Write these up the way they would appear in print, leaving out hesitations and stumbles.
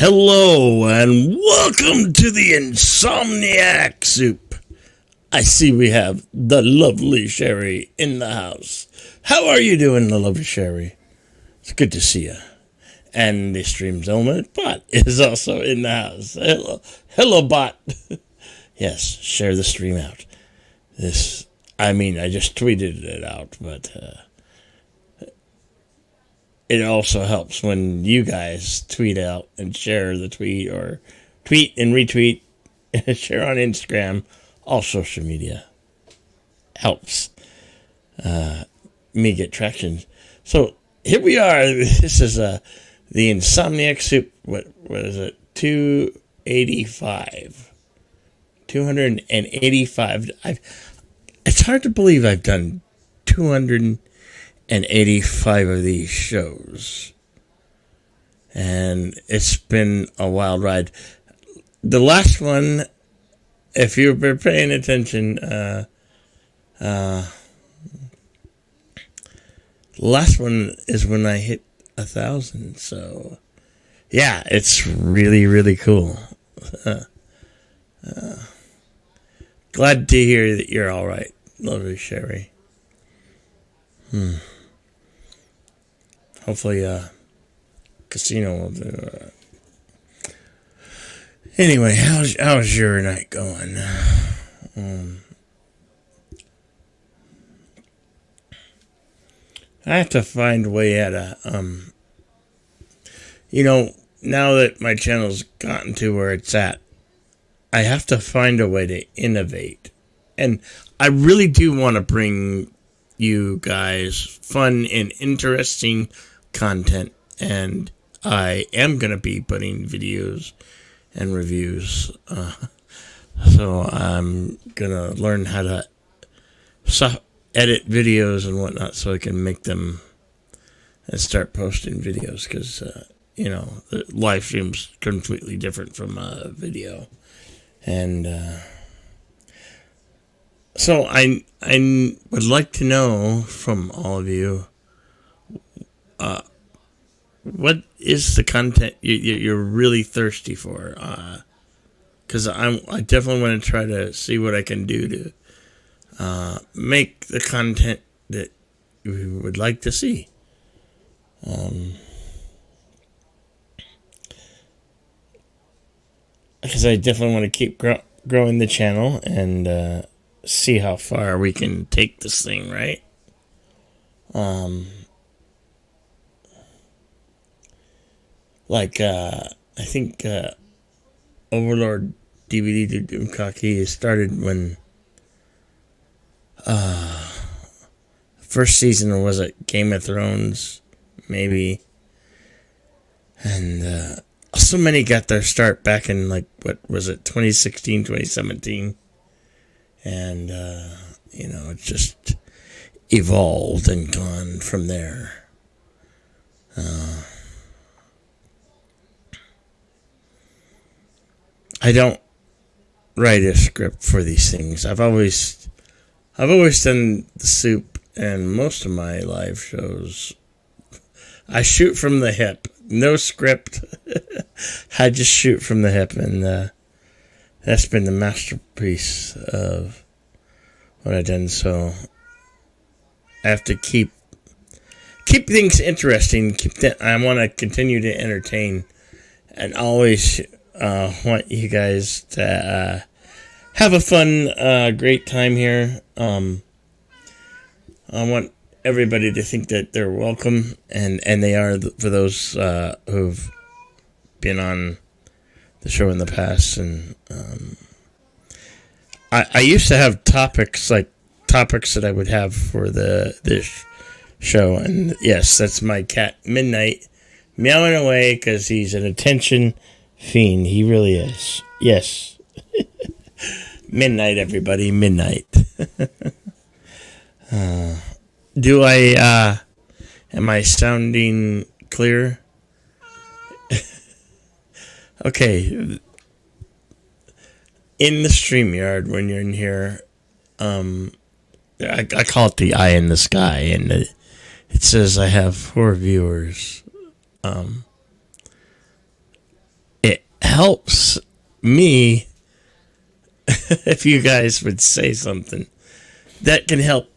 Hello and welcome to the Insomniac Soup. I see we have the lovely Sherry in the house. How are you doing, the lovely Sherry? It's good to see you. And the Streams Element Bot is also in the house. Hello Bot. Yes, share the stream out. I just tweeted it out, but it also helps when you guys tweet out and share the tweet, or tweet and retweet and share on Instagram. All social media helps me get traction. So here we are. This is the Insomniac Soup. What is it? 285. 285. It's hard to believe I've done 285 of these shows, and it's been a wild ride. The last one, if you've been paying attention, the last one is when I hit 1,000. So, yeah, it's really, really cool. Glad to hear that you're all right, lovely Sherry. Hopefully, Casino will do. Anyway, how's your night going? I have to find a way out of, now that my channel's gotten to where it's at, I have to find a way to innovate. And I really do want to bring you guys fun and interesting content. And I am going to be putting videos and reviews. So I'm going to learn how to edit videos and whatnot so I can make them and start posting videos. Because, the live stream's completely different from a video. And so I would like to know from all of you, what is the content you're really thirsty for? Because I definitely want to try to see what I can do to make the content that you would like to see. Because I definitely want to keep growing the channel and see how far we can take this thing, right? I think Overlord DVD Doomcocky started when first season, or was it Game of Thrones, maybe? And so many got their start back in, 2016, 2017. And, it just evolved and gone from there. I don't write a script for these things. I've always done the soup and most of my live shows. I shoot from the hip. No script. I just shoot from the hip, and that's been the masterpiece of what I've done. So I have to keep things interesting. I want to continue to entertain, and always want you guys to have a fun, great time here. I want everybody to think that they're welcome, and they are, for those who've been on the show in the past. And I used to have topics that I would have for this show, and yes, that's my cat Midnight meowing away because he's an attention fiend. He really is. Yes. Midnight, everybody, Midnight. Am I sounding clear? Okay. In the StreamYard, when you're in here, I call it the eye in the sky, and it It says I have 4 viewers. helps me if you guys would say something that can help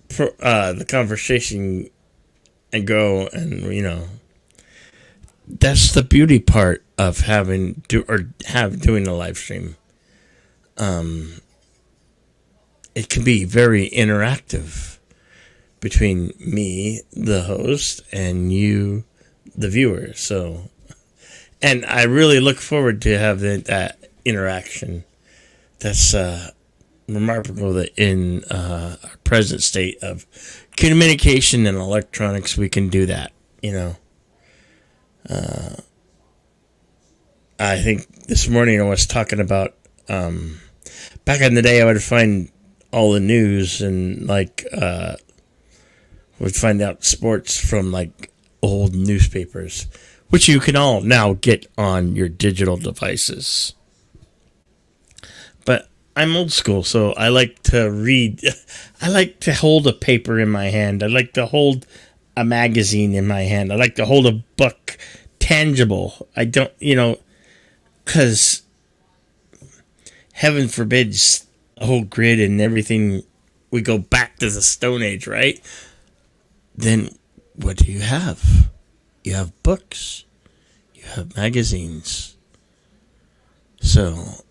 the conversation and go, and that's the beauty part of doing a live stream. It can be very interactive between me, the host, and you, the viewer. So, and I really look forward to having that interaction. That's remarkable that in our present state of communication and electronics, we can do that. I think this morning I was talking about back in the day I would find all the news and would find out sports from old newspapers, which you can all now get on your digital devices. But I'm old school, so I like to read. I like to hold a paper in my hand. I like to hold a magazine in my hand. I like to hold a book tangible. I don't, because heaven forbids the whole grid and everything, we go back to the Stone Age, right? Then what do you have? You have books. You have magazines. So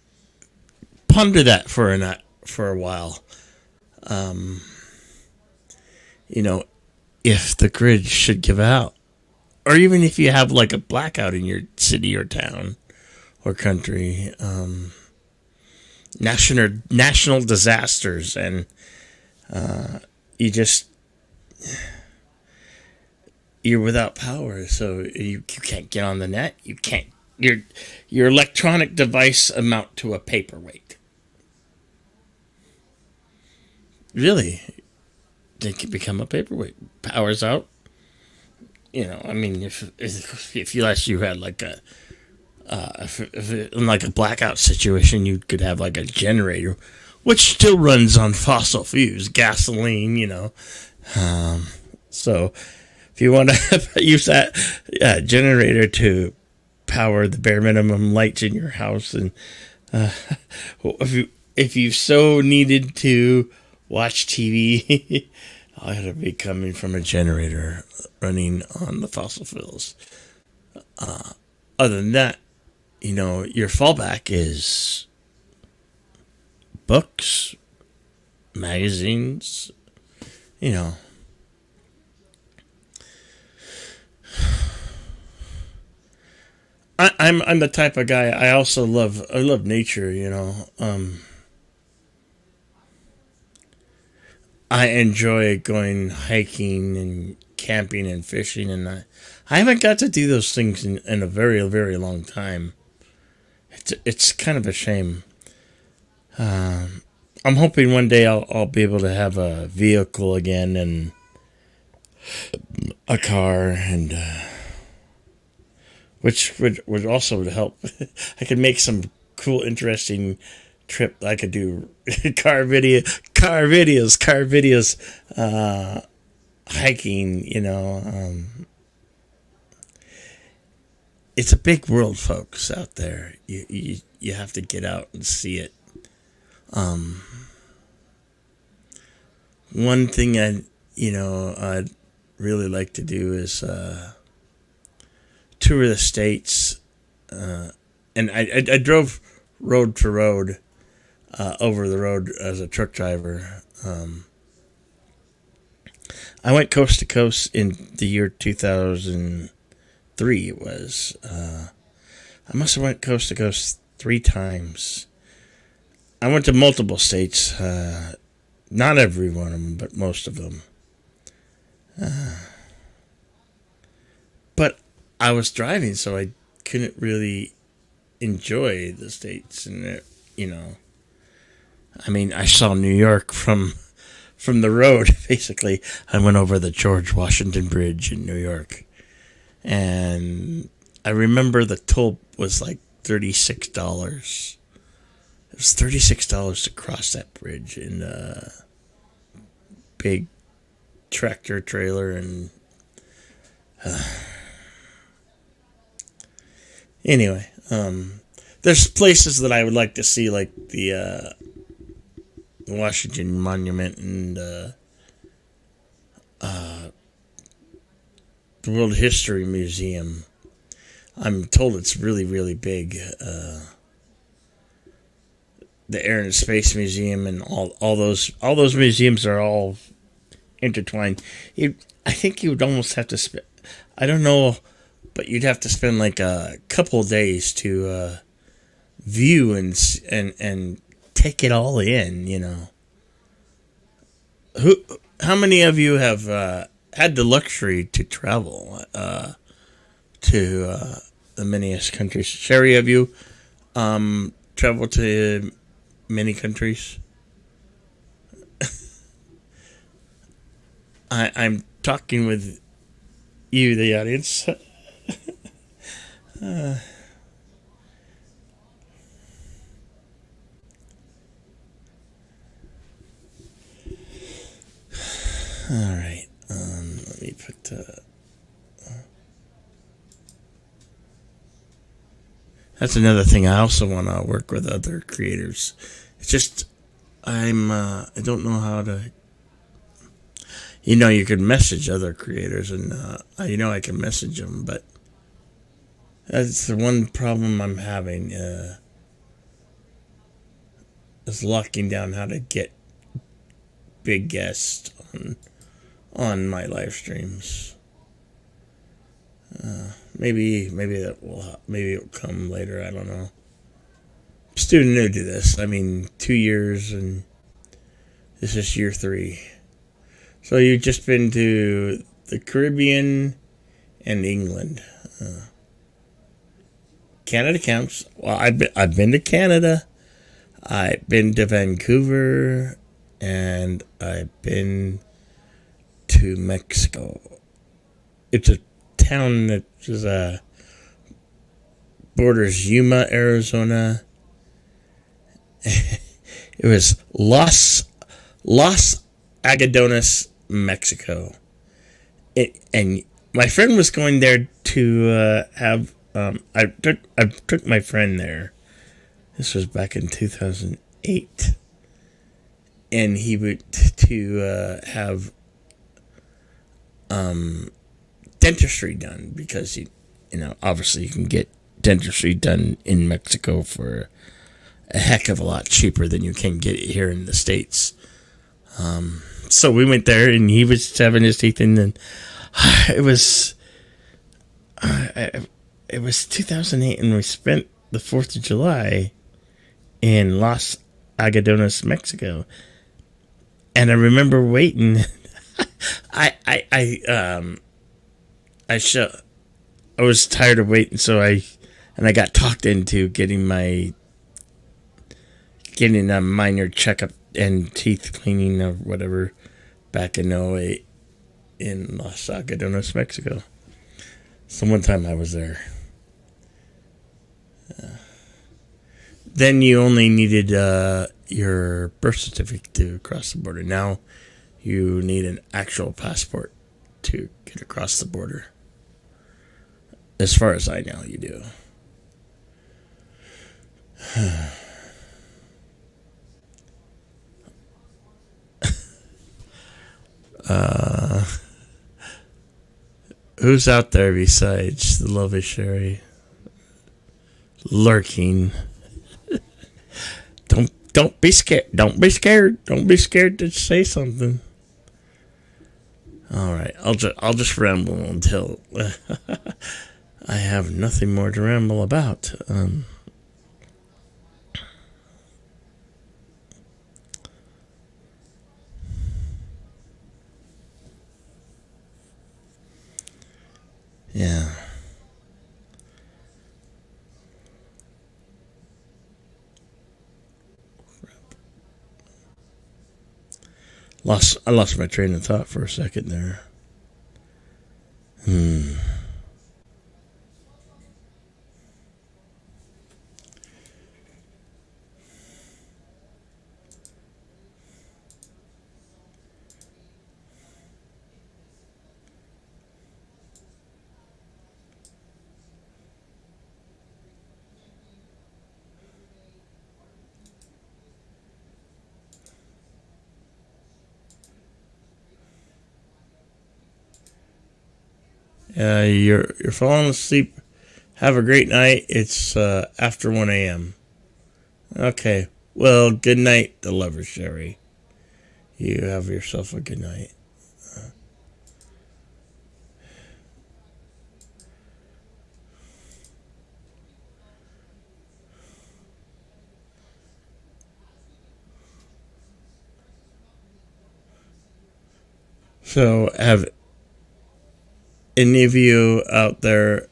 ponder that for a while. If the grid should give out, or even if you have a blackout in your city or town or country, national disasters, and you're without power, so you can't get on the net. You can't. Your electronic device amount to a paperweight. Really, they can become a paperweight. Power's out. If you actually had in a blackout situation, you could have a generator, which still runs on fossil fuels, gasoline. So if you want to use that generator to power the bare minimum lights in your house, and if you so needed to watch TV, I had to be coming from a generator running on the fossil fuels. Other than that, your fallback is books, magazines, I'm the type of guy. I love nature. I enjoy going hiking and camping and fishing, and I haven't got to do those things in a very, very long time. It's kind of a shame. I'm hoping one day I'll be able to have a vehicle again and a car, and which would also help. I could make some cool, interesting trip. I could do car videos, hiking. It's a big world, folks, out there. You have to get out and see it. One thing I'd really like to do is tour the States, and I drove road to road, over the road as a truck driver. I went coast to coast in the year 2003. It was. I must have went coast to coast 3 times. I went to multiple states. Not every one of them, but most of them. But I was driving, so I couldn't really enjoy the states, and I saw New York from the road. Basically, I went over the George Washington Bridge in New York, and I remember the toll was $36. It was $36 to cross that bridge in a big tractor trailer, and anyway, There's places that I would like to see, like the Washington Monument and the World History Museum. I'm told it's really, really big. The Air and Space Museum and all those museums are all intertwined. I think you would almost have to spend. I don't know, but you'd have to spend like a couple of days to view and take it all in. Who? How many of you have had the luxury to travel to the manyest countries? Sherry, have you traveled to many countries? I'm talking with you, the audience. All right. Let me put. That's another thing. I also want to work with other creators. It's just I don't know how to. You could message other creators, and I can message them, but that's the one problem I'm having. Is locking down how to get big guests on my live streams. Maybe it'll come later. I don't know. I'm still new to this. I mean, 2 years, and this is year 3. So you've just been to the Caribbean and England. Canada counts. Well, I've been to Canada. I've been to Vancouver, and I've been to Mexico. It's a town that is borders Yuma, Arizona. It was Los Agadones, Mexico. And my friend was going there to have. I took my friend there. This was back in 2008, and he would to have dentistry done because obviously you can get dentistry done in Mexico for a heck of a lot cheaper than you can get it here in the States. So we went there, and he was having his teeth in, and it was 2008, and we spent the 4th of July in Los Agadones, Mexico. And I remember waiting. I was tired of waiting, so I got talked into getting a minor checkup and teeth cleaning or whatever back in '08 in Los Agadones, Mexico. So one time I was there. Then you only needed your birth certificate to cross the border. Now you need an actual passport to get across the border. As far as I know, you do. Who's out there besides the lovely Sherry? Lurking. Don't be scared. Don't be scared. Don't be scared to say something. All right, I'll just ramble until I have nothing more to ramble about. Yeah. I lost my train of thought for a second there. You're falling asleep. Have a great night. It's after 1 a.m. Okay. Well, good night, the lover Sherry. You have yourself a good night. So, have any of you out there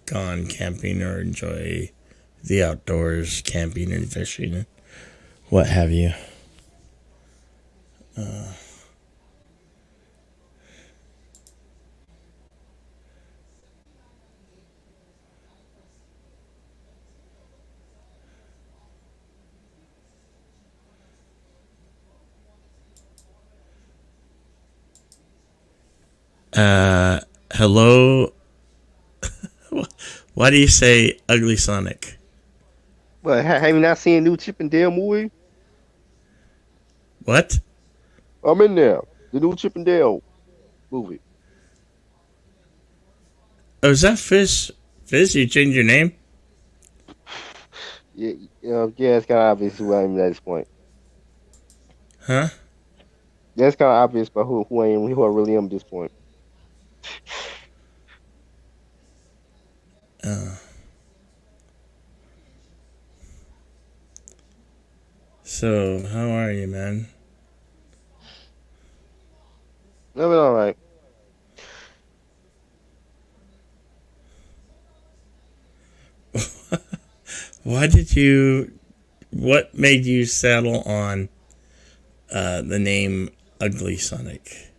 gone camping or enjoy the outdoors, camping and fishing, what have you? Hello. Why do you say Ugly Sonic? But have you not seen the new Chip and Dale movie? What? I'm in there. The new Chip and Dale movie. Oh, is that Fizz? Fizz, you changed your name? Yeah, yeah, it's kind of obvious who I am at this point. Huh? That's kind of obvious about who I am, who I really am at this point. Uh, so, how are you, man? I've been all right. Why did you. What made you settle on the name Ugly Sonic?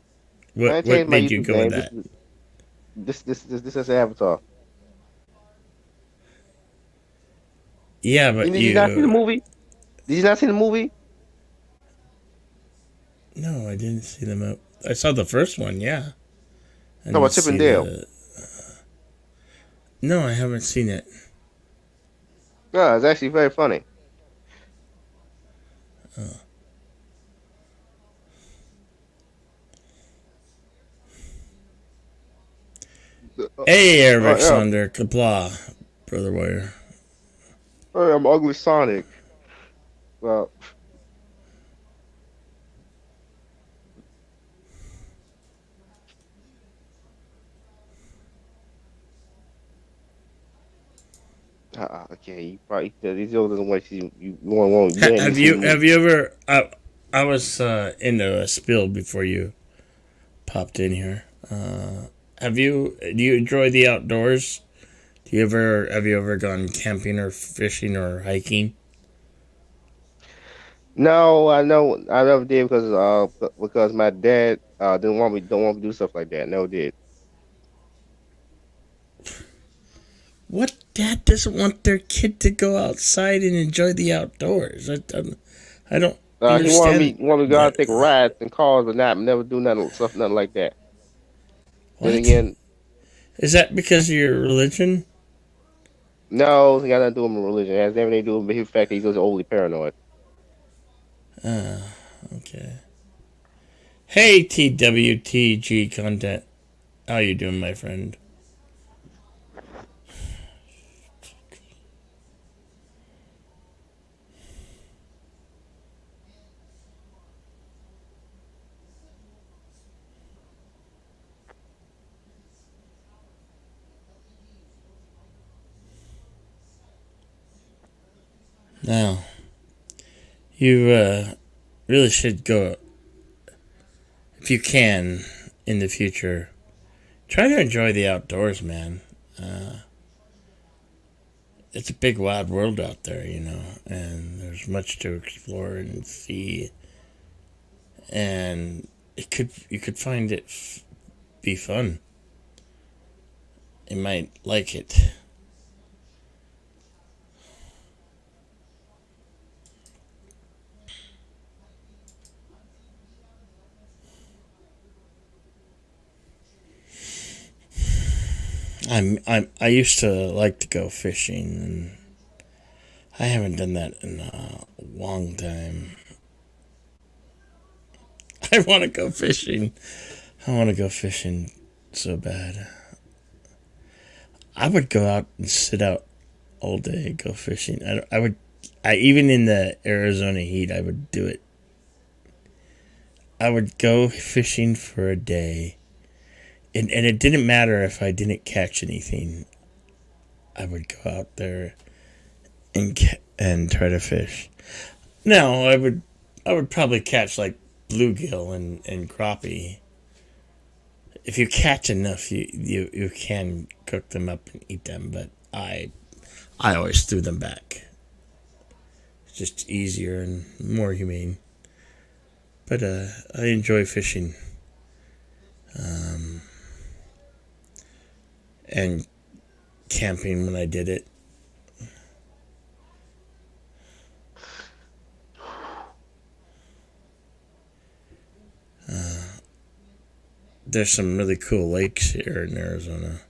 I What changed my made you YouTube go with name. that? This is Avatar. Yeah, You but did you not see the you. movie? Did you not see the movie? No, I didn't see them. I saw the first one, yeah. I Talk didn't about Chip see and Dale. the. No, I haven't seen it. No, it's actually very funny. Oh. Hey, Eric Yeah. Sonder, Kapla, Brother Warrior. Hey, I'm Ugly Sonic. Well, okay, you probably these other the ones you Have seen the you movie. ever? I was into a spill before you popped in here. Have you? Do you enjoy the outdoors? Do you ever? Have you ever gone camping or fishing or hiking? No, I know I never did because my dad don't want me to do stuff like that. Never did. What dad doesn't want their kid to go outside and enjoy the outdoors? I don't He understand wanted me to go out that. and take rides and cars, but not never do nothing like that. Then What again, is that because of your religion? no, it got nothing to do with my religion. It has everything to do with the fact that he's just overly paranoid. Uh, okay. Hey, TWTG content. How you doing, my friend? Now, you really should go, if you can, in the future. Try to enjoy the outdoors, man. Uh, it's a big, wide world out there, and there's much to explore and see. And you could find it be fun. You might like it. I used to like to go fishing, and I haven't done that in a long time. I want to go fishing. I want to go fishing so bad. I would go out and sit out all day, go fishing. Even in the Arizona heat, I would do it. I would go fishing for a day, and it didn't matter if I didn't catch anything. I would go out there and try to fish. Now I would probably catch like bluegill and crappie. If you catch enough, you can cook them up and eat them. But I always threw them back. It's just easier and more humane. But I enjoy fishing, and camping when I did it. There's some really cool lakes here in Arizona.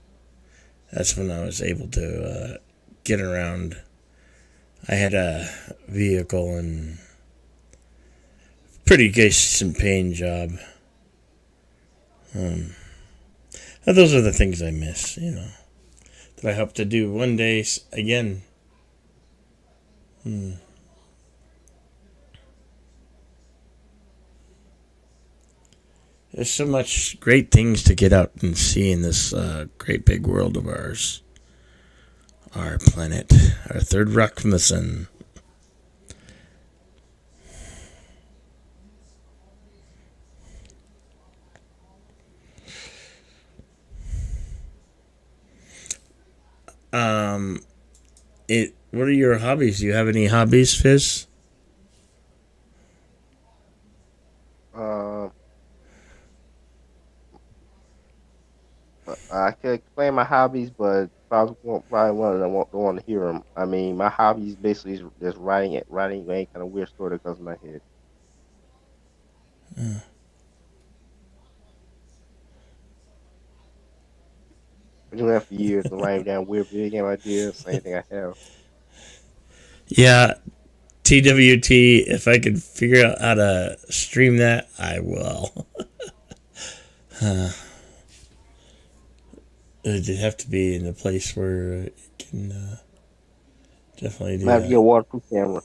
That's when I was able to get around. I had a vehicle and pretty decent paying job. Those are the things I miss, that I hope to do one day again. There's so much great things to get out and see in this great big world of ours. Our planet, our third rock from the sun. What are your hobbies? Do you have any hobbies, Fizz? Uh, I could explain my hobbies, but probably one of them won't don't want to hear them. I mean, my hobbies basically is just writing any kind of weird story that comes to my head. I've been doing that for years, and writing down weird video game ideas. Same thing I have. Yeah, TWT. If I could figure out how to stream that, I will. It'd have to be in a place where it can definitely do Might have to get a that. waterproof camera.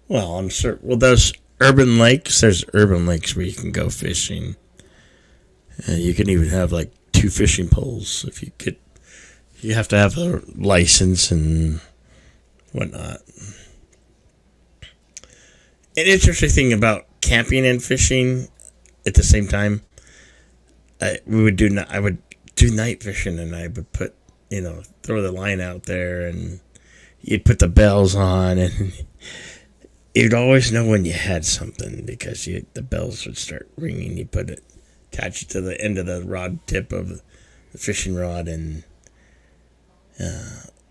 Well, I'm sure. Well, there's urban lakes. There's urban lakes where you can go fishing. You can even have like two fishing poles if you could. You have to have a license and whatnot. An interesting thing about camping and fishing at the same time, I would do night fishing, and I would put, throw the line out there, and you'd put the bells on, and you'd always know when you had something because the bells would start ringing. You attach it to the end of the rod tip of the fishing rod, and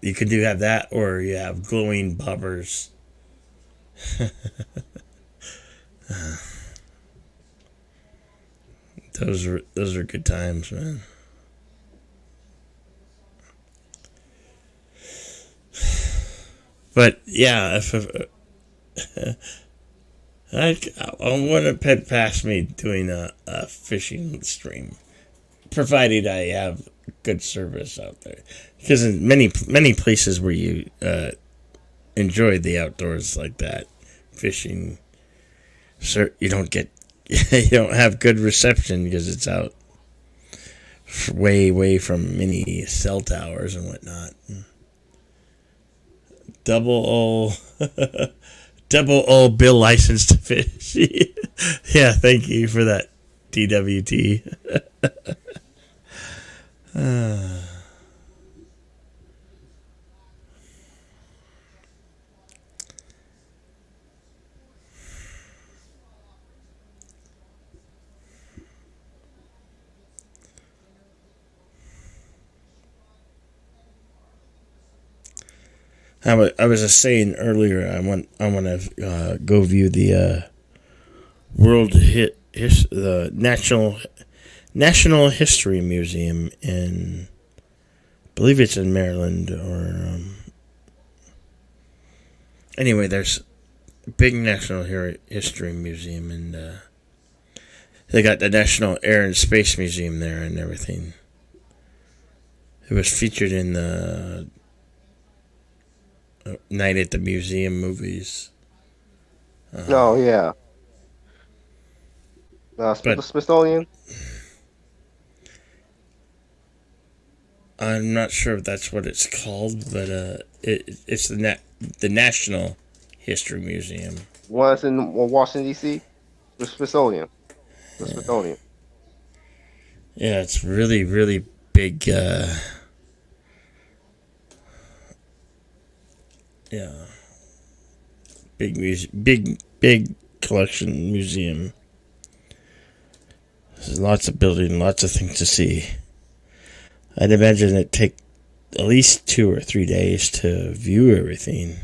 you could have that, or you have glowing bobbers. Those are good times, man. But yeah, I wouldn't pet past me doing a fishing stream, provided I have good service out there. Because in many places where you enjoy the outdoors like that, fishing, you don't get you don't have good reception because it's out way from many cell towers and whatnot. Double O, double O bill license to fish. Yeah, thank you for that, TWT. I was just saying earlier. I want to go view the the National History Museum in, I believe it's in Maryland, or anyway, there's a big National History Museum, and They got the National Air and Space Museum there and everything. It was featured in the Night at the Museum movies. Oh yeah, But Smithsonian. I'm not sure if that's what it's called, but it's the National History Museum. One's in Washington D.C. The Smithsonian. The Smithsonian. Yeah, it's really, really big. Yeah, big collection museum. There's lots of building, lots of things to see. I'd imagine it'd take at least 2 or 3 days to view everything.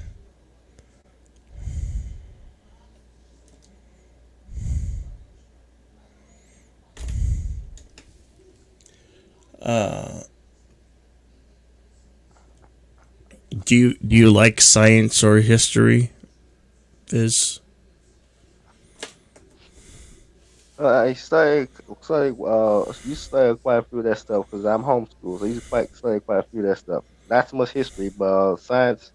Do you like science or history, Viz? You study quite a few of that stuff because I'm homeschooled, so you study quite a few of that stuff. Not so much history, but science.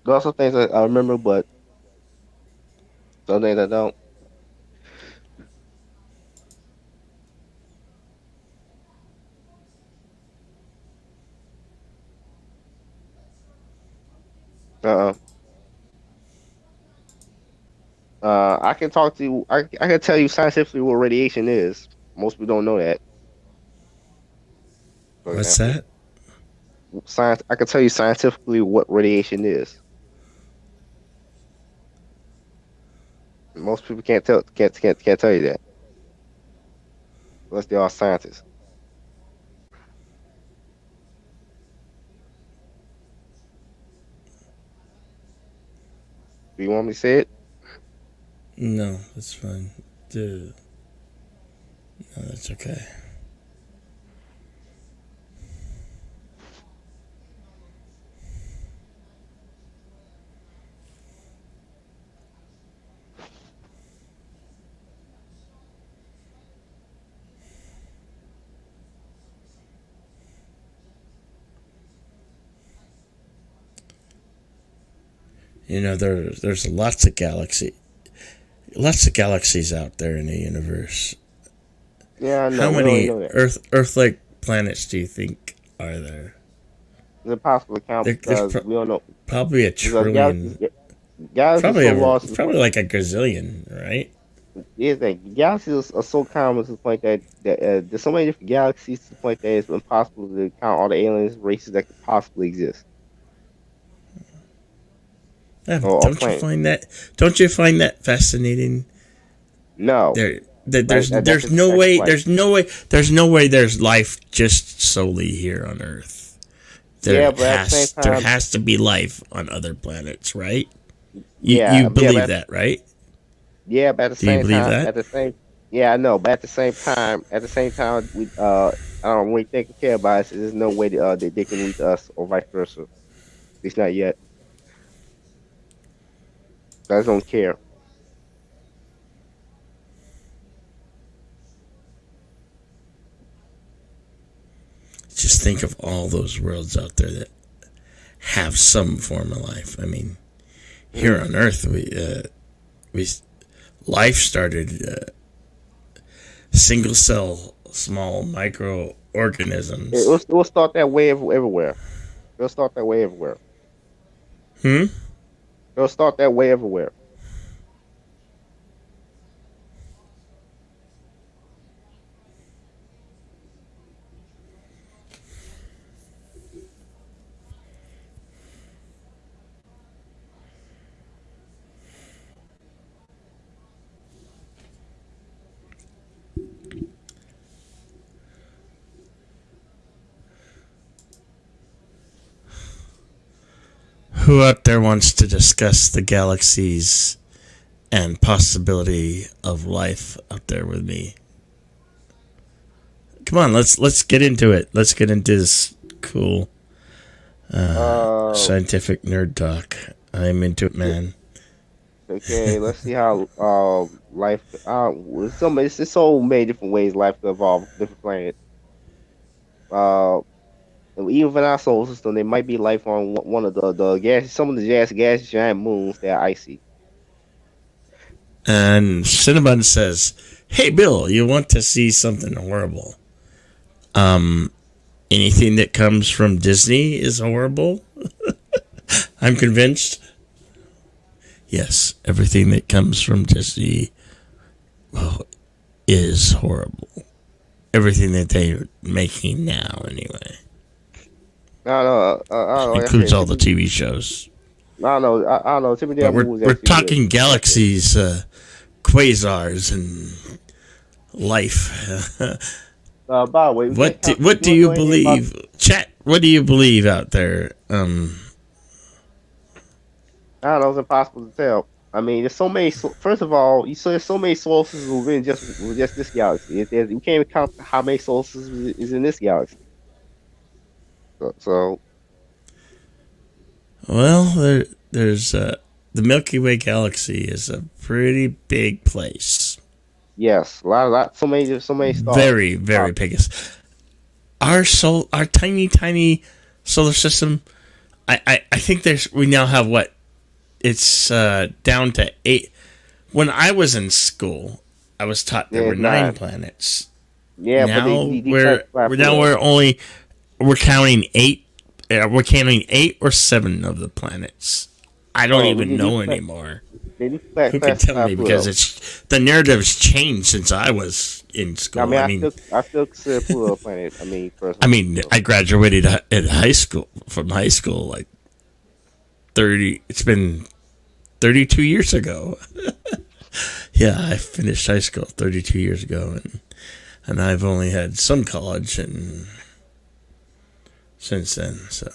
There are some things that I remember, but some things I don't. Uh, I can talk to you. I can tell you scientifically what radiation is. Most people don't know that. For What's example, that? science. I can tell you scientifically what radiation is. Most people can't tell you that unless they are scientists. Do you want me to say it? No, that's fine. Dude, no, that's okay. There's lots of galaxies out there in the universe. Yeah, I know. How We already many know that. Earth-like planets do you think are there? It's impossible to count There's because we don't know probably a because trillion. galaxies are so large. Probably like a gazillion, right? Is that galaxies are so common to the point that there's so many different galaxies to the point that it's impossible to count all the aliens races that could possibly exist or Don't you planets. find that? Don't you find that fascinating? No, There's no that's way. right. There's no way. There's life just solely here on Earth. Yeah, but at the same There time, has to be life on other planets, right? yeah, You believe that, right? but at the Do you same believe time, that? yeah, I know, but at the same time, I don't really think we care about it. There's no way that they can reach us or vice versa. At least not yet. I just don't care. Just think of all those worlds out there that have some form of life. I mean, here Mm. on Earth, we life started single cell, small microorganisms. It will start that way everywhere. It'll start that way everywhere. Hmm. It'll start that way everywhere. Who out there wants to discuss the galaxies and possibility of life out there with me? Come on, let's get into it. Let's get into this cool Scientific nerd talk. I'm into it, yeah, man. okay, let's see how life. It's so many different ways life could evolve, different planets. Uh, and even in our solar system, there might be life on one of the gas, some of the gas giant moons that are icy. And Cinnabon says, "Hey, Bill, you want to see something horrible? Anything that comes from Disney is horrible. I'm convinced. Yes, everything that comes from Disney, well, is horrible. Everything that they're making now, anyway, I don't know. I don't know. Like I includes said, all the TV shows. I don't know. I don't know. Typically, But that we're movie is we're actually good. talking Like it. galaxies, quasars, and life. By the way, we can't count. What You do want to you know anything about? believe, chat? What do you believe out there? I don't know. It's impossible to tell. I mean, there's so many. First of all, you saw there's so many sources within just this galaxy. You can't even count how many sources is in this galaxy. So Well, there's the Milky Way galaxy is a pretty big place. yes, so many stars. Very, very big. Our tiny solar system. I think we now have what it's down to 8. When I was in school, I was taught there Yeah, were it's 9 nine. planets. Yeah, but Now they we're now we're counting 8. We're counting 8 or 7 of the planets. I don't Oh, even know anymore. they do Who can tell classify me? Because Pluto. it's the narrative's changed since I was in I school. mean, I still consider Pluto a planet. I mean, I personally. mean, So, I graduated at high school from high school like 30. It's been 32 years ago. Yeah, I finished high school 32 years ago, and I've only had some college and since then. So,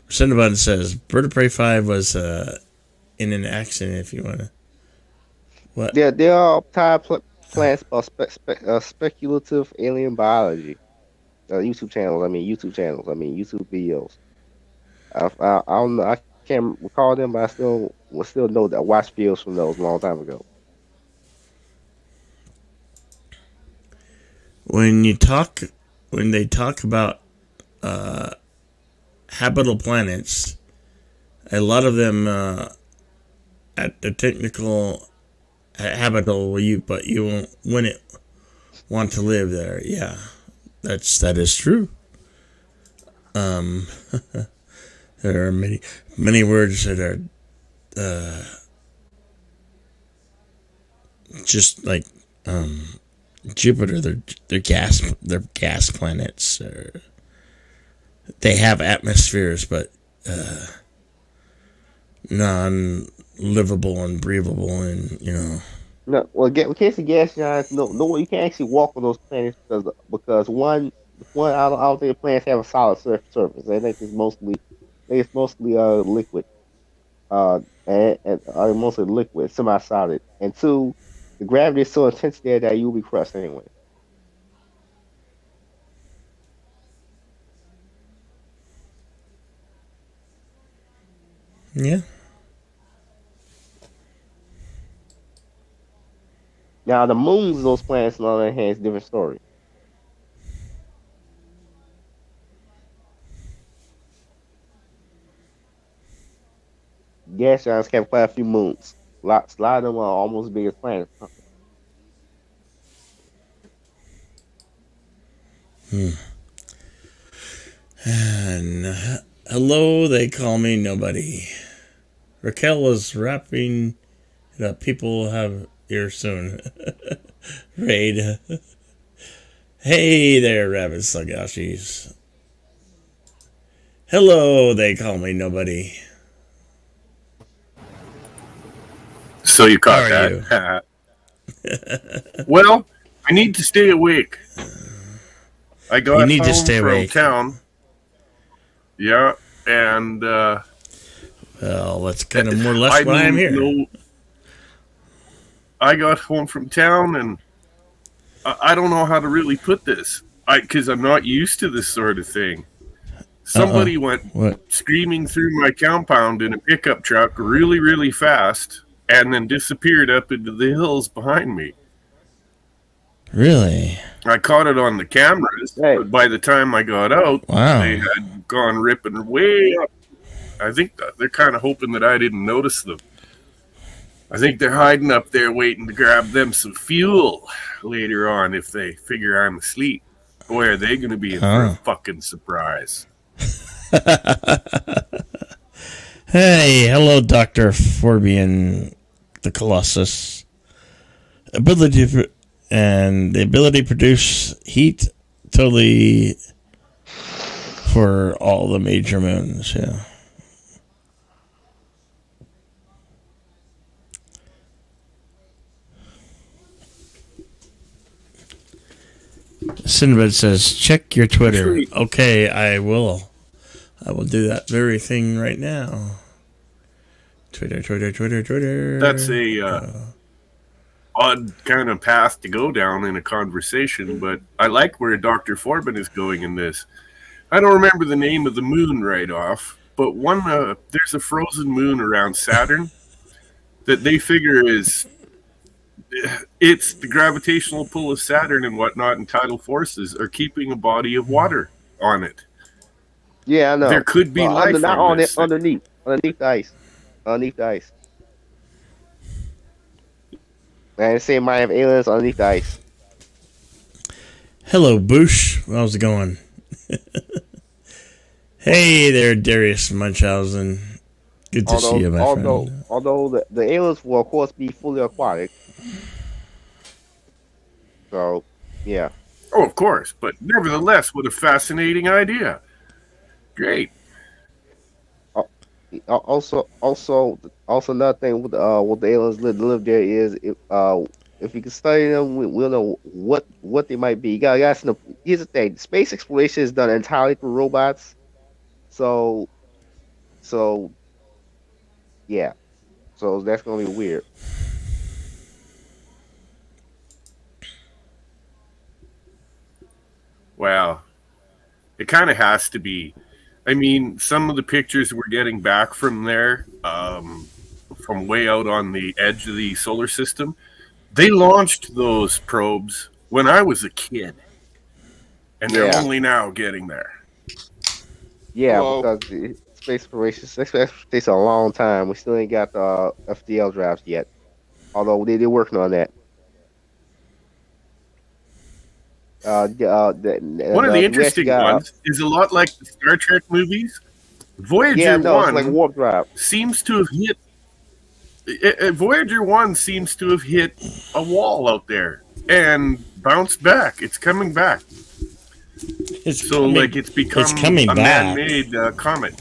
Cinnabon says Bird of Prey 5 was in an accident. If you want to, what? there are plans about speculative alien biology. YouTube channels. I mean, YouTube channels. I mean, YouTube videos. I don't know. I can't recall them, but I still know that I watched videos from those a long time ago. When you talk, when they talk about habitable planets, a lot of them at the technical habitable, but you wouldn't want to live there. Yeah, that is true. Um, there are many words that are just like Jupiter. They're gas planets. They have atmospheres, but non-livable and breathable, and No, well, in case of gas giants, no, you can't actually walk on those planets because I don't think the planets have a solid surface. I think it's mostly liquid, and mostly liquid, semi-solid. And two, the gravity is so intense there that you'll be crushed anyway. yeah. Now, the moons of those planets, on the other hand, is a different story. Gas giants have quite a few moons. A lot of them are almost as big as planets. And hello, they call me nobody. Raquel is wrapping it up. People will have here soon. Raid. Hey there, Rabbit Slugashis. Hello, they call me nobody. So you How caught are you? that. Well, I need to stay awake. I got You need to home stay from awake. town. Yeah, and Well, that's kind of more or less why I'm here. I got home from town and I don't know how to really put this, because I'm not used to this sort of thing. Somebody went What? screaming through my compound in a pickup truck really, really fast, and then disappeared up into the hills behind me. Really? I caught it on the cameras, Hey. but by the time I got out, Wow. they had gone ripping way up. I think they're kind of hoping that I didn't notice them. I think they're hiding up there waiting to grab them some fuel later on if they figure I'm asleep. Boy, are they going to be in for a fucking surprise. Hey, hello, Dr. Forbian the Colossus. The ability to produce heat totally for all the major moons, yeah. Sinbad says, check your Twitter. Okay, I will. I will do that very thing right now. Twitter. That's a odd kind of path to go down in a conversation, but I like where Dr. Forbin is going in this. I don't remember the name of the moon right off, but there's a frozen moon around Saturn that they figure it's the gravitational pull of Saturn and whatnot, and tidal forces are keeping a body of water on it. Yeah, I know. There could be life not on on this it, underneath the ice. Underneath the ice. And say might have aliens underneath the ice. Hello, Boosh. How's it going? Hey there, Darius Munchausen. Good to see you, my friend. Although the aliens will, of course, be fully aquatic. So, yeah. Oh, of course, but nevertheless, what a fascinating idea. Great. Also, another thing with the aliens live there is if you can study them, we'll know what they might be. You got to know. Here's the thing: space exploration is done entirely through robots. So yeah. So that's gonna be weird. Wow. It kind of has to be. I mean, some of the pictures we're getting back from there, from way out on the edge of the solar system, they launched those probes when I was a kid. And they're only now getting there. Yeah, because space exploration takes a long time. We still ain't got the FDL drafts yet. Although they're working on that. One of the interesting ones is a lot like the Star Trek movies. Voyager 1 like warp drive. Seems to have hit. Voyager 1 seems to have hit a wall out there and bounced back. It's coming back. It's become a man-made comet.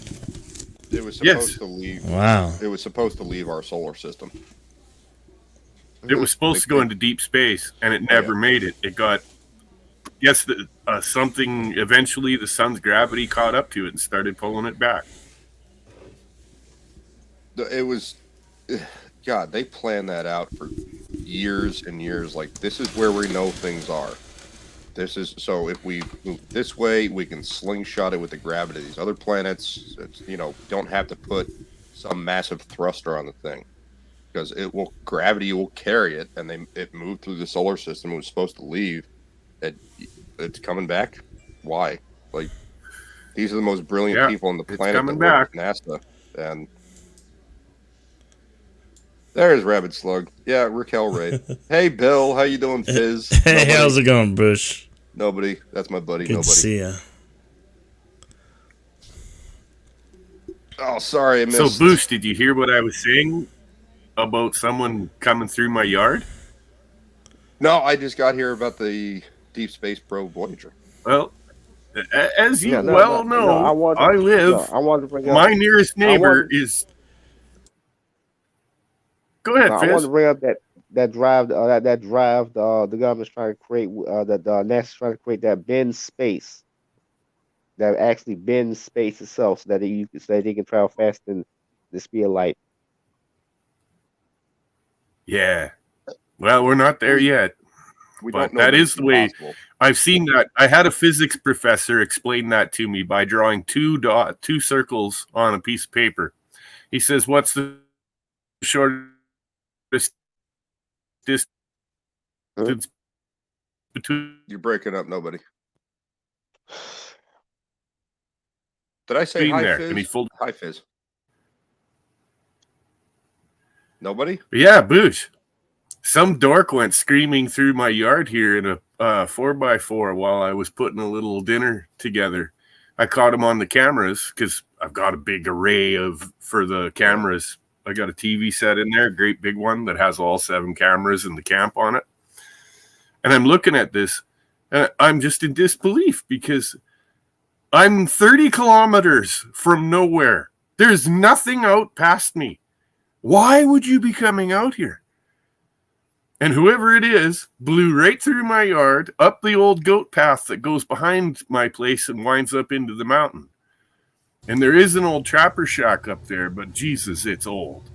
It was supposed to leave. Wow. It was supposed to leave our solar system. It was supposed to go into deep space, and it never made it. It got, something, eventually the sun's gravity caught up to it and started pulling it back. It was, God, they planned that out for years and years. Like, this is where we know things are. This is, so if we move this way, we can slingshot it with the gravity. These other planets, don't have to put some massive thruster on the thing. Because gravity will carry it, and it moved through the solar system. It was supposed to leave. It's coming back. Why? Like, these are the most brilliant people on the planet that work at NASA. And there's Rabid Slug. Yeah, Raquel Ray. Hey, Bill, how you doing, Fizz? Hey, how's it going, Bush? Nobody. That's my buddy. Good to see ya. Oh, sorry, I missed. So, Bush, did you hear what I was saying about someone coming through my yard? No, I just got here about the Deep Space Probe Voyager. Well, as you know, I live. My nearest neighbor is. Go ahead, Fizz. I want to bring up that drive. The government's trying to create. That NASA's trying to create that bend space. That actually bends space itself, so that they can travel faster than the speed of light. Yeah. Well, we're not there yet. We but don't know that that is it's the way. possible. I've seen that. I had a physics professor explain that to me by drawing two circles on a piece of paper. He says, "What's the shortest distance between You're breaking up, nobody. Did I say hi, there?" Fizz? And he folded. Hi, Fizz. Nobody? Yeah, boosh. Some dork went screaming through my yard here in a 4x4 while I was putting a little dinner together. I caught him on the cameras because I've got a big array for the cameras. I got a TV set in there, a great big one that has all 7 cameras in the camp on it. And I'm looking at this, and I'm just in disbelief because I'm 30 kilometers from nowhere. There's nothing out past me. Why would you be coming out here? And whoever it is blew right through my yard, up the old goat path that goes behind my place and winds up into the mountain. And there is an old trapper shack up there, but Jesus, it's old.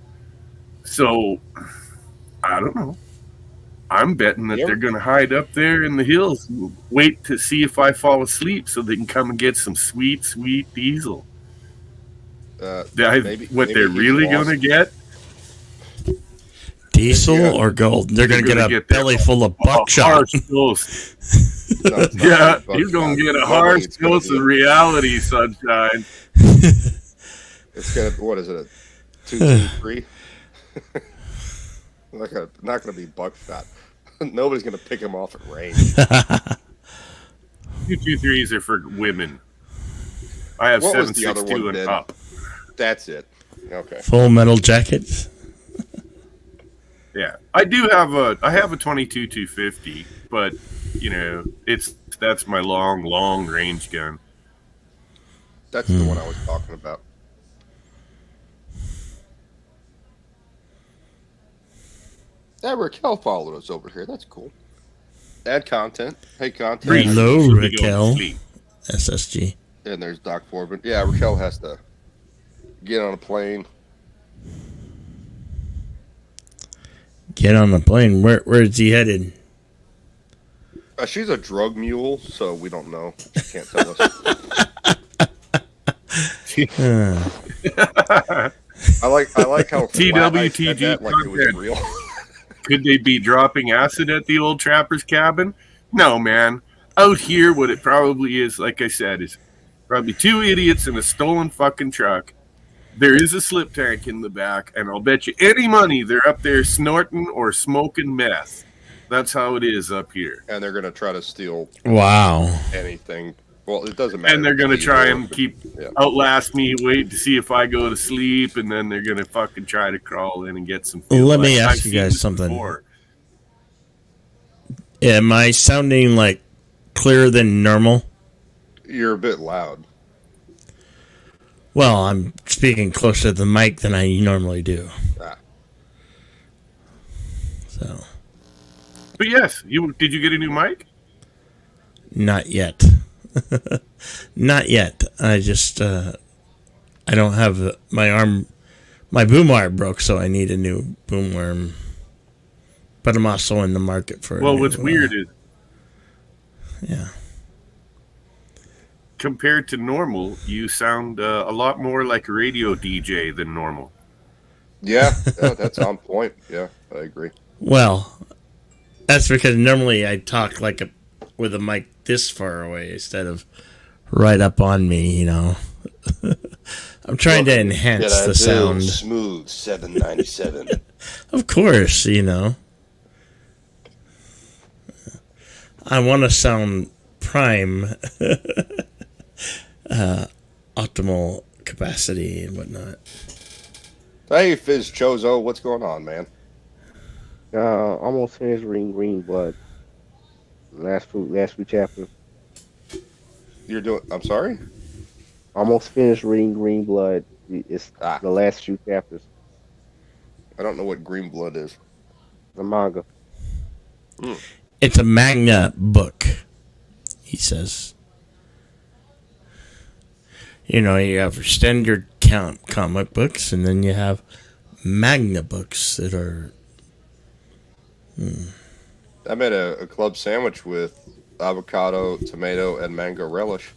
So, I don't know. I'm betting that they're going to hide up there in the hills and wait to see if I fall asleep so they can come and get some sweet, sweet diesel. Maybe they're really going to get? Diesel or gold? They're going to get a belly full of buckshot. Yeah, you're going to get a harsh dose of reality, sunshine. It's going to, what is it, a 223? Not going to be buckshot. Nobody's going to pick him off at range. 223s are for women. I have 7.62 and up. That's it. Okay. Full metal jackets. Yeah, I have a 22 250, but that's my long range gun. That's the one I was talking about. Yeah, Raquel followed us over here. That's cool. Add content. Hey, content. Hello, Raquel. SSG. And there's Doc Forbin. Yeah, Raquel has to get on a plane. Get on the plane. Where is he headed? She's a drug mule, so we don't know. She can't tell us. I like how TWTG like it was real. Could they be dropping acid at the old trapper's cabin? No, man. Out here, what it probably is, like I said, is probably 2 idiots in a stolen fucking truck. There is a slip tank in the back, and I'll bet you any money they're up there snorting or smoking meth. That's how it is up here. And they're going to try to steal anything. Well, it doesn't matter. And they're going to try and outlast me, wait to see if I go to sleep, and then they're going to fucking try to crawl in and get some food. Let me ask you guys something. Before. Am I sounding like clearer than normal? You're a bit loud. Well, I'm speaking closer to the mic than I normally do. So. But yes, did you get a new mic? Not yet. Not yet. I just I don't have my boom arm broke, so I need a new boom worm. But I'm also in the market for. Well, what's weird is. Yeah. Compared to normal, you sound a lot more like a radio DJ than normal. Yeah, that's on point. Yeah, I agree. Well, that's because normally I talk with a mic this far away instead of right up on me, I'm trying to enhance the sound. Smooth 797. Of course, I want to sound prime. Optimal capacity and whatnot. Hey, Fizz Chozo, what's going on, man? Almost finished reading Green Blood. Last few chapters. I'm sorry? Almost finished reading Green Blood. It's the last few chapters. I don't know what Green Blood is. The manga. It's a manga book, he says. You have standard count comic books, and then you have manga books that are I made a club sandwich with avocado, tomato, and mango relish.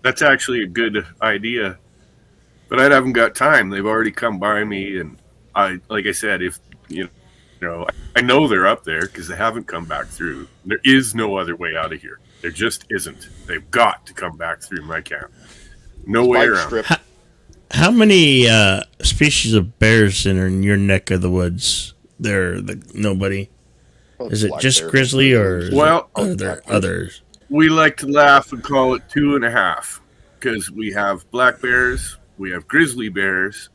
That's actually a good idea, but I haven't got time. They've already come by me, and like I said, if I know they're up there because they haven't come back through. There is no other way out of here. There just isn't. They've got to come back through my camp. No way Spike around. strip. How many species of bears in your neck of the woods? Nobody. Is it Black just bear. grizzly or Well, are there others? We like to laugh and call it 2.5 because we have black bears, we have grizzly bears,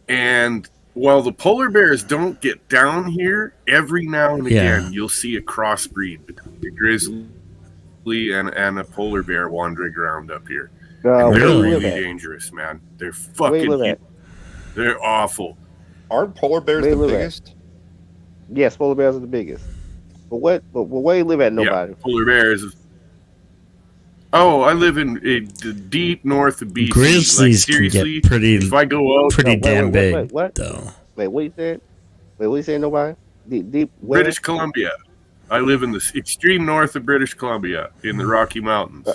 and while the polar bears don't get down here, every now and again you'll see a crossbreed between a grizzly and a polar bear wandering around up here. Where They're do you really live at? dangerous, man. They're Where you live fucking. at? They're awful. Aren't polar bears Where the you live at? biggest? Yes, polar bears are the biggest. But where you live at? Nobody. Yeah, polar bears. Oh, I live in the deep north of BC. Grizzlies like, can seriously, get pretty if I go out, pretty No, damn big what? though. Wait, what you said? Wait, what you saying? Nobody? Deep where? British Columbia. I live in the extreme north of British Columbia in the Rocky Mountains.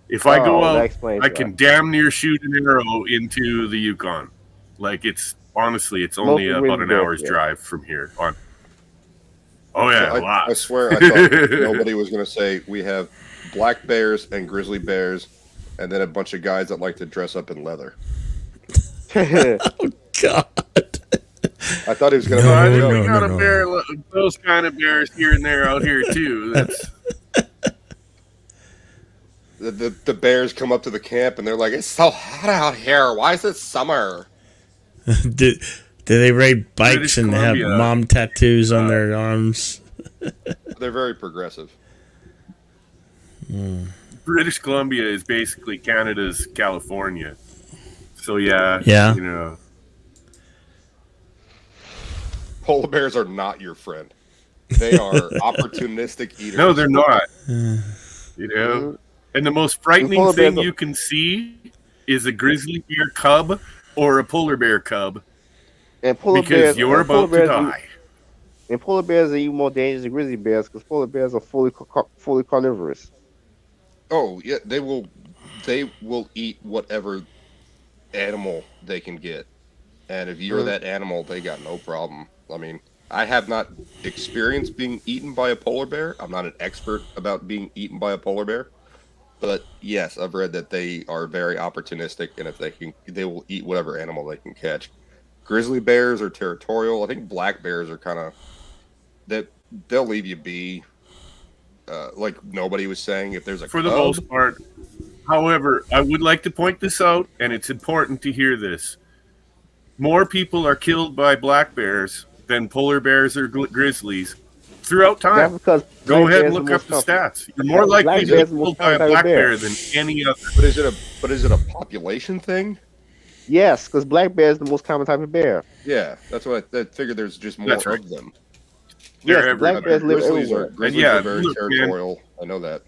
If I go that out, explains I why. can damn near shoot an arrow into the Yukon. Like it's honestly, it's only Most about an grizzly hour's bears, yeah. drive from here. Oh yeah, I lots. swear I thought nobody was going to say we have black bears and grizzly bears, and then a bunch of guys that like to dress up in leather. God. I thought he was going to No, I make think a we joke. got a bear, those kind of bears here and there out here too. That's The bears come up to the camp and they're like, "It's so hot out here. Why is it summer?" Do they ride bikes British and have Columbia. mom tattoos on their arms? They're very progressive. British Columbia is basically Canada's California. So yeah, Yeah. you know. Polar bears are not your friend. They are opportunistic eaters. No, they're not. You know, and the most frightening Polar bears thing are- you can see is a grizzly bear cub or a polar bear cub And polar because bears, you're polar about to bears die. And polar bears are even more dangerous than grizzly bears because polar bears are fully carnivorous. Oh yeah, they will eat whatever animal they can get, and if you're that animal, they got no problem. I mean, I have not experienced being eaten by a polar bear. I'm not an expert about being eaten by a polar bear, but yes, I've read that they are very opportunistic, and if they will eat whatever animal they can catch. Grizzly bears are territorial. I think black bears are kind of that they'll leave you be. Like nobody was saying, if there's a For the cub, most part. However, I would like to point this out, and it's important to hear this. More people are killed by black bears than polar bears or grizzlies throughout That's time. because Go black ahead bears and are look the up the most stats. You're more Black likely to bears get are the killed most by a common black bear. bear than any other. but is it a population thing? Yes, because black bear is the most common type of bear. Yeah, that's what I figured. There's just more That's right. of them. They're Yes, black everywhere. bears live Grizzlies everywhere. Grizzlies yeah, are very look, man. territorial. I know that.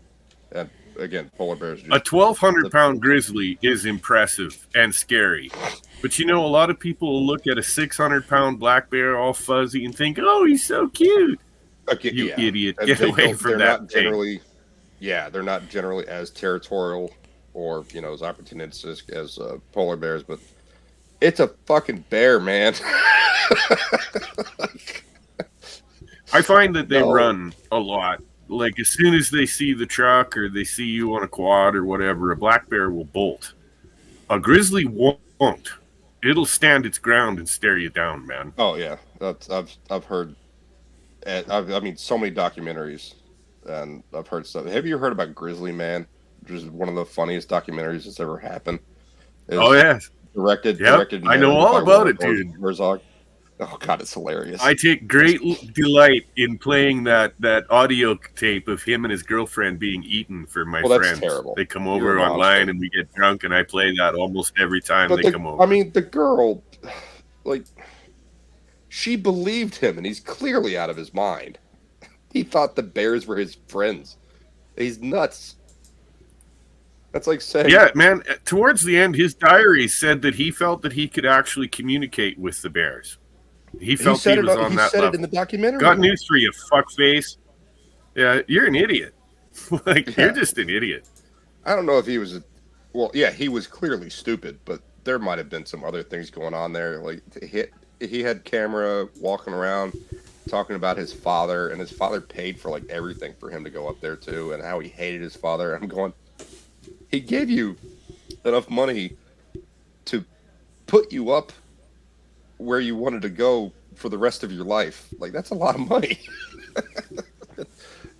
And again, polar bears. A 1,200-pound grizzly is impressive and scary. But you know, a lot of people will look at a 600-pound black bear all fuzzy and think, oh, he's so cute. Okay, You yeah. idiot. And Get they away don't- from they're that not thing. generally. Yeah, they're not generally as territorial or as opportunistic as polar bears, but it's a fucking bear, man. I find that they No. run a lot. Like, as soon as they see the truck or they see you on a quad or whatever, a black bear will bolt. A grizzly won't. It'll stand its ground and stare you down, man. Oh yeah, I've heard. I mean, so many documentaries, and I've heard stuff. Have you heard about Grizzly Man? Which is one of the funniest documentaries that's ever happened. It Oh, was yeah. directed. Yep, Directed. and I know narrated all by about Robert it, dude. Herzog. Oh god, it's hilarious. I take great delight in playing that audio tape of him and his girlfriend being eaten for my Well, that's friends. terrible. They come You're over a online monster. and we get drunk, and I play that almost every time But they come over. I mean, the girl, like, she believed him, and he's clearly out of his mind. He thought the bears were his friends. He's nuts. That's like saying, Yeah, man. Towards the end, his diary said that he felt that he could actually communicate with the bears. He felt he was on he that said level. it in the documentary. Got news for you, fuckface. Yeah, you're an idiot. Like, Yeah. you're just an idiot. I don't know if he was, well, yeah, he was clearly stupid, but there might have been some other things going on there. Like he had camera walking around talking about his father, and his father paid for like everything for him to go up there too, and how he hated his father. I'm going, he gave you enough money to put you up where you wanted to go for the rest of your life. Like, that's a lot of money.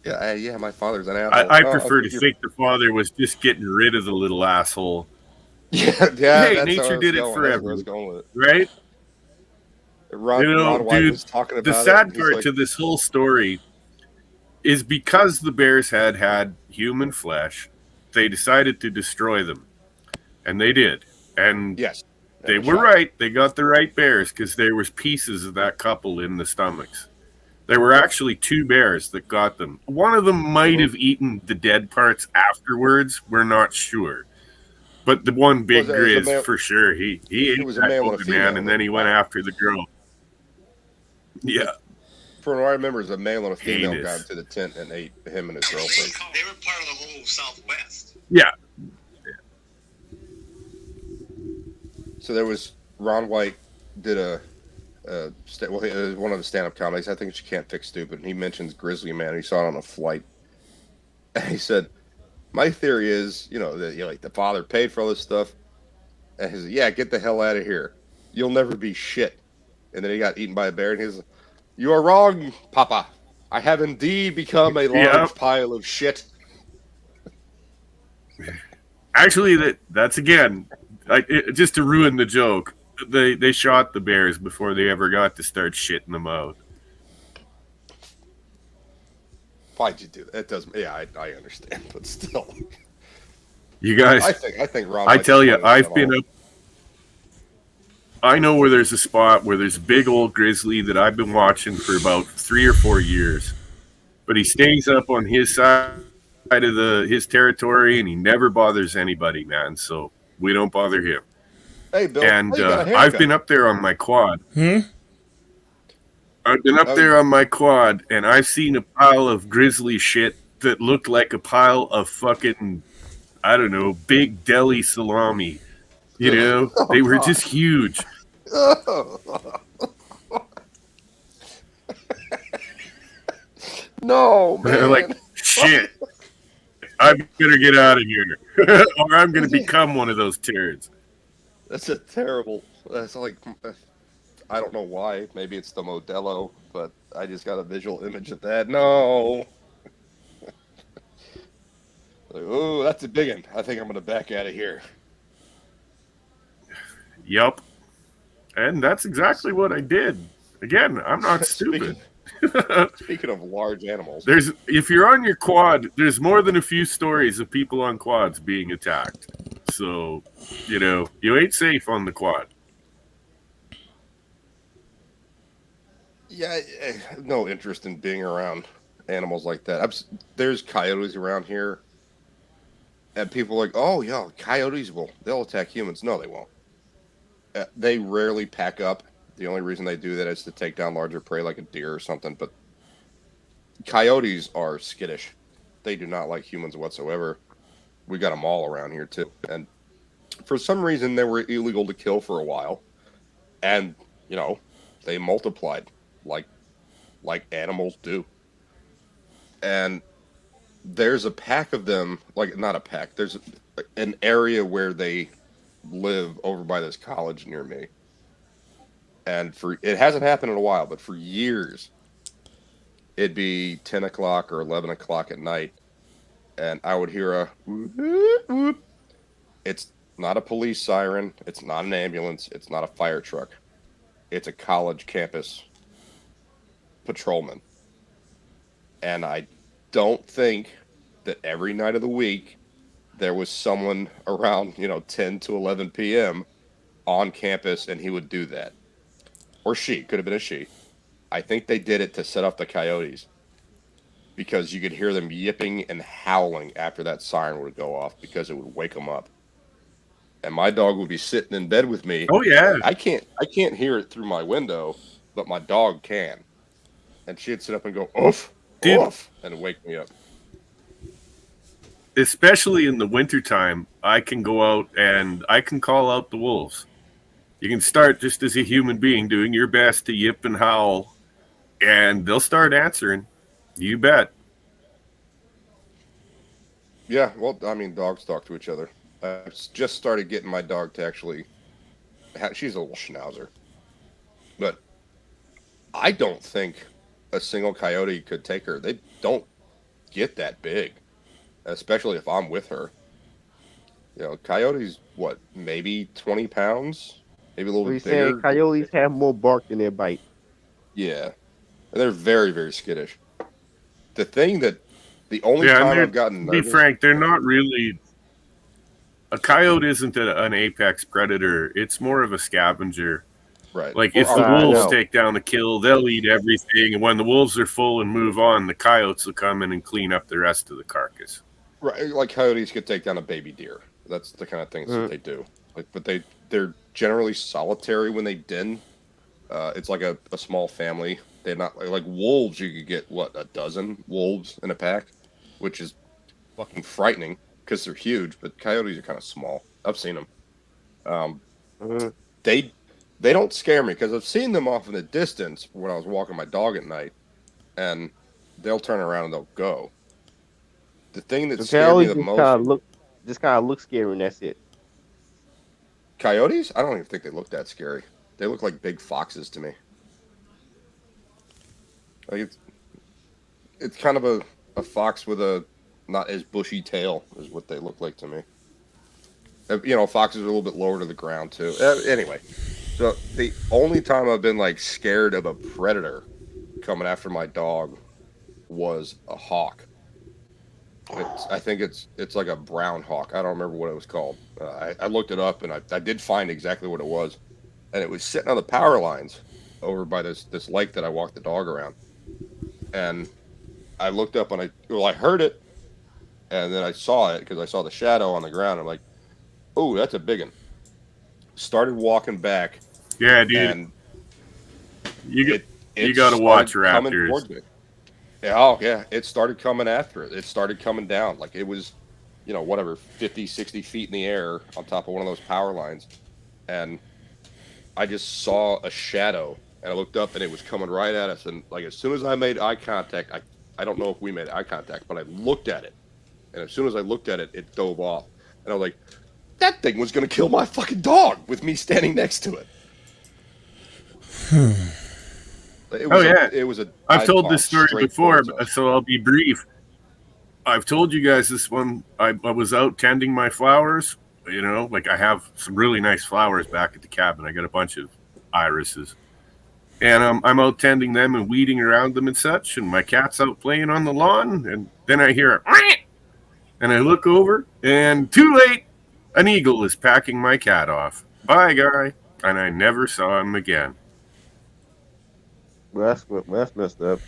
Yeah, my father's an asshole. I prefer to think the father was just getting rid of the little asshole. Yeah, Hey, that's nature how I was did it going. for That's where I was everyone. going with it. Right? Ron White Dude, was talking about the sad it. He's part like, to this whole story is because the bears had human flesh, they decided to destroy them. And they did. And yes, they were right. They got the right bears because there was pieces of that couple in the stomachs. There were actually 2 bears that got them. One of them might have eaten the dead parts afterwards. We're not sure. But the one big Well, it was a grizz, male- for sure, he ate was a that male and a older female man, and then he went after the girl. Yeah. From what I remember, it was a male and a female Heinous. got into the tent and ate him and his They girlfriend. were part of the whole Southwest. Yeah. So there was Ron White did it was one of the stand-up comedies. I think You Can't Fix Stupid. And he mentions Grizzly Man. He saw it on a flight, and he said, "My theory is, that like the father paid for all this stuff." And he said, "Yeah, get the hell out of here. You'll never be shit." And then he got eaten by a bear, and he said, "You are wrong, Papa. I have indeed become a large pile of shit." Actually, that's again, just to ruin the joke. They shot the bears before they ever got to start shitting them out. Why'd you do that? It doesn't. Yeah, I understand, but still, You guys, I think Ron. I White's tell you, funny I've at been all. up. I know where there's a spot where there's a big old grizzly that I've been watching for about 3 or 4 years, but he stays up on his side of his territory, and he never bothers anybody, man. So we don't bother him. Hey, Bill. And hey, you got a I've haircut. been up there on my quad. Hmm? I've been up there on my quad, and I've seen a pile of grizzly shit that looked like a pile of fucking, I don't know, big deli salami. You know, they were just huge. No, They're man. like, shit, I better get out of here, or I'm going to become one of those turds. That's a terrible. That's like, I don't know why. Maybe it's the Modelo, but I just got a visual image of that. No. Like, oh, that's a big one. I think I'm gonna back out of here. Yep. And that's exactly what I did. Again, I'm not stupid. Speaking of large animals, If you're on your quad, there's more than a few stories of people on quads being attacked. So, you ain't safe on the quad. yeah, I have no interest in being around animals like that. There's coyotes around here, and people are like, oh yeah, coyotes they'll attack humans. No, they won't. They rarely pack up. The only reason they do that is to take down larger prey like a deer or something. But coyotes are skittish. They do not like humans whatsoever. We got them all around here too. And for some reason, they were illegal to kill for a while. And, they multiplied like animals do. And there's a pack of them, like not a pack, there's an area where they live over by this college near me. And it hasn't happened in a while, but for years, it'd be 10 o'clock or 11 o'clock at night, and I would hear a whoop, whoop. It's not a police siren. It's not an ambulance. It's not a fire truck. It's a college campus patrolman. And I don't think that every night of the week there was someone around, 10 to 11 p.m. on campus, and he would do that. Or she. Could have been a she. I think they did it to set off the coyotes. because you could hear them yipping and howling after that siren would go off because it would wake them up. And my dog would be sitting in bed with me. Oh yeah, I can't hear it through my window, but my dog can. And she'd sit up and go, oof, Dude. oof, and wake me up. especially in the wintertime, I can go out and I can call out the wolves. You can start just as a human being doing your best to yip and howl, and they'll start answering. You bet. Yeah, well, I mean, dogs talk to each other. I've just started getting my dog to actually. She's a little schnauzer, but I don't think a single coyote could take her. They don't get that big, especially if I'm with her. You know, coyotes, what, maybe 20 pounds, maybe a little So bit he's saying bigger. coyotes have more bark than their bite. Yeah, and they're very, very skittish. The only Yeah, time and I've gotten to be nervous, frank, they're not really. A coyote isn't an apex predator. It's more of a scavenger. right? Like Or if the I wolves know. take down a kill, they'll eat everything, and when the wolves are full and move on, the coyotes will come in and clean up the rest of the carcass. right, like coyotes could take down a baby deer. That's the kind of things that they do. Like, but they're generally solitary when they den. It's like a small family. They're not like wolves. You could get what, a dozen wolves in a pack, which is fucking frightening because they're huge. But coyotes are kind of small. I've seen them. Mhm. They don't scare me because I've seen them off in the distance when I was walking my dog at night, and they'll turn around and they'll go. The thing that The scared me coyotes the just most, kind of look scary, and that's it. coyotes. I don't even think they look that scary. They look like big foxes to me. Like it's kind of a fox with a not as bushy tail is what they look like to me. You know, foxes are a little bit lower to the ground too. Anyway, so the only time I've been like scared of a predator coming after my dog was a hawk. I think it's like a brown hawk. I don't remember what it was called. I looked it up and I did find exactly what it was, and it was sitting on the power lines over by this lake that I walked the dog around, and I looked up and I heard it, and then I saw it because I saw the shadow on the ground. I'm like, oh, that's a big one. Started walking back, Yeah, dude, and you it got to watch started coming raptors. towards me. Yeah, oh yeah, it started coming after it. It started coming down. Like it was, you know, whatever, 50, 60 feet in the air on top of one of those power lines. And I just saw a shadow and I looked up and it was coming right at us. And like as soon as I made eye contact, I don't know if we made eye contact, but I looked at it. And as soon as I looked at it, it dove off. And I was like, that thing was going to kill my fucking dog with me standing next to it. It was it was a. I've dive told bomb this story straight before, towards us. so I'll be brief. I've told you guys this one. I was out tending my flowers. You know, like I have some really nice flowers back at the cabin. I got a bunch of irises. And I'm out tending them and weeding around them and such. And my cat's out playing on the lawn. And then I hear a "Quack!" And I look over, and too late, an eagle is packing my cat off. Bye, guy. And I never saw him again. Well, that's messed up.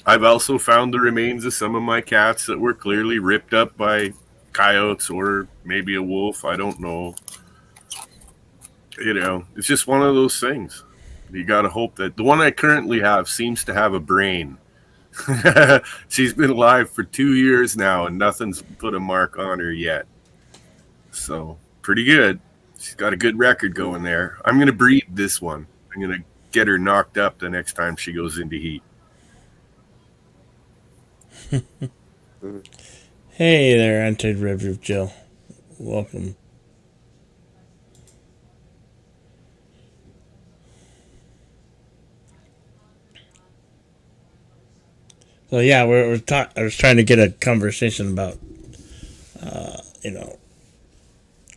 I've also found the remains of some of my cats that were clearly ripped up by coyotes or maybe a wolf. I don't know. You know, it's just one of those things. You got to hope that the one I currently have seems to have a brain. She's been alive for 2 years now and nothing's put a mark on her yet. So, pretty good. She's got a good record going there. I'm going to breed this one. I'm going to get her knocked up the next time she goes into heat. Hey there, Anti-Rev Jill. Welcome. So yeah, I was trying to get a conversation about,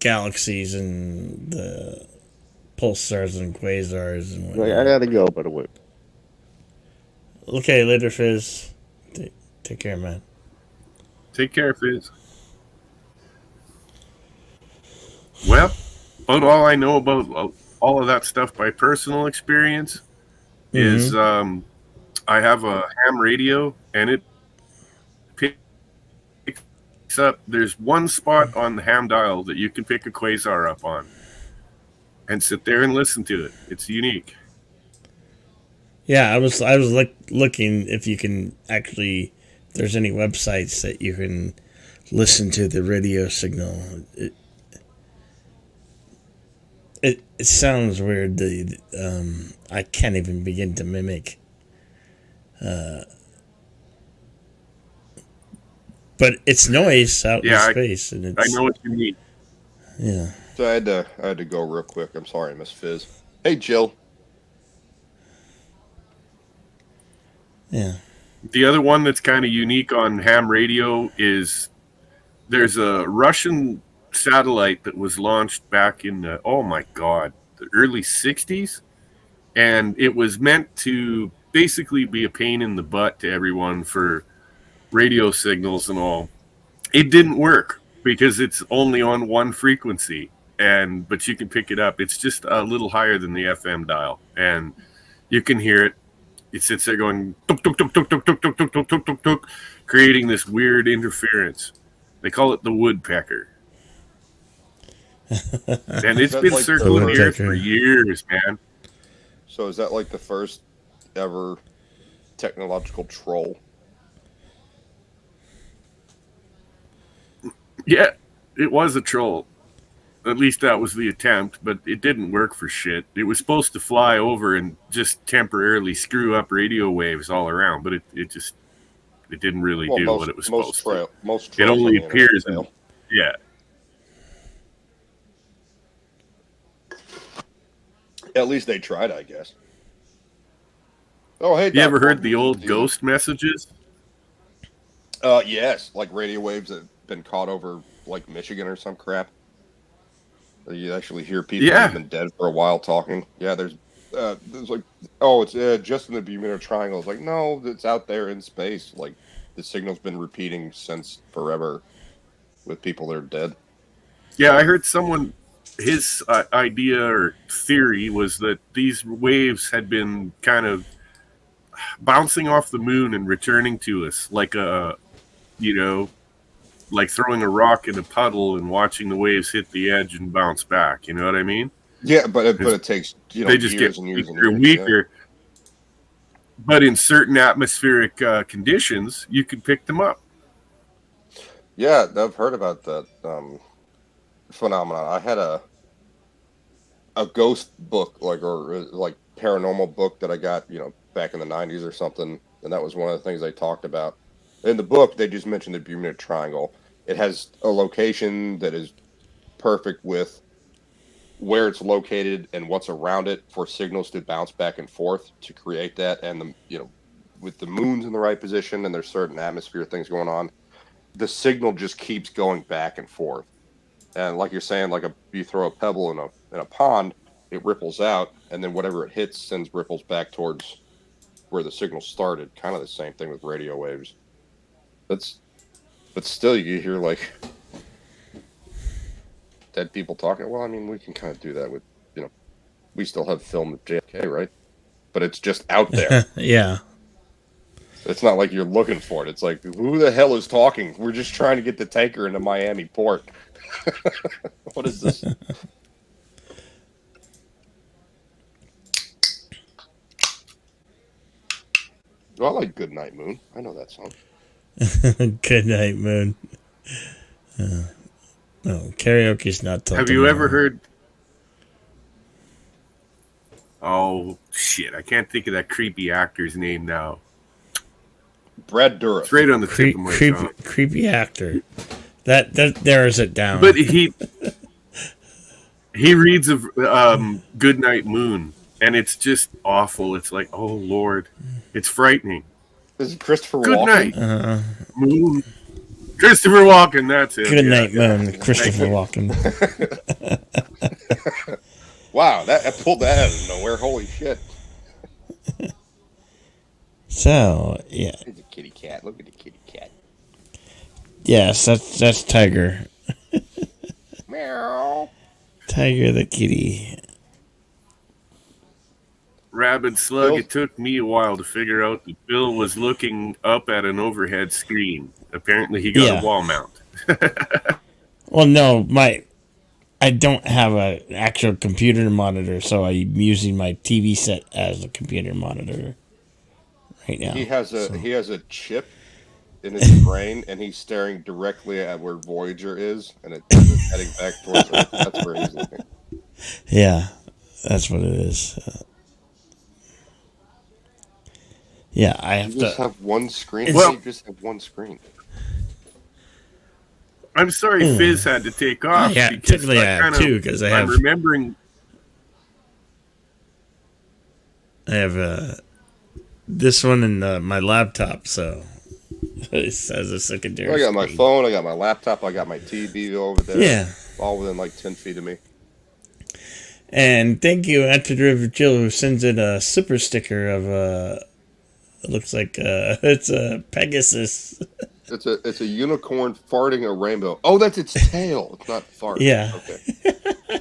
galaxies and the pulsars and quasars and Like, whatnot. I gotta go, by the way. Okay, later, Fizz. Take care, man. Take care, Fizz. Well, about all I know about all of that stuff by personal experience is I have a ham radio, and it picks up. There's one spot on the ham dial that you can pick a quasar up on and sit there and listen to it. It's unique. Yeah, I was looking if you can actually, if there's any websites that you can listen to the radio signal. It sounds weird. I can't even begin to mimic. But it's noise out in space, and it's. I know what you mean. Yeah. So I had to go real quick. I'm sorry, Miss Fizz. Hey, Jill. Yeah. The other one that's kind of unique on ham radio is there's a Russian satellite that was launched back in the early 60s, and it was meant to basically be a pain in the butt to everyone for radio signals and all. It didn't work because it's only on one frequency, but you can pick it up. It's just a little higher than the FM dial, and you can hear it. It sits there going tuk tuk tuk tuk tuk tuk tuk tuk tuk tuk tuk tuk, creating this weird interference. They call it the woodpecker. And it's been circling the earth for years, man. So is that like the first ever technological troll? Yeah, it was a troll. At least that was the attempt, but it didn't work for shit. It was supposed to fly over and just temporarily screw up radio waves all around, but it didn't really do what it was supposed to. It only appears in, yeah. At least they tried, I guess. Oh, hey. You ever heard the old ghost messages? Yes, like radio waves that have been caught over like Michigan or some crap. You actually hear people who've been dead for a while talking. Yeah, there's like, it's just in the Bermuda Triangle. It's like, no, it's out there in space. Like, the signal's been repeating since forever with people that are dead. Yeah, I heard someone, his idea or theory was that these waves had been kind of bouncing off the moon and returning to us like like throwing a rock in a puddle and watching the waves hit the edge and bounce back. You know what I mean? Yeah, but it takes they just years get and years weaker and and years. weaker. Yeah. But in certain atmospheric conditions, you can pick them up. Yeah, I've heard about that phenomenon. I had a ghost book, like paranormal book that I got, back in the 90s or something, and that was one of the things they talked about. In the book, they just mentioned the Bermuda Triangle. It has a location that is perfect with where it's located and what's around it for signals to bounce back and forth to create that. And with the moon's in the right position and there's certain atmosphere things going on, the signal just keeps going back and forth. And like you're saying, you throw a pebble in a pond, it ripples out, and then whatever it hits sends ripples back towards where the signal started. Kind of the same thing with radio waves. But still, you hear like dead people talking. Well, I mean, we can kind of do that with, we still have film of JFK, right? But it's just out there. Yeah. It's not like you're looking for it. It's like, who the hell is talking? We're just trying to get the tanker into Miami port. What is this? Well, I like Good Night Moon. I know that song. Good Night Moon. No, karaoke's not something. Have you ever heard? Oh shit! I can't think of that creepy actor's name now. Brad Dourif. It's right on the tip of my tongue. Creepy actor. That narrows it down. But he reads of Good Night Moon, and it's just awful. It's like, oh Lord, it's frightening. This is Christopher Good Walken. Night Moon. Christopher Walken, that's it. Good Night Moon, Christopher Walken. Wow, I pulled that out of nowhere. Holy shit. So, yeah. It's a kitty cat. Look at the kitty cat. Yes, that's Tiger. Meow. Tiger the kitty. Rabid Slug, Bill? it took me a while to figure out that Bill was looking up at an overhead screen. Apparently, he got Yeah. a wall mount. Well, no, I don't have an actual computer monitor, so I'm using my TV set as a computer monitor right now. He has a so. he has a chip in his brain, and he's staring directly at where Voyager is, and it's heading back towards Earth. That's where he's looking. Yeah, that's what it is. Yeah, I have You just to. have one screen. Well- You just have one screen. I'm sorry Fizz had to take off. Yeah, because technically I have kinda- two because I I'm have remembering. this one and my laptop, so it has a secondary. I got my screen. phone. I got my laptop. I got my TV over there. Yeah, All within like 10 feet of me. and thank you, Antiderivative Jill, who sends in a super sticker of it looks like it's a Pegasus. It's a unicorn farting a rainbow. Oh, that's its tail. It's not fart. Yeah. Okay.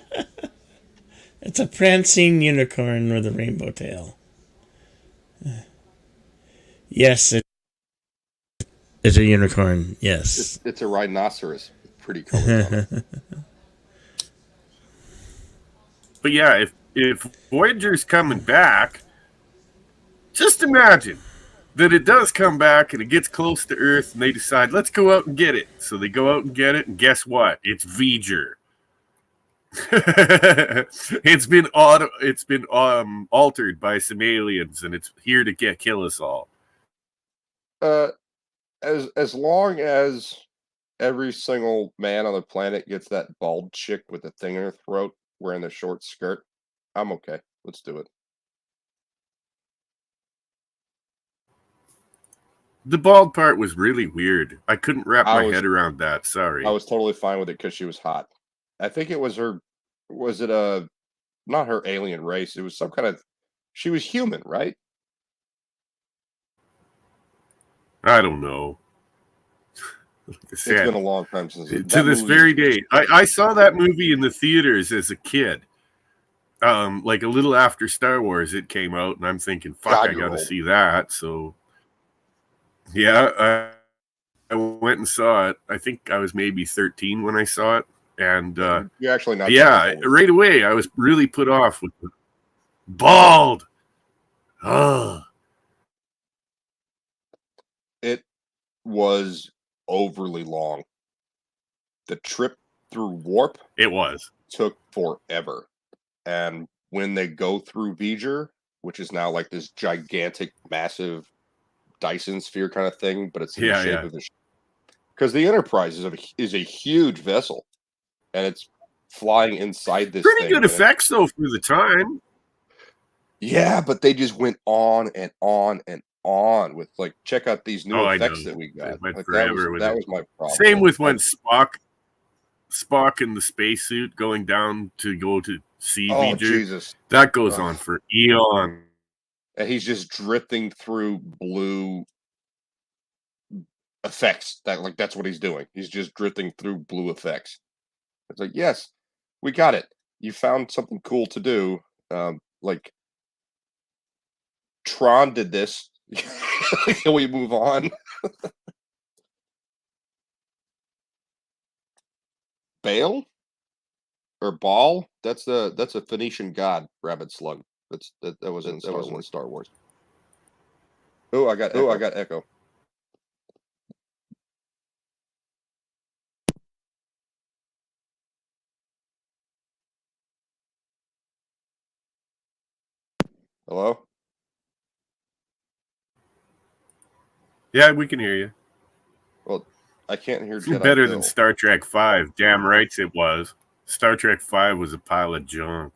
It's a prancing unicorn with a rainbow tail. Yes, it's a unicorn. Yes. It's a rhinoceros. Pretty colors on it. But yeah, if Voyager's coming back, just imagine that it does come back and it gets close to Earth and they decide, let's go out and get it. So they go out and get it, and guess what? It's V'ger. It's been altered by some aliens, and it's here to kill us all. As long as every single man on the planet gets that bald chick with the thing in her throat wearing the short skirt, I'm okay. Let's do it. The bald part was really weird. I couldn't wrap I my was- head around that. Sorry. I was totally fine with it because she was hot. I think it was her. Was it not her alien race? It was some kind of. She was human, right? I don't know. Like I It's said, been a long time since. to that this movie- very day, I saw that movie in the theaters as a kid. Like a little after Star Wars, it came out, and I'm thinking, "Fuck, God, I you're gotta old. see that." So, yeah, I went and saw it. I think I was maybe 13 when I saw it, and You're actually not. yeah, that old. right away I was really put off with the bald. Ugh. It was overly long. The trip through warp It was. took forever. And when they go through V'ger, which is now like this gigantic, massive Dyson sphere kind of thing, but it's in Yeah, the shape yeah. of the because the Enterprise is a huge vessel, and it's flying inside this Pretty thing, good and effects though for the time. yeah, but they just went on and on and on with like, check out these new Oh, I effects know. that we They got. went Like, forever with that it. was my problem. Same with when Spock in the spacesuit going down to go to see Oh V'ger. Jesus! That goes Ugh. on for eon. And he's just drifting through blue effects. That's what he's doing. He's just drifting through blue effects. It's like, yes, we got it. You found something cool to do. Like Tron did this. Can we move on? Baal or Baal? That's a Phoenician god, Rabid Slug. That was in Star Wars. Oh, I got echo. Hello? Yeah, we can hear you. Well, I can't hear It's Jedi better Bill. than Star Trek 5. Damn right it was. Star Trek 5 was a pile of junk.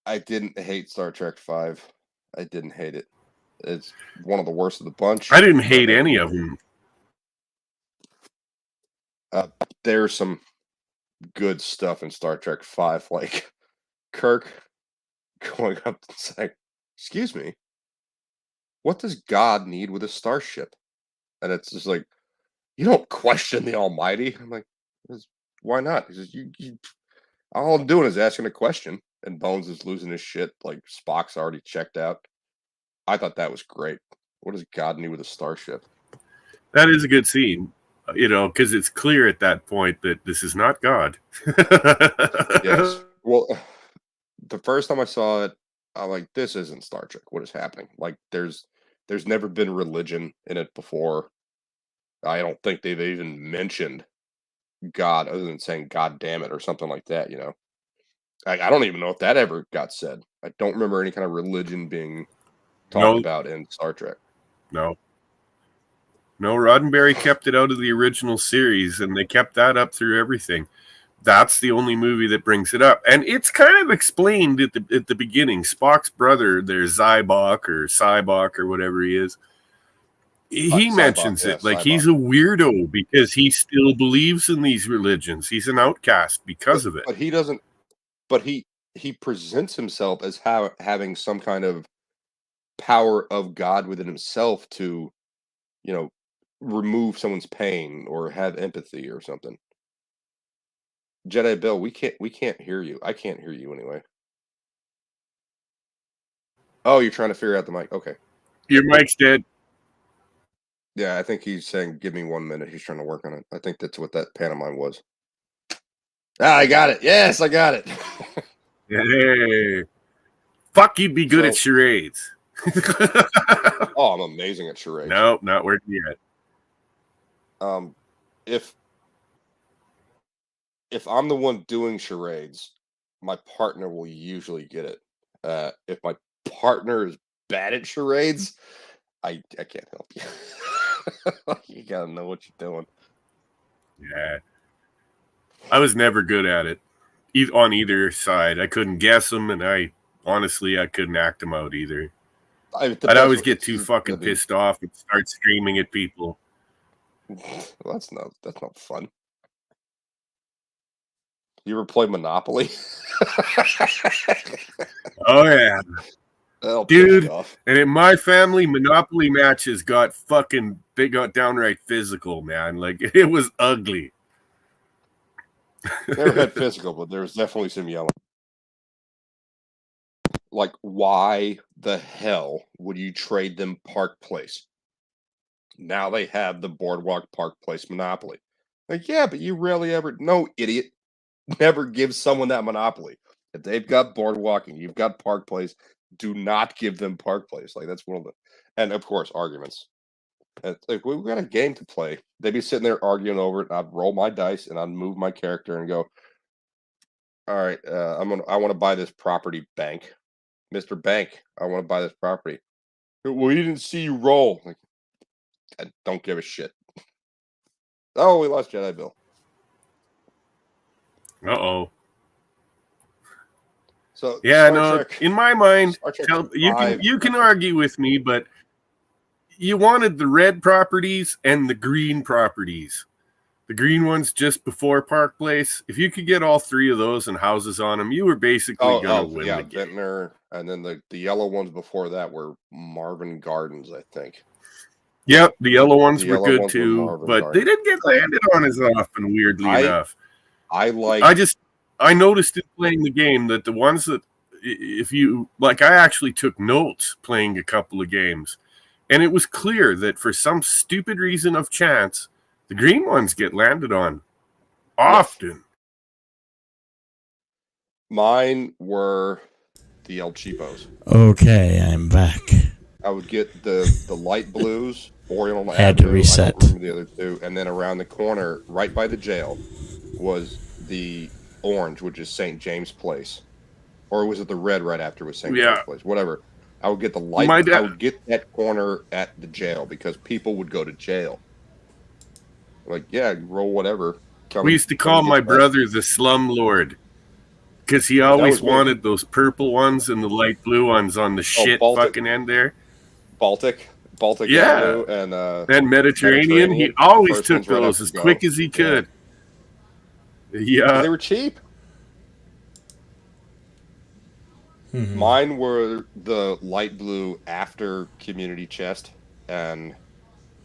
I didn't hate Star Trek 5. I didn't hate it. It's one of the worst of the bunch. I didn't hate any of them. There's some good stuff in Star Trek 5, like Kirk going up and saying, "Excuse me, what does God need with a starship?" And it's just like, you don't question the Almighty. I'm like, why not? He says, All I'm doing is asking a question, and Bones is losing his shit. Like Spock's already checked out. I thought that was great. What does God need with a starship? That is a good scene, because it's clear at that point that this is not God. Yes. Well, the first time I saw it, I'm like, this isn't Star Trek. What is happening? Like, there's never been religion in it before. I don't think they've even mentioned God other than saying "God damn it" or something like that. I don't even know if that ever got said. I don't remember any kind of religion being talked No. about in Star Trek. No, Roddenberry kept it out of the original series, and they kept that up through everything. That's the only movie that brings it up, and it's kind of explained at the beginning. Spock's brother, there's Cybok or whatever he is. He mentions it like he's a weirdo because he still believes in these religions. He's an outcast because of it. But he doesn't. But he presents himself as having some kind of power of God within himself to, remove someone's pain or have empathy or something. Jedi Bill, we can't hear you. I can't hear you anyway. Oh, you're trying to figure out the mic. Okay. Your mic's dead. Yeah, I think he's saying, give me 1 minute. He's trying to work on it. I think that's what that pantomime was. I got it. Yes, I got it. Hey. Fuck, you'd be good at charades. Oh, I'm amazing at charades. Nope, not working yet. If I'm the one doing charades, my partner will usually get it. If my partner is bad at charades, I can't help you. You gotta know what you're doing. Yeah. I was never good at it on either side. I couldn't guess them, and I couldn't act them out either. I'd always get too fucking pissed off and start screaming at people. Well, that's not fun. You ever play Monopoly? Oh yeah. Dude, and in my family, Monopoly matches got downright physical, man. Like, it was ugly. Never had physical, but there was definitely some yelling. Like, why the hell would you trade them Park Place? Now they have the Boardwalk Park Place Monopoly. Like, yeah, but you rarely ever... No, idiot. Never give someone that Monopoly. If they've got Boardwalk and you've got Park Place, do not give them Park Place. Like, that's one of the... And, of course, arguments. Like, we've got a game to play. They'd be sitting there arguing over it, and I'd roll my dice, and I'd move my character and go, all right, I want to buy this property, Bank. Mr. Bank, I want to buy this property. Well, he didn't see you roll. Like, I don't give a shit. Oh, we lost Jedi Bill. Uh-oh. So yeah, Trek, in my mind, you can argue with me, but you wanted the red properties and the green properties. The green ones just before Park Place. If you could get all three of those and houses on them, you were basically going to win the game. Vintner, and then the yellow ones before that were Marvin Gardens, I think. Yep, the yellow ones were good too, but they didn't get landed on as often, weirdly enough. I noticed it playing the game that the ones that, if you, like, I actually took notes playing a couple of games, and it was clear that for some stupid reason of chance, the green ones get landed on often. Mine were the El Cheapos. Okay, I'm back. I would get the light blues, Oriental Avenue. Had to reset. I don't remember the other two, and then around the corner, right by the jail, was the orange, which is St. James Place, or was it the red right after was St. James Place? Whatever. I would get the light. I would get that corner at the jail because people would go to jail. Like, yeah, roll whatever. We used to call my brother the slumlord because he always wanted those purple ones and the light blue ones on the fucking end there. Baltic, yeah, Avenue and Mediterranean. He always took those as quick as he could. Yeah, they were cheap. Mm-hmm. Mine were the light blue after community chest and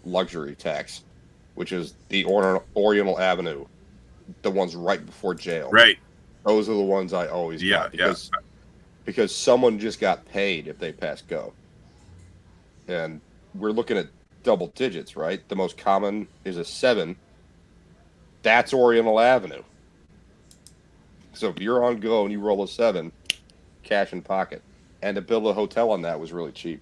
luxury tax, which is the Oriental Avenue, the ones right before jail. Right. Those are the ones I always Yeah, got because someone just got paid if they pass go. And we're looking at double digits, right? The most common is a 7. That's Oriental Avenue. So if you're on go and you roll a 7, cash in pocket. And to build a hotel on that was really cheap.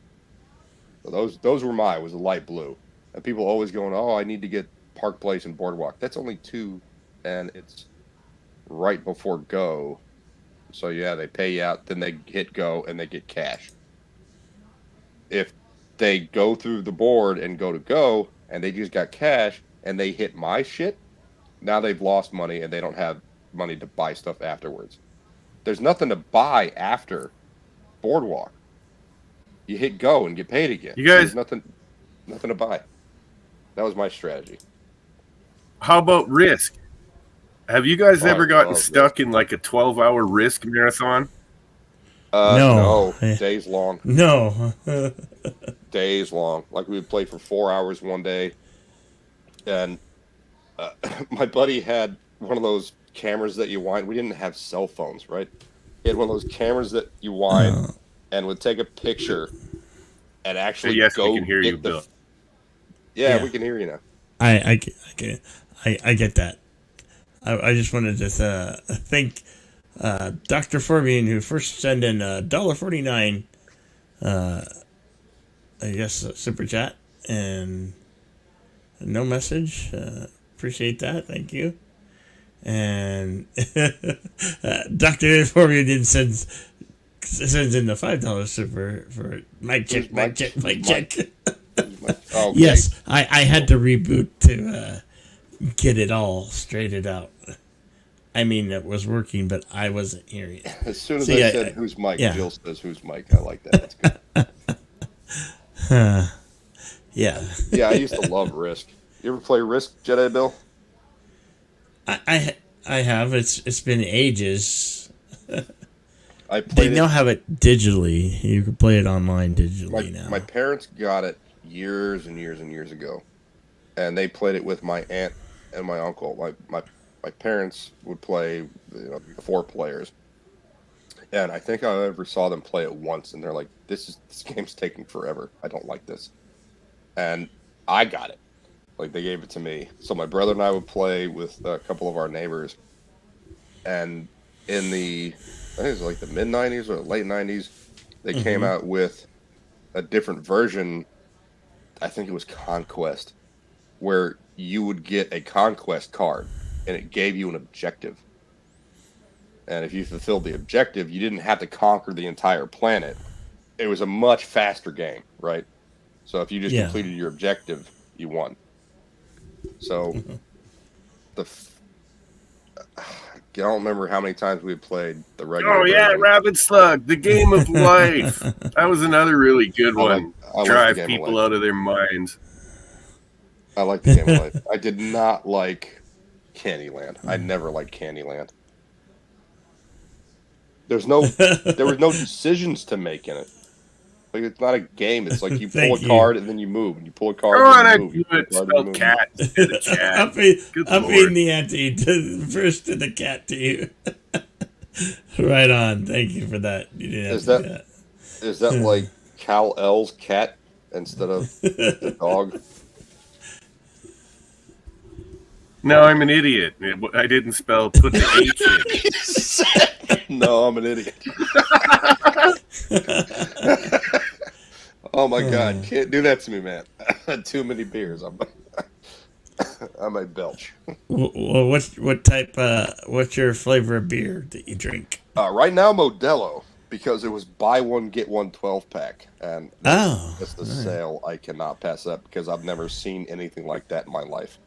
So those were mine. Was a light blue. And people always going, oh, I need to get Park Place and Boardwalk. That's only 2, and it's right before go. So yeah, they pay you out, then they hit go, and they get cash. If they go through the board and go to go, and they just got cash, and they hit my shit, now they've lost money, and they don't have money to buy stuff afterwards. There's nothing to buy after Boardwalk. You hit go and get paid again. You guys, there's nothing to buy. That was my strategy. how about Risk? Have you guys Oh, ever I gotten love stuck in like a 12-hour Risk marathon? No. Days long. No. Days long. Like we would play for 4 hours one day, and my buddy had one of those cameras that you wind. We didn't have cell phones, right? He had one of those cameras that you wind and would take a picture and actually Yes, go we can hear get you, Bill. Yeah, Yeah. we can hear you now. I get that. I just wanted to thank Dr. Forbian, who first sent in $1.49, I guess, super chat, and no message. Appreciate that. Thank you. And Dr. Forbian did sends in the $5 super for mic check. Okay. Yes, I had to reboot to get it all straightened out. I mean, it was working, but I wasn't hearing it. As soon as See, I said who's Mike, yeah. Jill says who's Mike. I like that. That's good. Yeah, Yeah, I used to love Risk. You ever play Risk, Jedi Bill? I have. It's been ages. I They played now it. have it digitally. You can play it online digitally now. My parents got it years and years and years ago, and they played it with my aunt and my uncle. My parents would play, 4 players, and I think I ever saw them play it once, and they're like, "This game's taking forever. I don't like this," and I got it. Like they gave it to me, so my brother and I would play with a couple of our neighbors, and in the I think it was like the mid '90s or late '90s, they came out with a different version. I think it was Conquest, where you would get a Conquest card, and it gave you an objective. And if you fulfilled the objective, you didn't have to conquer the entire planet. It was a much faster game, right? So if you just completed your objective, you won. So I don't remember how many times we played the regular. Oh yeah, version. Rabid Slug, the game of life. That was another really good one. I like Drive the game of people life. out of their minds. I like the game of life. I did not like Candyland. I never liked Candyland. There was no decisions to make in it. Like it's not a game. It's like you pull Thank a you. card and then you move, and you pull a card. Oh, and and I then you move. You do pull a it. card, Spell and then you cat instead of chat. Good I'm Lord. feeding the ante first to the cat to you. Right on. Thank you for that. You didn't have Is to do that- Is that like Kal-El's cat instead of the dog? No, I'm an idiot. I didn't put the H in. No, I'm an idiot. Oh my god, can't do that to me, man. Too many beers. I might belch. Well, what's your flavor of beer that you drink? Right now, Modelo, because it was buy one, get one 12-pack. And that's the sale I cannot pass up because I've never seen anything like that in my life.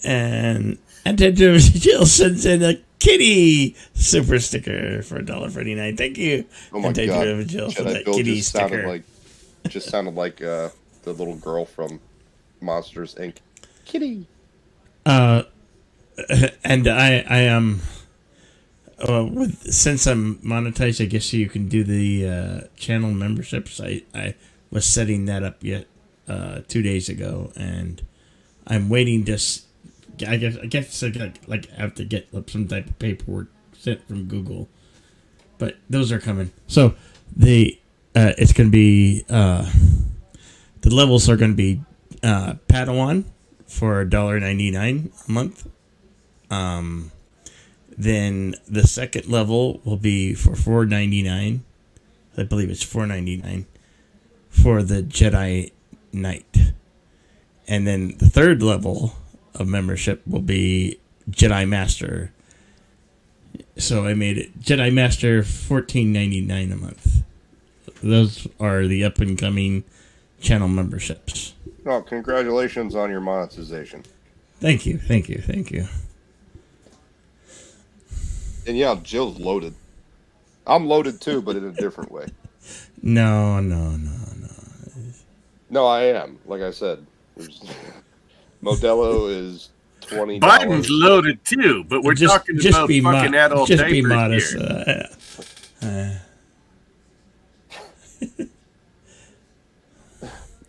And Jill sends in a kitty super sticker for $1.49. Thank you. Oh my And god, Jill for Jedi that Bill kitty just sticker. sounded like the little girl from Monsters Inc. Kitty. And I am since I'm monetized, I guess you can do the channel memberships. I was setting that up 2 days ago, and I'm waiting to I guess I got, have to get some type of paperwork sent from Google, but those are coming. So it's going to be the levels are going to be Padawan for $1.99 a month. Then the second level will be for $4.99. I believe it's $4.99 for the Jedi Knight. And then the third level of membership will be Jedi Master. So I made it Jedi Master $14.99 a month. Those are the up and coming channel memberships. Oh, congratulations on your monetization. Thank you. And yeah, Jill's loaded. I'm loaded too, but in a different way. No. No, I am. Like I said, Modelo is $20. Biden's loaded too, but we're talking about fucking adult just diapers be modest. here.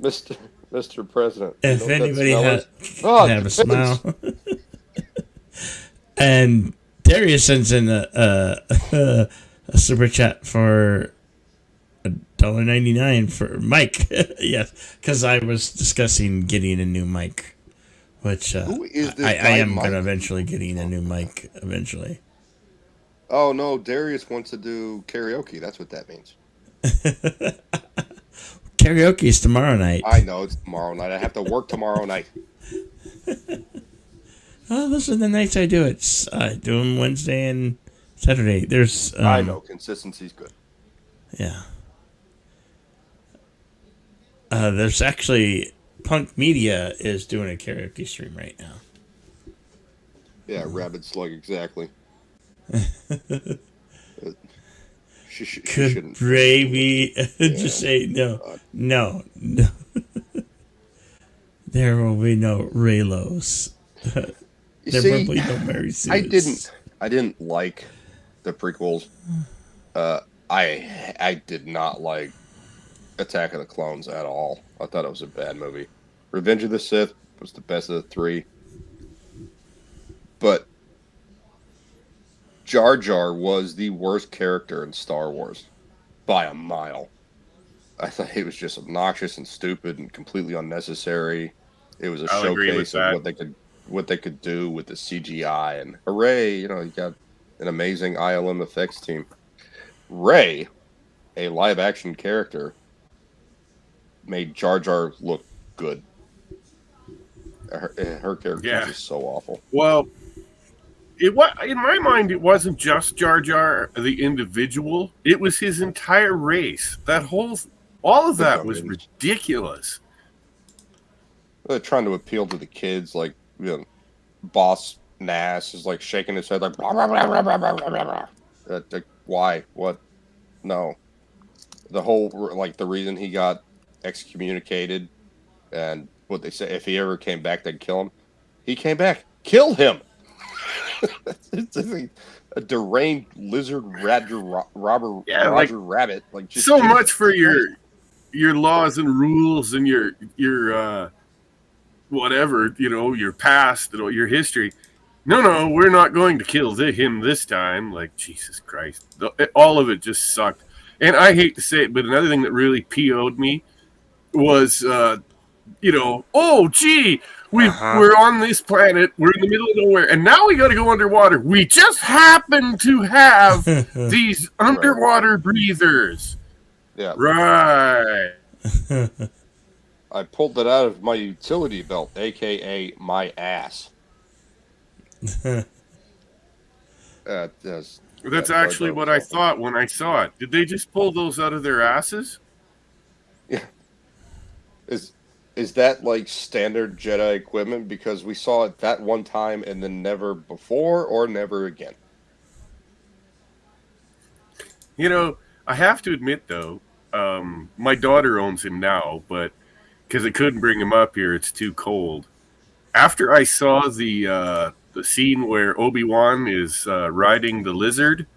Mr. President. If anybody have a depends. smile. And Darius sends in a super chat for $1.99 for Mike. Yes, because I was discussing getting a new mic, which Who is this I guy, am Mike? going to eventually getting a new mic eventually. Oh no, Darius wants to do karaoke. That's what that means. Karaoke is tomorrow night. I know it's tomorrow night. I have to work tomorrow night. Oh, those are the nights I do it. I do them Wednesday and Saturday. There's I know consistency's good. Yeah. There's actually Punk Media is doing a karaoke stream right now. Yeah, Rabid Slug, exactly. She Could shouldn't. Ray just say no. There will be no Raylos. You There see, will be no Mary Sues. I didn't like the prequels. I did not like Attack of the Clones at all. I thought it was a bad movie. Revenge of the Sith was the best of the three. But Jar Jar was the worst character in Star Wars by a mile. I thought he was just obnoxious and stupid and completely unnecessary. It was a I'll agree with showcase of that. what they could do with the CGI, and hooray, you got an amazing ILM effects team. Rey, a live action character, made Jar Jar look good. Her character Yeah. is just so awful. Well, in my mind, it wasn't just Jar Jar, the individual. It was his entire race. All of that was ridiculous. They're trying to appeal to the kids, like, Boss Nass is like shaking his head like, blah, blah, blah, blah, blah, blah, blah, blah. Why? What? No. The whole, like, the reason he got excommunicated and what they say, if he ever came back, they'd kill him. He came back. Kill him! It's a deranged lizard Roger Rabbit. Like, just so much for your laws and rules and your whatever, your past, your history. No, we're not going to kill him this time. Like, Jesus Christ. All of it just sucked. And I hate to say it, but another thing that really PO'd me was, oh, gee, we're on this planet. We're in the middle of nowhere. And now we got to go underwater. We just happen to have these underwater breathers. Yeah. Right. I pulled that out of my utility belt, a.k.a. my ass. That's actually what I thought when I saw it. Did they just pull those out of their asses? Yeah. Is that like standard Jedi equipment? Because we saw it that one time and then never before or never again. I have to admit, though, my daughter owns him now, but because I couldn't bring him up here, it's too cold. After I saw the scene where Obi-Wan is riding the lizard,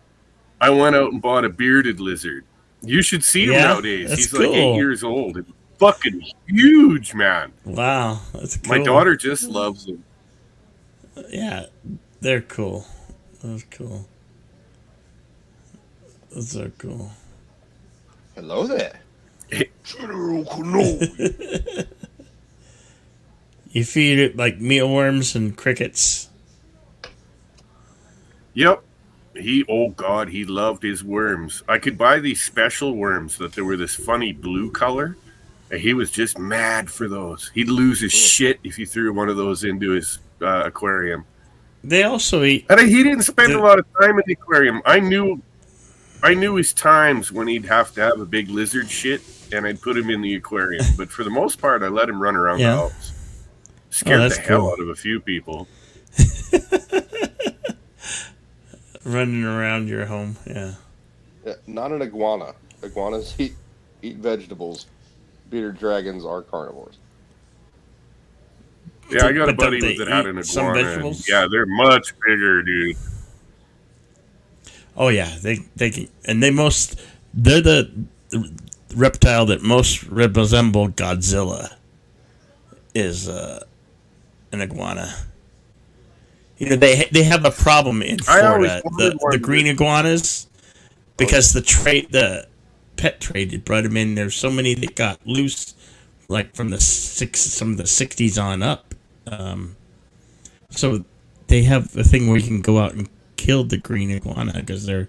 I went out and bought a bearded lizard. You should see him nowadays. He's cool. like 8 years old. And fucking huge, man. Wow, that's cool. My daughter just loves him. Yeah, they're cool. Those cool. Those are cool. Hello there. You feed it like mealworms and crickets. Yep. Oh God, he loved his worms. I could buy these special worms that they were this funny blue color. And he was just mad for those. He'd lose his shit if you threw one of those into his aquarium. They also eat. And he didn't spend a lot of time in the aquarium. I knew his times when he'd have to have a big lizard shit, and I'd put him in the aquarium. But for the most part, I let him run around the house. Scared the hell out of a few people. Running around your home, yeah. Not an iguana. Iguanas eat vegetables. Bearded dragons are carnivores. Yeah, I got a buddy that had an iguana. And yeah, they're much bigger, dude. Oh yeah, they're the reptile that most resemble Godzilla. Is an iguana. You know, they have a problem in Florida, the green iguanas, because the pet trade brought them in. There's so many that got loose, like from some of the 60s on up. So they have a thing where you can go out and kill the green iguana because they're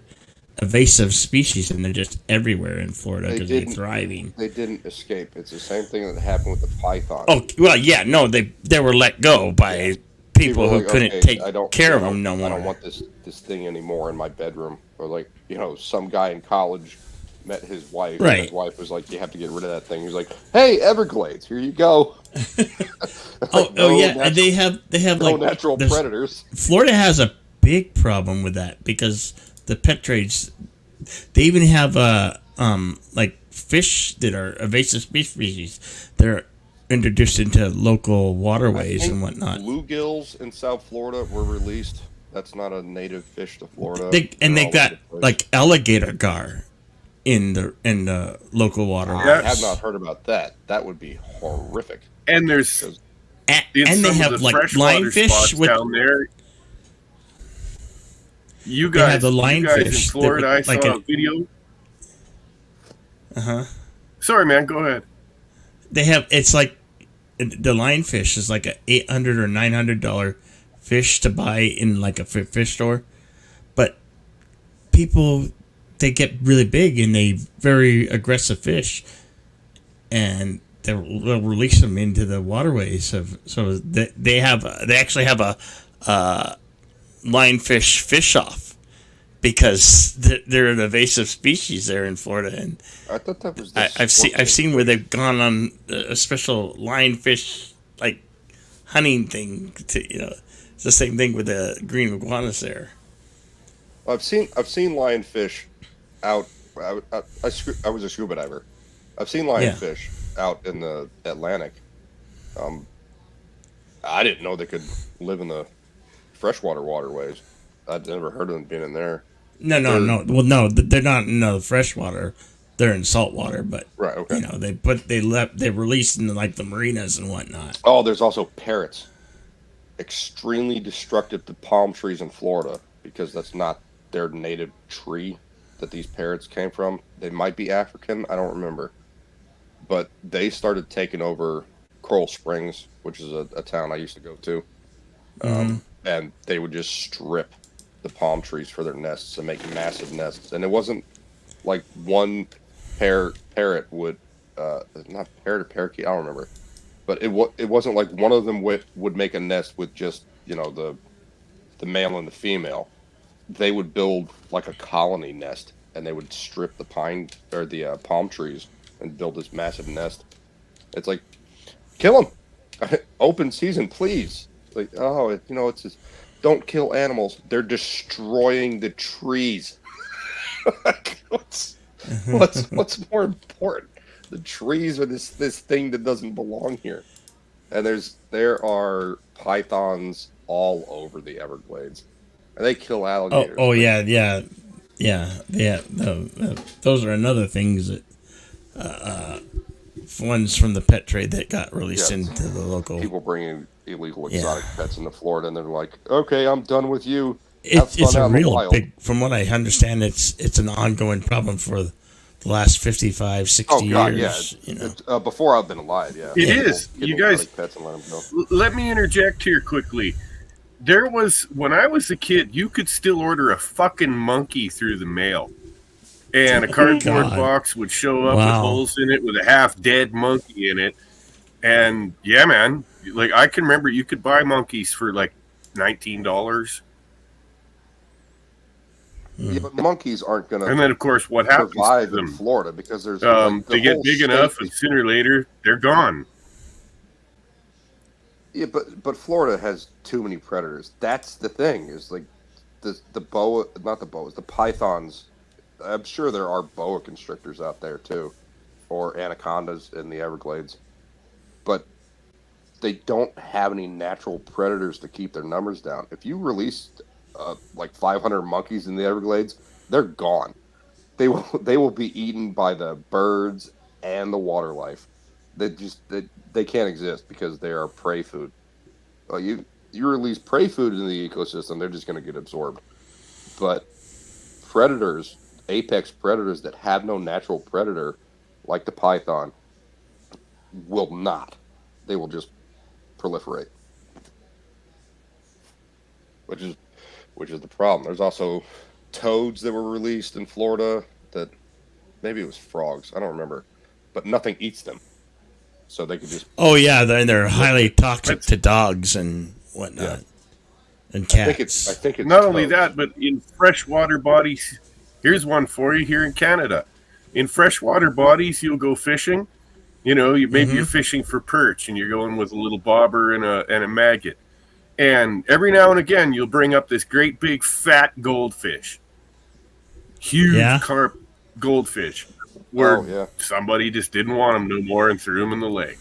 invasive species and they're just everywhere in Florida because they're thriving. They didn't escape. It's the same thing that happened with the python. Oh well, yeah, no, they were let go by people who couldn't take care of them no more. I don't want this thing anymore in my bedroom. Or like, some guy in college met his wife. Right. And his wife was like, "You have to get rid of that thing." He was like, "Hey, Everglades, here you go." Yeah, and they have no like natural predators. Florida has a big problem with that because the pet trades. They even have like fish that are invasive species. They're introduced into local waterways and whatnot. Bluegills in South Florida were released. That's not a native fish to Florida. They got like alligator gar in the local waterways. I have not heard about that. That would be horrific. And there's and they have like lionfish down there. You guys have the lionfish in Florida. I saw a video. Sorry, man. Go ahead. It's like the lionfish is like a $800 or $900 fish to buy in like a fish store, but people, they get really big and they very aggressive fish, and they'll release them into the waterways. So they actually have a lionfish fish off because they're an invasive species there in Florida, and I thought that was. I've seen where they've gone on a special lionfish like hunting thing to it's the same thing with the green iguanas there. I've seen lionfish out. I was a scuba diver. I've seen lionfish out in the Atlantic. I didn't know they could live in the freshwater waterways. I'd never heard of them being in there. No. Well, no, they're not in the freshwater. They're in saltwater, but right. Okay. they release into like the marinas and whatnot. Oh, there's also parrots. Extremely destructive to palm trees in Florida because that's not their native tree that these parrots came from. They might be African. I don't remember. But they started taking over Coral Springs, which is a town I used to go to. And they would just strip the palm trees for their nests and make massive nests. And it wasn't like one parrot would, not parrot or parakeet, I don't remember. But it wasn't like one of them would make a nest with just, the male and the female. They would build like a colony nest, and they would strip the pine or the palm trees and build this massive nest. It's like, kill them. Open season, please. Like, it's just, don't kill animals. They're destroying the trees. What's more important? The trees or this thing that doesn't belong here. And there are pythons all over the Everglades. And they kill alligators. Oh yeah. Those are another things that ones from the pet trade that got released Yeah. into the local. People bringing illegal Yeah. exotic pets into Florida, and they're like, "Okay, I'm done with you. Have It's fun a out in the real wild." big. From what I understand, it's an ongoing problem for the last 55, 60 Oh God, years. yeah. You know. It's, before I've been alive, yeah. It Yeah. is. People You get guys, exotic pets and let them go. let me interject here quickly. There was, when I was a kid, you could still order a fucking monkey through the mail. And a cardboard God. box would show up with Wow. holes in it with a half dead monkey in it. And yeah, man, like I can remember you could buy monkeys for like $19. Yeah, but monkeys aren't going And to then, of course, what happens to survive in them? Florida because there's like, the They get whole big state enough, and is- sooner or later, they're gone. Yeah, but Florida has too many predators. That's the thing. Is like the boa, not the boas, the pythons. I'm sure there are boa constrictors out there too, or anacondas in the Everglades, but they don't have any natural predators to keep their numbers down. If you release like 500 monkeys in the Everglades, they're gone. They will be eaten by the birds and the water life. They can't exist because they are prey food. You release prey food into the ecosystem, they're just going to get absorbed. But predators, apex predators that have no natural predator, like the python, will not. They will just proliferate, which is the problem. There's also toads that were released in Florida that maybe it was frogs. I don't remember, but nothing eats them, so they could just. Oh yeah, they're highly toxic to dogs and whatnot, Yeah. and I think cats. it's Not only toads. that, but in freshwater bodies, here's one for you here in Canada. In freshwater bodies, you'll go fishing. You know, maybe you're fishing for perch, and you're going with a little bobber and a maggot. And every now and again, you'll bring up this great big fat goldfish, huge Yeah. carp goldfish, where Oh, yeah. somebody just didn't want them no more and threw them in the lake.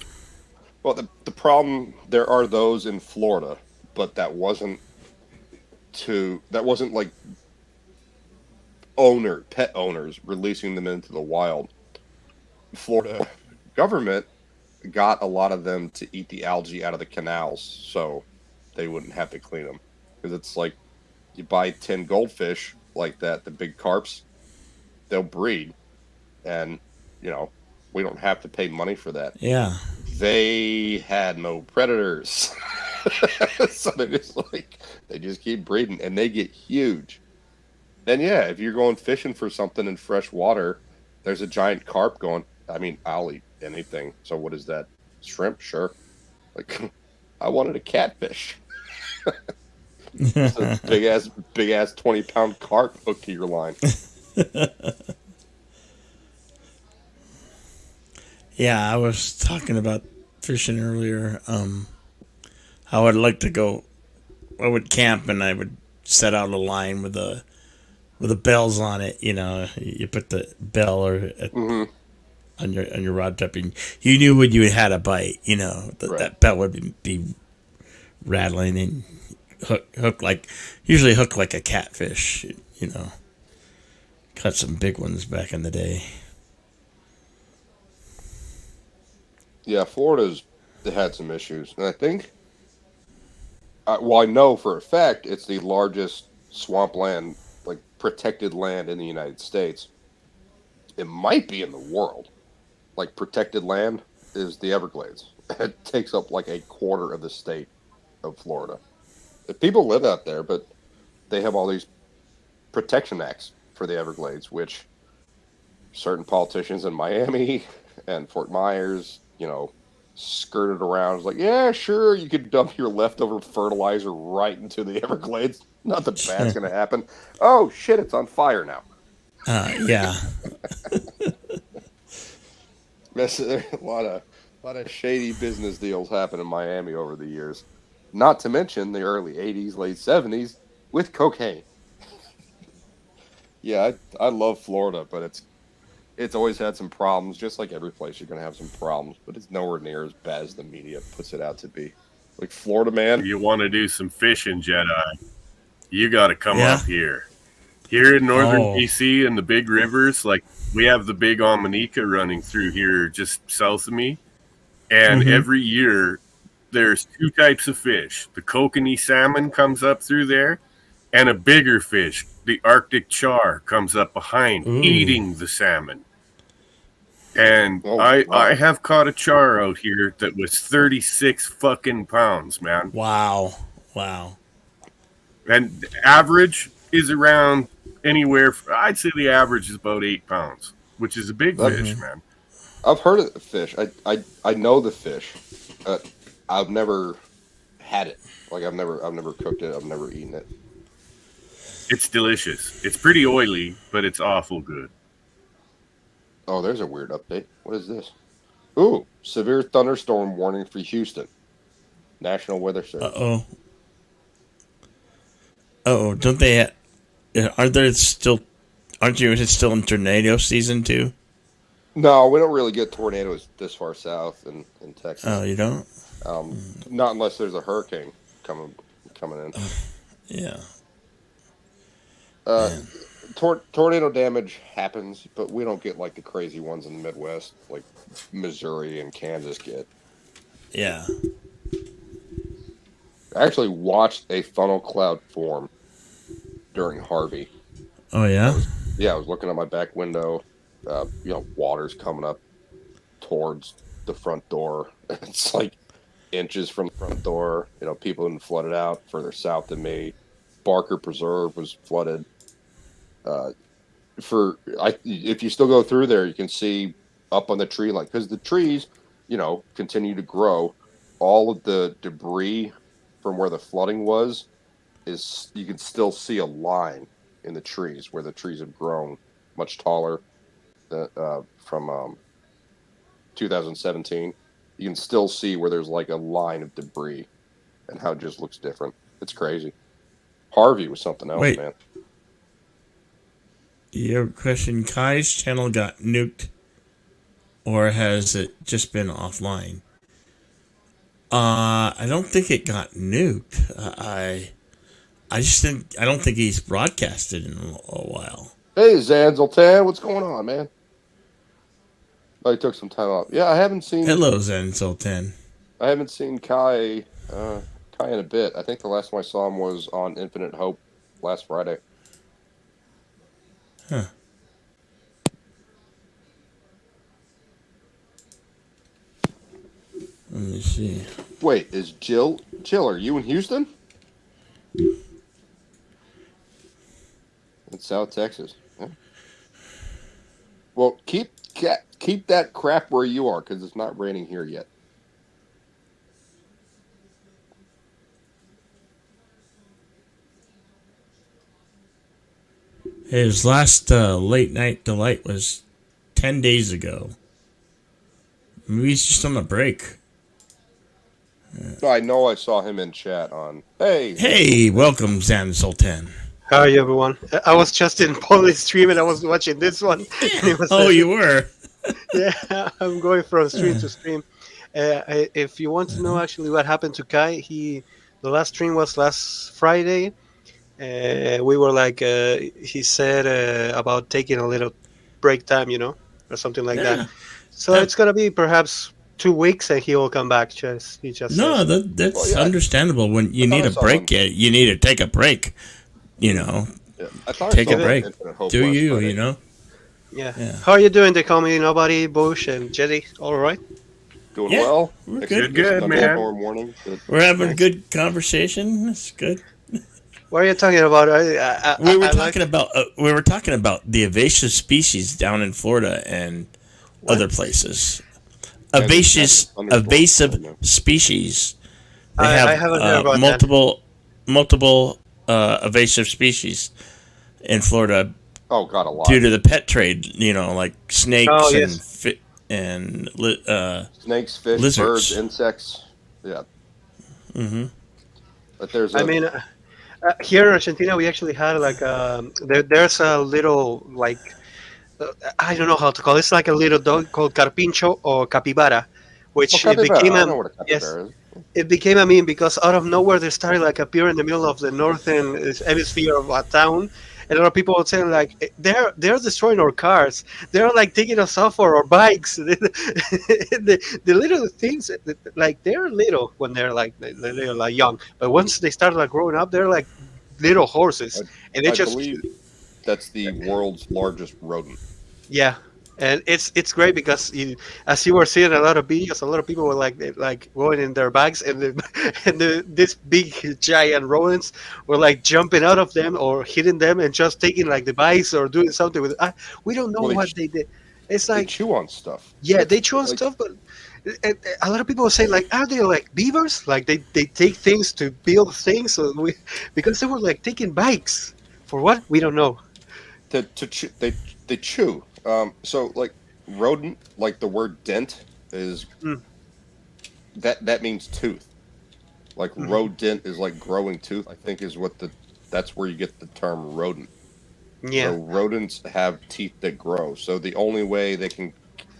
Well, the problem, there are those in Florida, but that wasn't like pet owners releasing them into the wild. Florida government got a lot of them to eat the algae out of the canals so they wouldn't have to clean them. Because it's like you buy 10 goldfish like that, the big carps, they'll breed. And, we don't have to pay money for that. Yeah. They had no predators. So they just keep breeding and they get huge. And yeah, if you're going fishing for something in fresh water, there's a giant carp going, I'll eat anything. So what is that? Shrimp? Sure. Like, I wanted a catfish. It's a big ass 20-pound carp hooked to your line. Yeah, I was talking about fishing earlier. I would like to go. I would camp and I would set out a line with the bells on it. You put the bell on your rod tip, and you knew when you had a bite. Right. That bell would be rattling and hook like a catfish. Caught some big ones back in the day. Yeah, Florida's had some issues, and I think, I know for a fact it's the largest swampland, like protected land in the United States. It might be in the world. Like protected land is the Everglades. It takes up like a quarter of the state of Florida. People live out there, but they have all these protection acts for the Everglades, which certain politicians in Miami and Fort Myers, skirted around. It's like, yeah, sure, you could dump your leftover fertilizer right into the Everglades. Nothing bad's going to happen. Oh, shit, it's on fire now. Yeah. There's a lot of shady business deals happen in Miami over the years. Not to mention the early 80s, late 70s with cocaine. Yeah, I love Florida, but it's always had some problems. Just like every place, you're going to have some problems, but it's nowhere near as bad as the media puts it out to be. Like Florida, man. If you want to do some fishing, Jedi, you got to come Yeah. up here. Here in northern Oh. BC and the big rivers, like we have the big Omanika running through here just south of me. And Mhm. every year there's two types of fish. The kokanee salmon comes up through there, and a bigger fish, the Arctic char, comes up behind, Ooh. eating the salmon. And Oh, I wow. have caught a char out here that was 36 fucking pounds, man. Wow. Wow. And the average is around anywhere. I'd say the average is about 8 pounds, which is a big fish, man. I've heard of the fish. I know the fish. I've never had it. Like I've never cooked it. I've never eaten it. It's delicious. It's pretty oily, but it's awful good. Oh, there's a weird update. What is this? Ooh, severe thunderstorm warning for Houston. National Weather Service. Uh-oh. Uh-oh. Don't they... Aren't you still in tornado season too? No, we don't really get tornadoes this far south in Texas. Oh, you don't? Not unless there's a hurricane coming in. Yeah. Tornado damage happens, but we don't get like the crazy ones in the Midwest, like Missouri and Kansas get. Yeah. I actually watched a funnel cloud form during Harvey. Oh, yeah? Yeah, I was looking at my back window. Water's coming up towards the front door. It's like inches from the front door. People have been flooded out further south than me. Barker Preserve was flooded. If you still go through there, you can see up on the tree line, because the trees, continue to grow. All of the debris from where the flooding was you can still see a line in the trees where the trees have grown much taller from 2017. You can still see where there's like a line of debris and how it just looks different. It's crazy. Harvey was something else, Wait. man. Your question, Kai's channel got nuked, or has it just been offline? I don't think it got nuked. I don't think he's broadcasted in a while. Hey, Zanzoltan, what's going on, man? Oh, he took some time off. Yeah, I haven't seen Hello, Zen Sultan. I haven't seen Kai in a bit. I think the last time I saw him was on Infinite Hope last Friday. Huh. Let me see. Wait, is Jill, are you in Houston? In South Texas. Yeah. Well, keep that crap where you are, because it's not raining here yet. His last late night delight was 10 days ago. Maybe he's just on a break. I know I saw him in chat on. Hey, welcome, Zan Sultan. Hi everyone. I was just in Polly's stream and I was watching this one. And it was, You were? yeah, I'm going from stream to stream. If you want to know actually what happened to Kai, the last stream was last Friday. We were like, he said about taking a little break time, or something like that. So it's gonna be perhaps 2 weeks, and he will come back. That's understandable. When you need a break, you need to take a break. Yeah, I thought Take I a saw break. Infinite Hope Do last you? Friday. Yeah. How are you doing? They call me Nobody, Bush, and Jetty. All right. Doing Yeah, well. we're good, man. Morning. We're having a good conversation. That's good. What are you talking about? We were talking about the invasive species down in Florida and other places. Invasive species. They have I haven't heard about multiple invasive species in Florida Oh God, a lot. due to the pet trade. Like snakes Oh, and Snakes, fish, lizards. birds, insects. Yeah. Mm-hmm. But there's here in Argentina, we actually had like there's a little like I don't know how to call it. It's like a little dog called Carpincho or Capybara, which it became I know what a capybara is. it became a meme because out of nowhere they started like appear in the middle of the northern hemisphere of a town, and a lot of people would say like they're destroying our cars. They're like taking us off for our bikes. The little things like they're little when they're like young, but once they start like growing up, they're like little horses, and they I just believe that's the world's largest rodent. yeah. And it's great because as you were seeing a lot of videos, a lot of people were like going in their bags, and this big giant rodents were like jumping out of them or hitting them and just taking like the bikes or doing something with it. We don't know Well, what they did. It's They like chew on stuff. yeah, they chew on Like, stuff, but a lot of people say like, are they like beavers? Like they take things to build things, so because they were like taking bikes for what we don't know. they chew. So like rodent, like the word dent is Mm. that means tooth. Like Mhm. rodent is like growing tooth. I think is what that's where you get the term rodent. Yeah. So rodents have teeth that grow. So the only way they can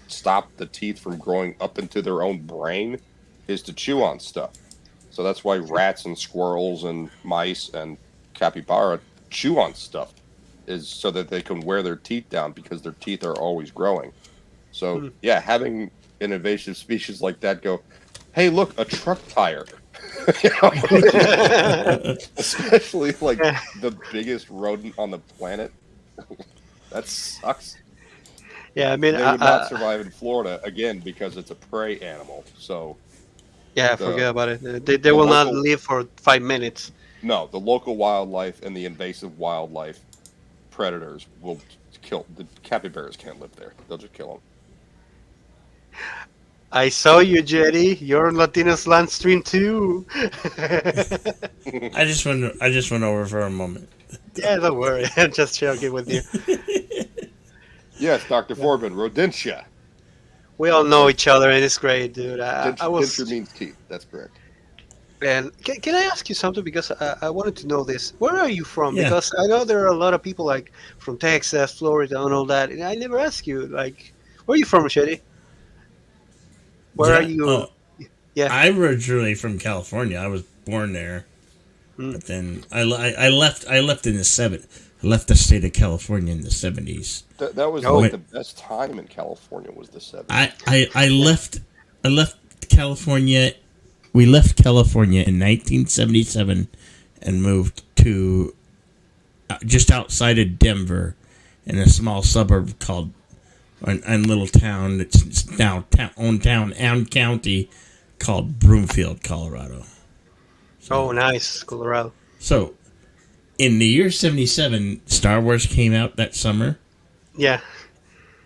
stop the teeth from growing up into their own brain is to chew on stuff. So that's why rats and squirrels and mice and capybara chew on stuff, is so that they can wear their teeth down because their teeth are always growing. So Hmm. yeah, having an invasive species like that go, hey, look, a truck tire. You know? Especially like the biggest rodent on the planet. That sucks. Yeah, I mean, They would not survive in Florida again because it's a prey animal. So yeah, the- forget about it. They the will not local- live for 5 minutes. no, the local wildlife and the invasive wildlife predators will kill. The capybaras can't live there. They'll just kill them. I saw you, Jetty. You're on Latinos Land Stream too. I just went over for a moment. Yeah, don't worry. I'm just joking with you. Yes, Dr. Forbin, rodentia. We all know each other, and it's great, dude. I was. Denture means teeth. That's correct. And can I ask you something? Because I wanted to know this. Where are you from? Yeah. Because I know there are a lot of people like from Texas, Florida, and all that. And I never asked you, like, where are you from, Machete? Where are you? Oh, Yeah. I'm originally from California. I was born there, Hmm. but then I left. I left in the I left the state of California in the 70s. That was Oh. like the best time in California was the 70s. I left California. We left California in 1977 and moved to just outside of Denver in a small suburb called a little town that's now town and county called Broomfield, Colorado. Oh, nice, Colorado. So in the year 77, Star Wars came out that summer. Yeah.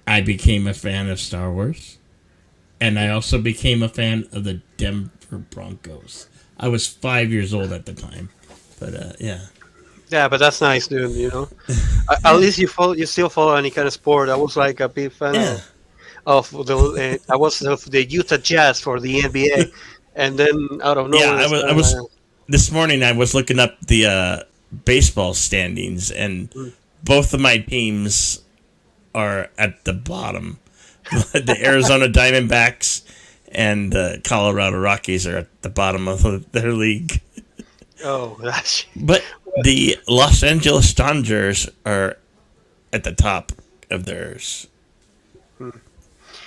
I became a fan of Star Wars. And I also became a fan of the Denver Broncos. I was 5 years old at the time. But, yeah. Yeah, but that's nice, dude. You know, at least you still follow any kind of sport. I was like a big fan Yeah. of the. I was of the Utah Jazz for the NBA, and then out of nowhere, Yeah, I was this morning I was looking up the baseball standings, and both of my teams are at the bottom. The Arizona Diamondbacks and the Colorado Rockies are at the bottom of their league. Oh, that's But the Los Angeles Dodgers are at the top of theirs.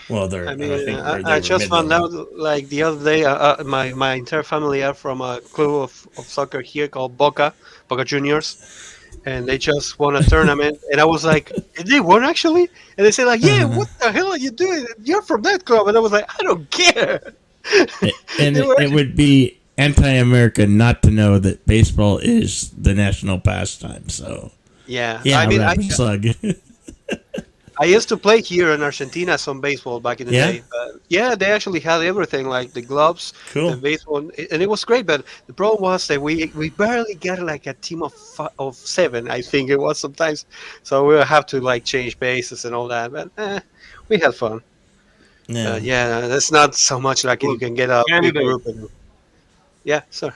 Well, they're. I mean, think they're I just middle. found out like the other day. My entire family are from a club of soccer here called Boca Juniors, and they just won a tournament. And I was like, "They won actually?" And they say like, "Yeah, what the hell are you doing? You're from that club." And I was like, "I don't care." And They were- it would be anti-American not to know that baseball is the national pastime. So Yeah, yeah, I mean, rapid slug. I used to play here in Argentina some baseball back in the Yeah? day. Yeah, they actually had everything like the gloves, Cool. the baseball, and it was great. But the problem was that we barely got like a team of 7, I think it was sometimes. So we would have to like change bases and all that. But we had fun. Yeah. Yeah, that's not so much like you can get a big Canada. group. Yeah, sorry.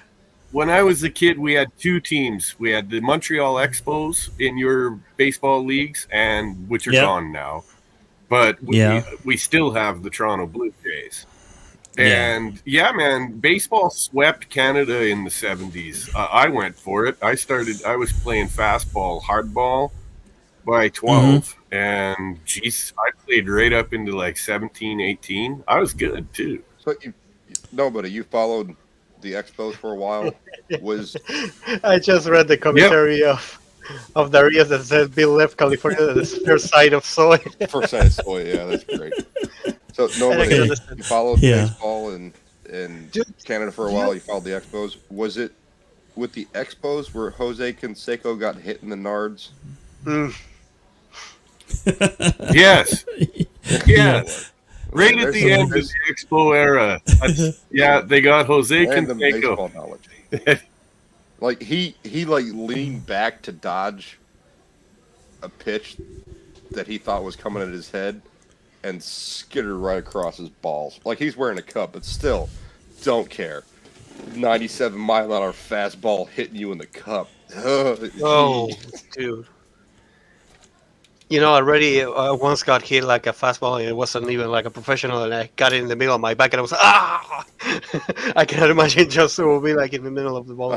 When I was a kid, we had 2 teams. We had the Montreal Expos in your baseball leagues, and which are Yep. gone now. But Yeah. we still have the Toronto Blue Jays. And yeah, man, baseball swept Canada in the 70s. I went for it. I was playing fastball, hardball by 12. And geez, I played right up into like 17, 18. I was good too. So you followed the Expos for a while. Was I just read the commentary of Darius that says Bill left California the first side of soy. first side of soy? Yeah, that's great. So nobody, you followed baseball in Canada for a while. You followed the Expos. Was it with the Expos where Jose Canseco got hit in the nards? Yes. Yes. Right at the end of the Expo era. Yeah, they got Jose Canseco. Canseco. Knowledge. Like he leaned back to dodge a pitch that he thought was coming at his head and skittered right across his balls. Like he's wearing a cup, but still don't care. 97-mile-an-hour fastball hitting you in the cup. Oh, dude. You know, already once got hit like a fastball, and it wasn't even like a professional, and I got it in the middle of my back, and I was I cannot imagine just it will be like in the middle of the ball.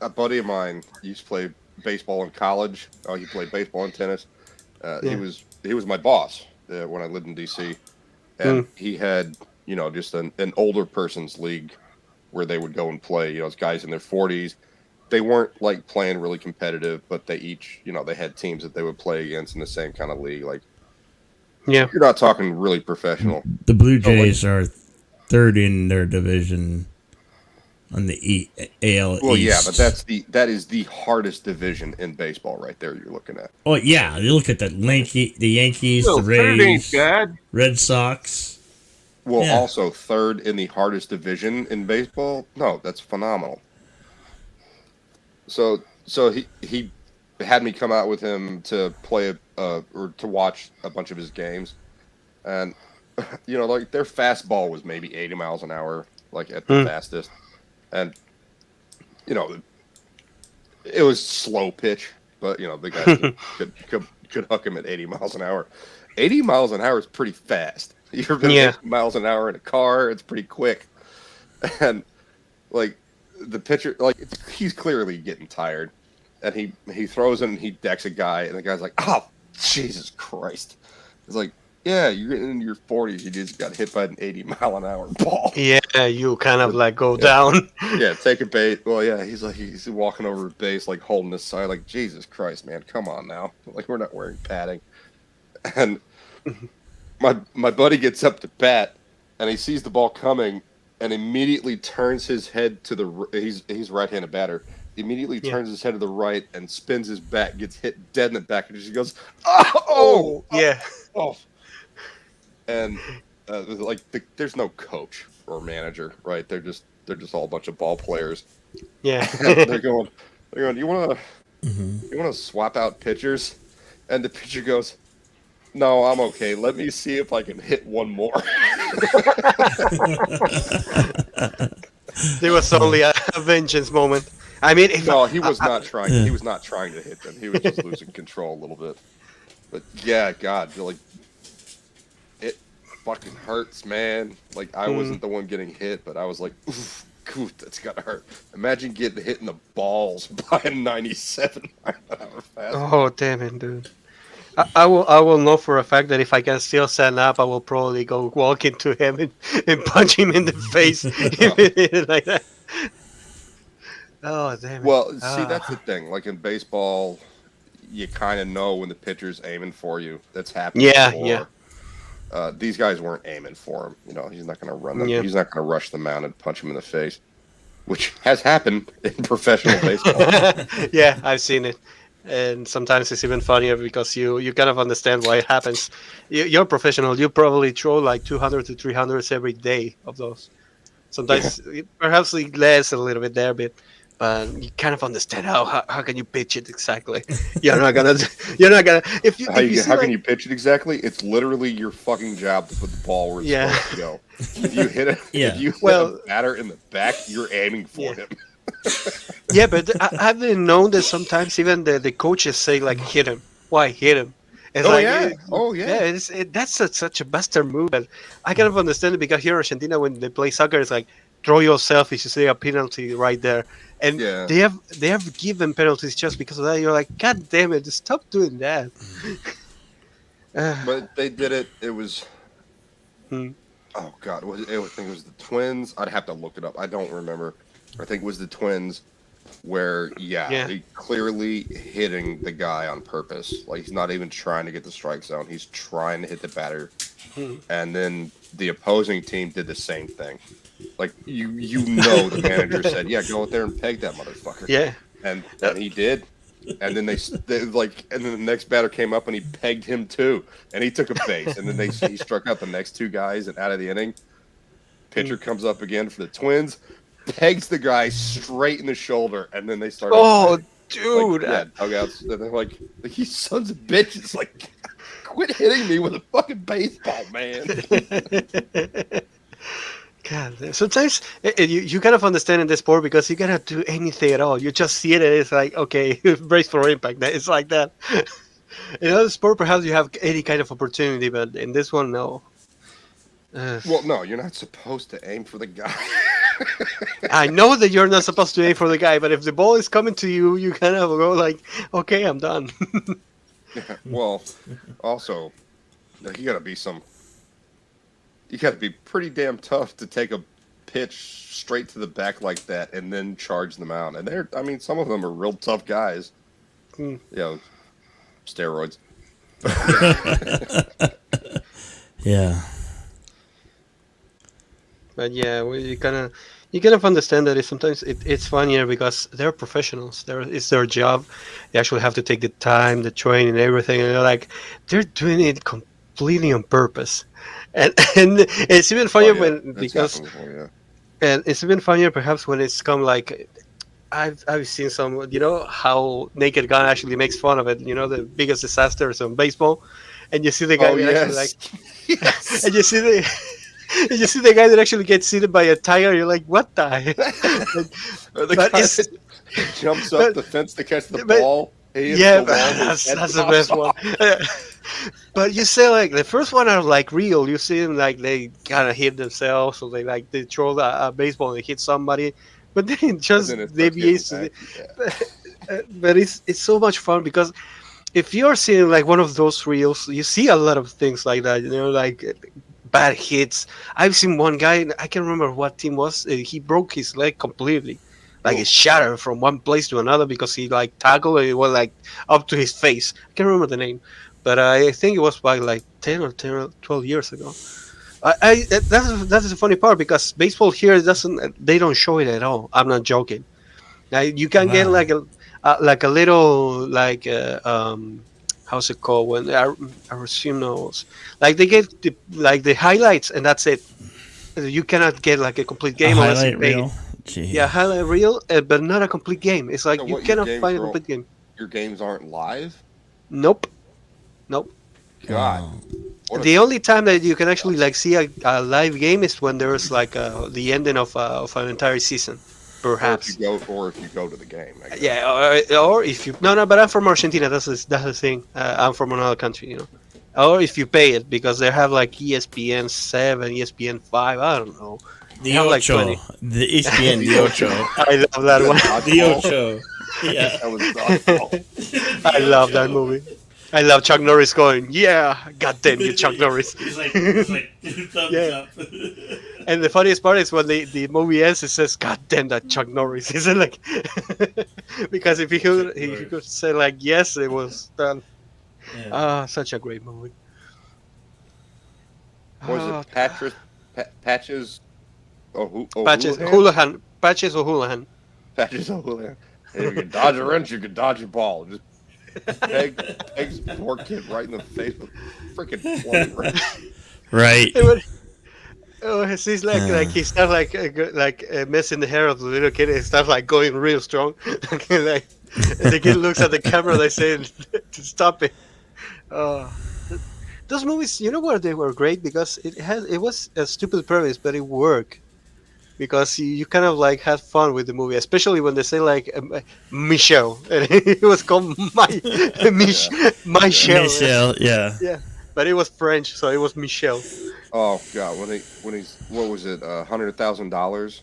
A buddy of mine used to play baseball in college. Oh, he played baseball and tennis. He was my boss when I lived in DC, and he had just an older person's league where they would go and play. It's guys in their 40s. They weren't like playing really competitive, but they each, they had teams that they would play against in the same kind of league. Like, you're not talking really professional. The Blue Jays are third in their division on the AL East. Well, yeah, but that is the hardest division in baseball, right there. You're looking at. Oh yeah, you look at the Yankees, the Rays, Red Sox. Well, also third in the hardest division in baseball. No, that's phenomenal. So he had me come out with him to play or to watch a bunch of his games, and like their fastball was maybe 80 miles an hour, like at the fastest, and it was slow pitch, but the guy could huck him at 80 miles an hour. 80 miles an hour is pretty fast. You're 80 miles an hour in a car, it's pretty quick, and like. The pitcher, he's clearly getting tired, and he throws it and he decks a guy, and the guy's like, "Oh, Jesus Christ!" It's like, "Yeah, you're getting into your 40s. You just got hit by an 80-mile-an-hour ball." Yeah, you kind of go down. Yeah, take a bait. Well, yeah, he's walking over a base, like holding his side, like, Jesus Christ, man, come on now, like we're not wearing padding. And my buddy gets up to bat, and he sees the ball coming. And immediately turns his head to the he's right-handed batter. Immediately turns his head to the right and spins his bat, gets hit dead in the back, and just goes, "Oh, yeah." Oh. And there's no coach or manager, right? They're just all a bunch of ball players. Yeah. they're going. You want to swap out pitchers? And the pitcher goes, "No, I'm okay. Let me see if I can hit one more." There was only a vengeance moment. I mean, he was not trying. He was not trying to hit them. He was just losing control a little bit. But yeah, God, it fucking hurts, man. Like I wasn't the one getting hit, but I was like, oof, that's gotta hurt. Imagine getting hit in the balls by a 97-mile-an-hour fastball. Oh, damn it, dude. I will know for a fact that if I can still stand up, I will probably go walk into him and punch him in the face like that. Oh, damn it. Well, see, that's the thing. Like in baseball, you kind of know when the pitcher's aiming for you. That's happened before. Yeah. These guys weren't aiming for him. He's not going to run them. He's not going to rush the mound and punch him in the face, which has happened in professional baseball. Yeah, I've seen it. And sometimes it's even funnier because you kind of understand why it happens. You're professional. You probably throw like 200 to 300s every day of those. Sometimes perhaps less a little bit there, but you kind of understand how can you pitch it exactly. You're not gonna. How can you pitch it exactly? It's literally your fucking job to put the ball where it's supposed to go. If you hit it, if you hit a batter in the back, you're aiming for him. Yeah, but I've been known that sometimes even the coaches say like hit him. Why hit him? It's Oh like, yeah. it- Oh yeah. that's such a bastard move. And I kind of understand it because here in Argentina, when they play soccer, it's like throw yourself if you see a penalty right there. And Yeah. they have given penalties just because of that. You're like, God damn it, stop doing that. But they did it. It was. Hmm. Oh God, I think it was the Twins. I'd have to look it up. I don't remember. I think it was the Twins, where Yeah. he clearly hitting the guy on purpose. Like he's not even trying to get the strike zone. He's trying to hit the batter. Hmm. And then the opposing team did the same thing. Like the manager said, "Yeah, go out there and peg that motherfucker." Yeah. And he did. And then and then the next batter came up and he pegged him too, and he took a base, and then he struck out the next two guys and out of the inning. Pitcher comes up again for the Twins, pegs the guy straight in the shoulder, and then they start. Oh, like, dude. dugouts. And they're like, you sons of bitches! Like, quit hitting me with a fucking baseball, man. God, sometimes you kind of understand in this sport because you cannot do anything at all. You just see it and it's like, okay, brace for impact. It's like that. In other sport, perhaps you have any kind of opportunity, but in this one, no. Well, no, you're not supposed to aim for the guy. I know that you're not supposed to aim for the guy, but if the ball is coming to you, you kind of go like, okay, I'm done. Well, also, you gotta be pretty damn tough to take a pitch straight to the back like that and then charge them out. And some of them are real tough guys. Hmm. Steroids. Yeah. But yeah, you kind of understand that sometimes it's funnier because they're professionals. It's their job. They actually have to take the time, the training, and everything. And they're doing it completely on purpose. And it's even funnier and it's even funnier perhaps when it's come like I've seen some, how Naked Gun actually makes fun of it. The biggest disasters on baseball, and you see the guy Yes. and you see the guy that actually gets seated by a tiger. You're like, what the heck? The But guy it's- that jumps up but- the fence to catch the but- ball. He hits Yeah, the wall, his head that's the pops best off. one. But you say like the first one are like real. You see them like they kind of hit themselves, or they throw a baseball and they hit somebody, but then it just And then it starts deviates. getting back. But it's so much fun because if you're seeing like one of those reels, you see a lot of things like that. Like bad hits. I've seen one guy. I can't remember what team was. He broke his leg completely. Like it shattered from one place to another because he like tackled and it was like up to his face. I can't remember the name, but I think it was back like 10 or 12 years ago. That's the funny part because baseball here they don't show it at all. I'm not joking. Now you can get Wow. like a little like how's it called when I assume those like they get the highlights and that's it. You cannot get like a complete game A unless you highlight pay. reel. Gee. Yeah, highlight reel, but not a complete game. It's like So you what, your cannot games find a are all- complete game. Your games aren't live? Nope. God. Wow. What a- The only time that you can actually like see a live game is when there's like the ending of an entire season, perhaps. Or if you go to the game. I guess. Yeah, or if you no, but I'm from Argentina. That's the thing. I'm from another country, Or if you pay it because they have like ESPN 7, ESPN 5. I don't know. The They have like Ocho. 20. The ESPN The Ocho. I love that one. The Ocho. Yeah. That was awful. I love that movie. I love Chuck Norris going, yeah, goddamn you, Chuck Norris. He's like thumbs Yeah. up. And the funniest part is when the movie ends, it says, God damn that Chuck Norris. Is it like because if he could say like yes, it was done. Yeah. Such a great movie. What was it? Patches? Patches Houlihan. Patches O'Houlihan. Patches O'Houlihan. And you can dodge a wrench, you can dodge a ball. Just pegs poor kid right in the face with freaking plumbing wrench. Right. It would- Oh, he's like he starts like messing the hair of the little kid. It starts like going real strong. Like the kid looks at the camera. They say to stop it. Those movies, where they were great because it was a stupid premise, but it worked. because you kind of like had fun with the movie, especially when they say like Michelle, and it was called Michelle. Michelle, yeah. Yeah, but it was French, so it was Michelle. Oh God, when he's what was it, $100,000?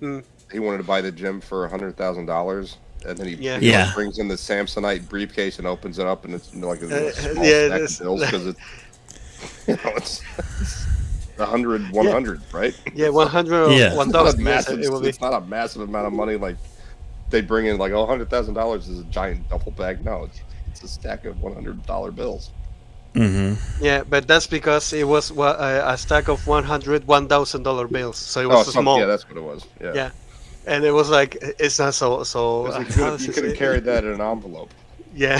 Mm. He wanted to buy the gym for $100,000, and then he Yeah. he, like, Yeah. brings in the Samsonite briefcase and opens it up, and it's like a small yeah, stack this- of bills because it's it's 100, 100, right? Yeah, 100 Yeah. or It's not, 1,000. a Yes, massive, it will be. it's not a massive amount of money. Like they bring in like $100,000 is a giant duffel bag. No, it's a stack of $100 bills. Mm-hmm. Yeah, but that's because it was a stack of $1,000 bills, so it was small. Yeah, that's what it was. Yeah, Yeah. And it was like it's not so. you could have carried that in an envelope. Yeah.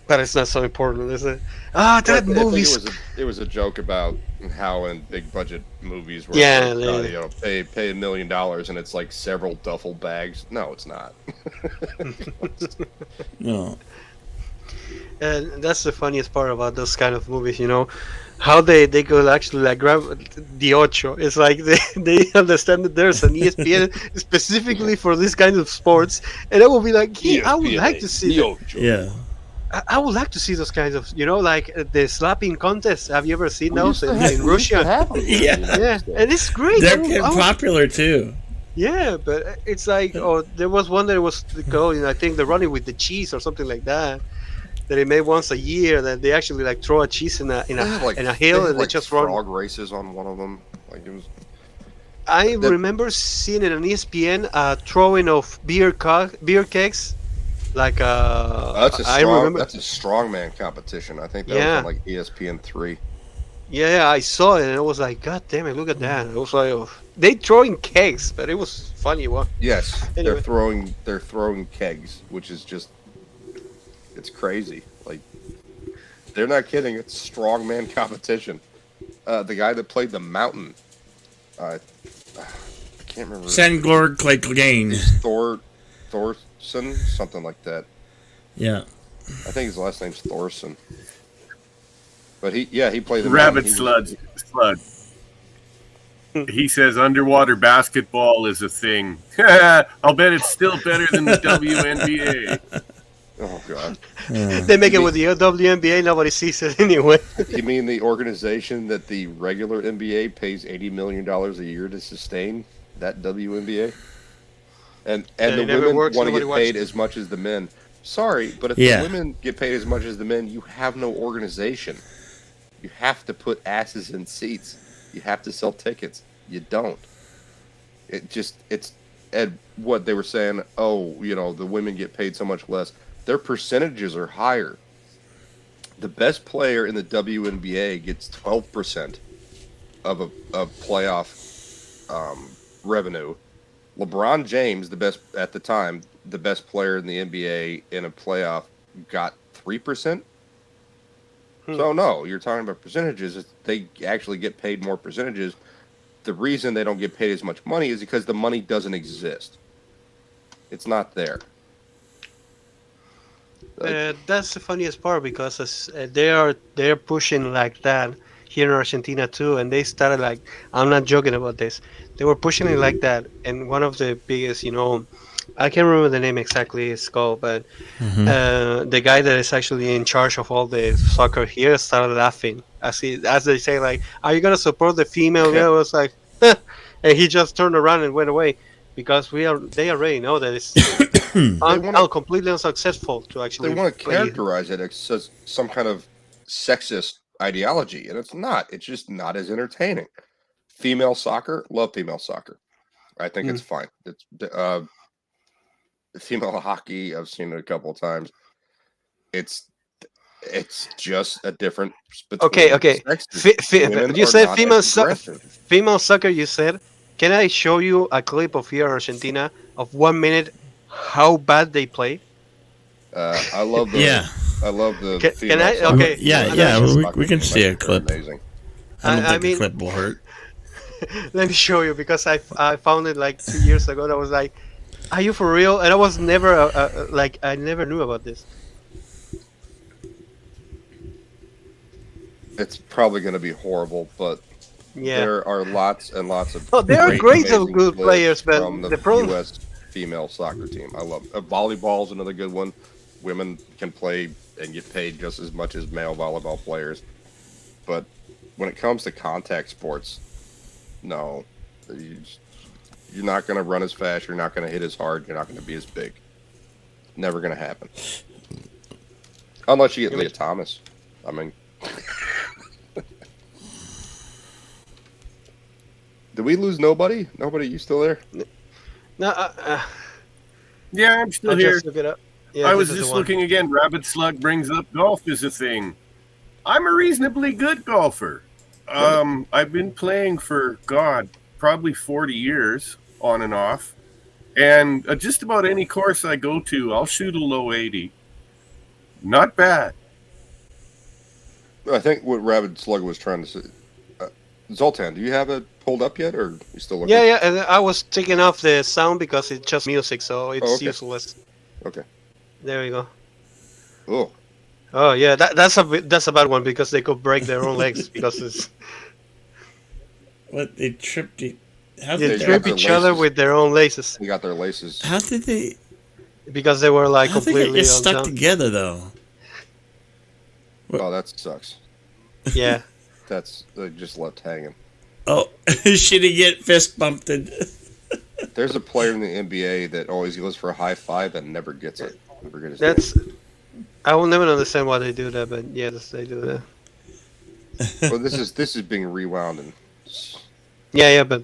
But it's not so important, is it? Ah, that I think movie's. it was a joke about how in big budget movies where Yeah, it's like, yeah. pay $1 million and it's like several duffel bags. No, it's not. No. And that's the funniest part about those kind of movies, how they could actually like grab the ocho. It's like they understand that there's an ESPN specifically for this kind of sports, and I will be like, yeah, I would like to see that. Yeah. I would like to see those kinds of, like the slapping contest. Have you ever seen We those used to in have- we used to Russia? have them here in the Yeah. United Yeah, States. and it's great. They're I getting would- popular too. Yeah, but it's like, there was one that was called, I think, the running with the cheese or something like that. That they made once a year. That they actually like throw a cheese in a They had, like, in a hill, they had, and they like, just run. frog races on one of them. Like it was. I That- remember seeing it on ESPN throwing of beer kegs, like That's a I strong. remember. That's a strongman competition. I think that Yeah. was on like ESPN 3. Yeah, I saw it and I was like, God damn it, look at that! It was like, they throwing kegs, but it was funny one. Yes, Anyway. they're throwing kegs, which is just it's crazy. Like they're not kidding. It's strongman competition. The guy that played the Mountain, I can't remember. Sengor Clegane. Thorson, something like that. Yeah. I think his last name's Thorson. But he played the Rabbit Mountain. slud. He says underwater basketball is a thing. I'll bet it's still better than the WNBA. Oh God! They make it with the WNBA, nobody sees it anyway. You mean the organization that the regular NBA pays $80 million a year to sustain? That WNBA, and Yeah, the it never women works, want to nobody get paid watches. as much as the men. Sorry, but if Yeah. the women get paid as much as the men, you have no organization. You have to put asses in seats. You have to sell tickets. You don't. It's and what they were saying. Oh, the women get paid so much less. Their percentages are higher. The best player in the WNBA gets 12% of playoff revenue. LeBron James, the best at the time, the best player in the NBA in a playoff, got 3%. So no, you're talking about percentages. They actually get paid more percentages. The reason they don't get paid as much money is because the money doesn't exist. It's not there. That's the funniest part because they're pushing like that here in Argentina too, and they started like, I'm not joking about this. They were pushing it like that, and one of the biggest, I can't remember the name exactly it's called, but the guy that is actually in charge of all the soccer here started laughing as they say like, are you gonna support the female? I was like, and he just turned around and went away because they already know that it's completely unsuccessful to actually. They want to play. characterize it as some kind of sexist ideology, and it's not. It's just not as entertaining. Female soccer, love female soccer. I think it's fine. It's female hockey. I've seen it a couple of times. It's just a different. Okay. sexes. Women You are said not female as aggressive. female soccer. You said. Can I show you a clip of here in Argentina of 1 minute how bad they play? I love the. Yeah. I love the. Can female I- soccer. okay. Yeah. We can see a They're clip. Amazing. I don't I think mean- the clip will hurt. Let me show you because I found it like 2 years ago. And I was like, "Are you for real?" And I was never I never knew about this. It's probably going to be horrible, but Yeah. There are lots and lots of. Oh, there are great of amazing good clips players, but from the the problem. U.S. female soccer team. I love volleyball is another good one. Women can play and get paid just as much as male volleyball players, but when it comes to contact sports, no, you're not going to run as fast. You're not going to hit as hard. You're not going to be as big. Never going to happen. Unless you get Leah Thomas. I mean, did we lose nobody? Nobody? You still there? No, Yeah, I'm still I'll here. just look it up. Yeah, I this was is the just one. looking again. Rabbit Slug brings up golf as a thing. I'm a reasonably good golfer. I've been playing for, probably 40 years on and off. And just about any course I go to, I'll shoot a low 80. Not bad. I think what Rabbit Slug was trying to say. Zoltan, do you have it pulled up yet, or you still looking? Yeah, and I was taking off the sound because it's just music, so it's okay. useless. Okay. There we go. Oh, Oh yeah, that's a bad one because they could break their own legs because it's What, they tripped how they did got trip their each other laces. with their own laces they got their laces. how did they because they were like how did they completely get stuck undone. together though? Oh, that sucks. Yeah. That's they just left hanging. Oh, she didn't get fist bumped. There's a player in the NBA that always goes for a high five and never gets it. Never gets it. That's I will never understand why they do that, but yes, they do that. Well, this is being rewound and Yeah, but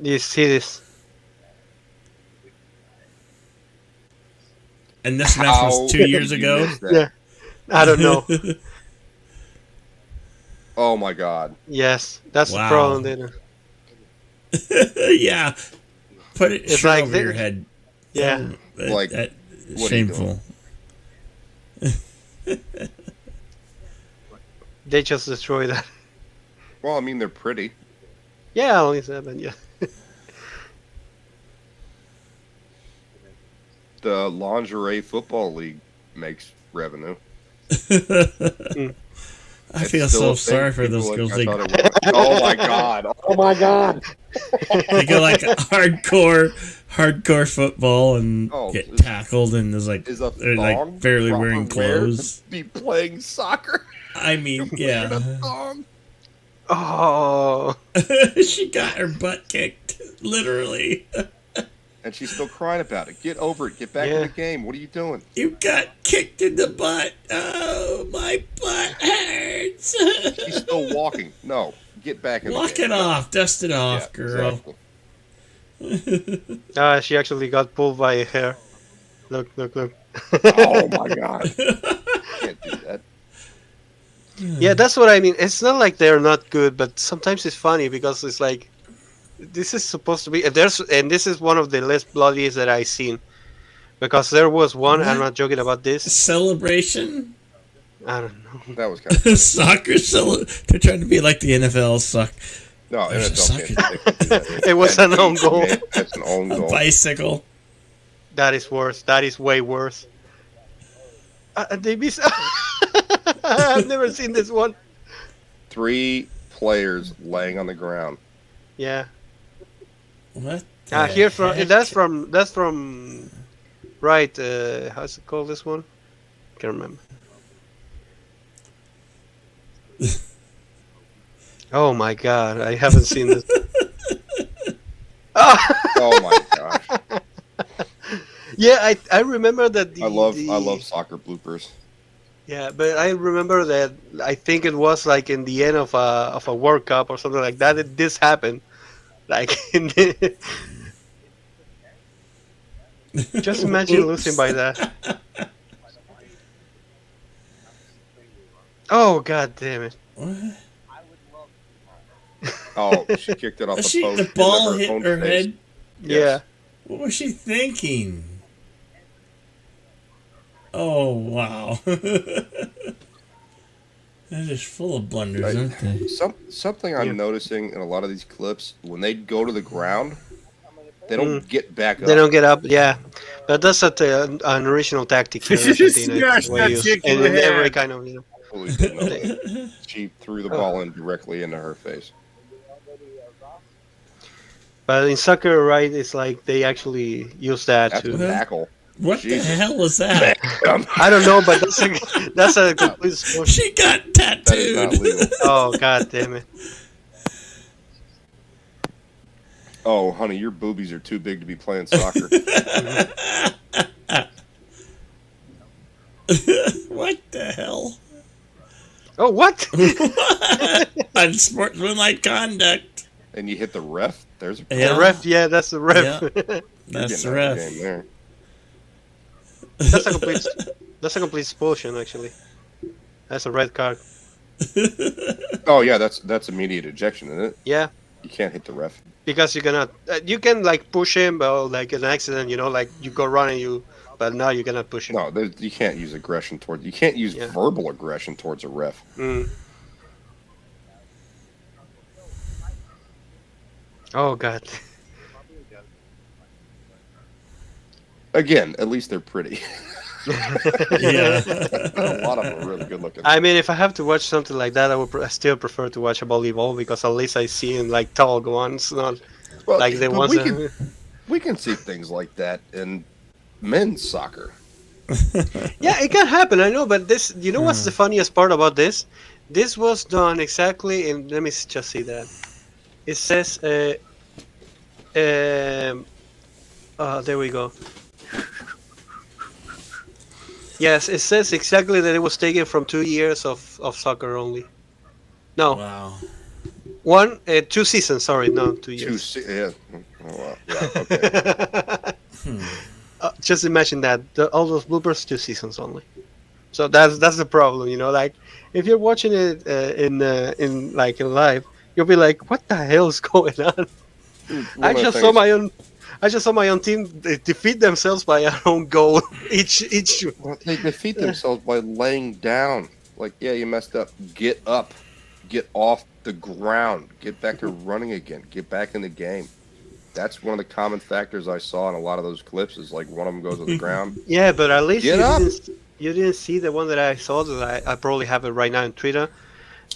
you see this. And this match How was 2 years did ago. you miss that? Yeah. I don't know. Oh my God. Yes, that's Wow. the problem. Then. Yeah. Put it It's straight like over your they- head. Yeah. Like, That, what are you shameful. They just destroy that. Well, I mean, they're pretty. Yeah, only 7. Yeah. The lingerie football league makes revenue. I feel It's still so a thing. sorry for those People girls. I They, thought it was. Oh my God. Oh my God. they go like hardcore football and Oh, get is- tackled, and there's like Is a they're thong like barely proper wearing wear to clothes. be playing soccer? I mean, Wearing a yeah. thong? Oh. She got her butt kicked, literally. And she's still crying about it. Get over it. Get back Yeah. in the game. What are you doing? You got kicked in the butt. Oh, my butt hurts. She's still walking. No, get back in the Walk game. it off, dust it Yeah, off, girl. exactly. She actually got pulled by a hair. Look. Oh my God. Can't do that. Yeah, that's what I mean. It's not like they're not good, but sometimes it's funny because it's like this is supposed to be and this is one of the less bloodiest that I've seen. Because there was one, I'm What? not joking about this. Celebration? I don't know. That was kind of Soccer they're trying to be like the NFL. no. There's a NFL can't do that. It was an own goal. That's an own A goal. bicycle. That is worse. That is way worse. They miss. I've never seen this one. 3 players laying on the ground. Yeah. What? Here the heck? that's from right. How's it called? This one? Can't remember. Oh my God! I haven't seen this. Oh my gosh. Yeah, I remember that. I love soccer bloopers. Yeah, but I remember that. I think it was like in the end of a World Cup or something like that. This happened. Like, just imagine losing by that. Oh God damn it! What? Oh, she kicked it off the She, post. the ball into hit own her face. head. Yeah. What was she thinking? Oh, wow. They're just full of blunders, aren't they? Something I'm noticing in a lot of these clips, when they go to the ground, they don't get back up. They don't get up. Yeah, but that's an original tactic here in Argentina. Smash It's the way that used. chick in And the in every head. kind of absolutely did know that. She threw the ball in directly into her face. But in soccer, right, it's like they actually use that That's a to. tackle. What Jesus. the hell was that? I don't know, but that's a complete sport. She got That is not tattooed. legal. Oh god damn it! Oh, honey, your boobies are too big to be playing soccer. What the hell? Oh what? Unsportsmanlike conduct. And you hit the ref. There's a Yeah. The ref, yeah, that's the ref. That's the getting out of ref. game there. That's a complete expulsion, actually. That's a red card. Oh yeah, that's immediate ejection, isn't it? Yeah, You can't hit the ref. because you cannot. You can like push him, but like an accident, like you go running, but now you cannot push him. No, you can't use aggression towards. You can't use Yeah. verbal aggression towards a ref. Mm. Oh god. Again, at least they're pretty. Yeah. A lot of them are really good looking. I mean, if I have to watch something like that, I still prefer to watch a volleyball because at least I see in like tall ones, not Well, like the but ones. we can see things like that in men's soccer. Yeah, it can happen. I know, but this, what's the funniest part about this? This was done exactly in. Let me just see that. It says, there we go. Yes, it says exactly that it was taken from 2 years of soccer only. No, Wow. 2 seasons. Sorry, no, 2 years. Yeah. Oh, wow. Yeah. Okay. Just imagine that all those bloopers, 2 seasons only. So that's the problem, Like if you're watching it in live, you'll be like, "What the hell is going on?" I just saw my own team defeat themselves by their own goal. Each. Well, they defeat themselves by laying down. Like, yeah, you messed up. Get up. Get off the ground. Get back to running again. Get back in the game. That's one of the common factors I saw in a lot of those clips. Is like one of them goes to the ground. Yeah, but at least Get up. you didn't see the one that I saw. That I probably have it right now on Twitter.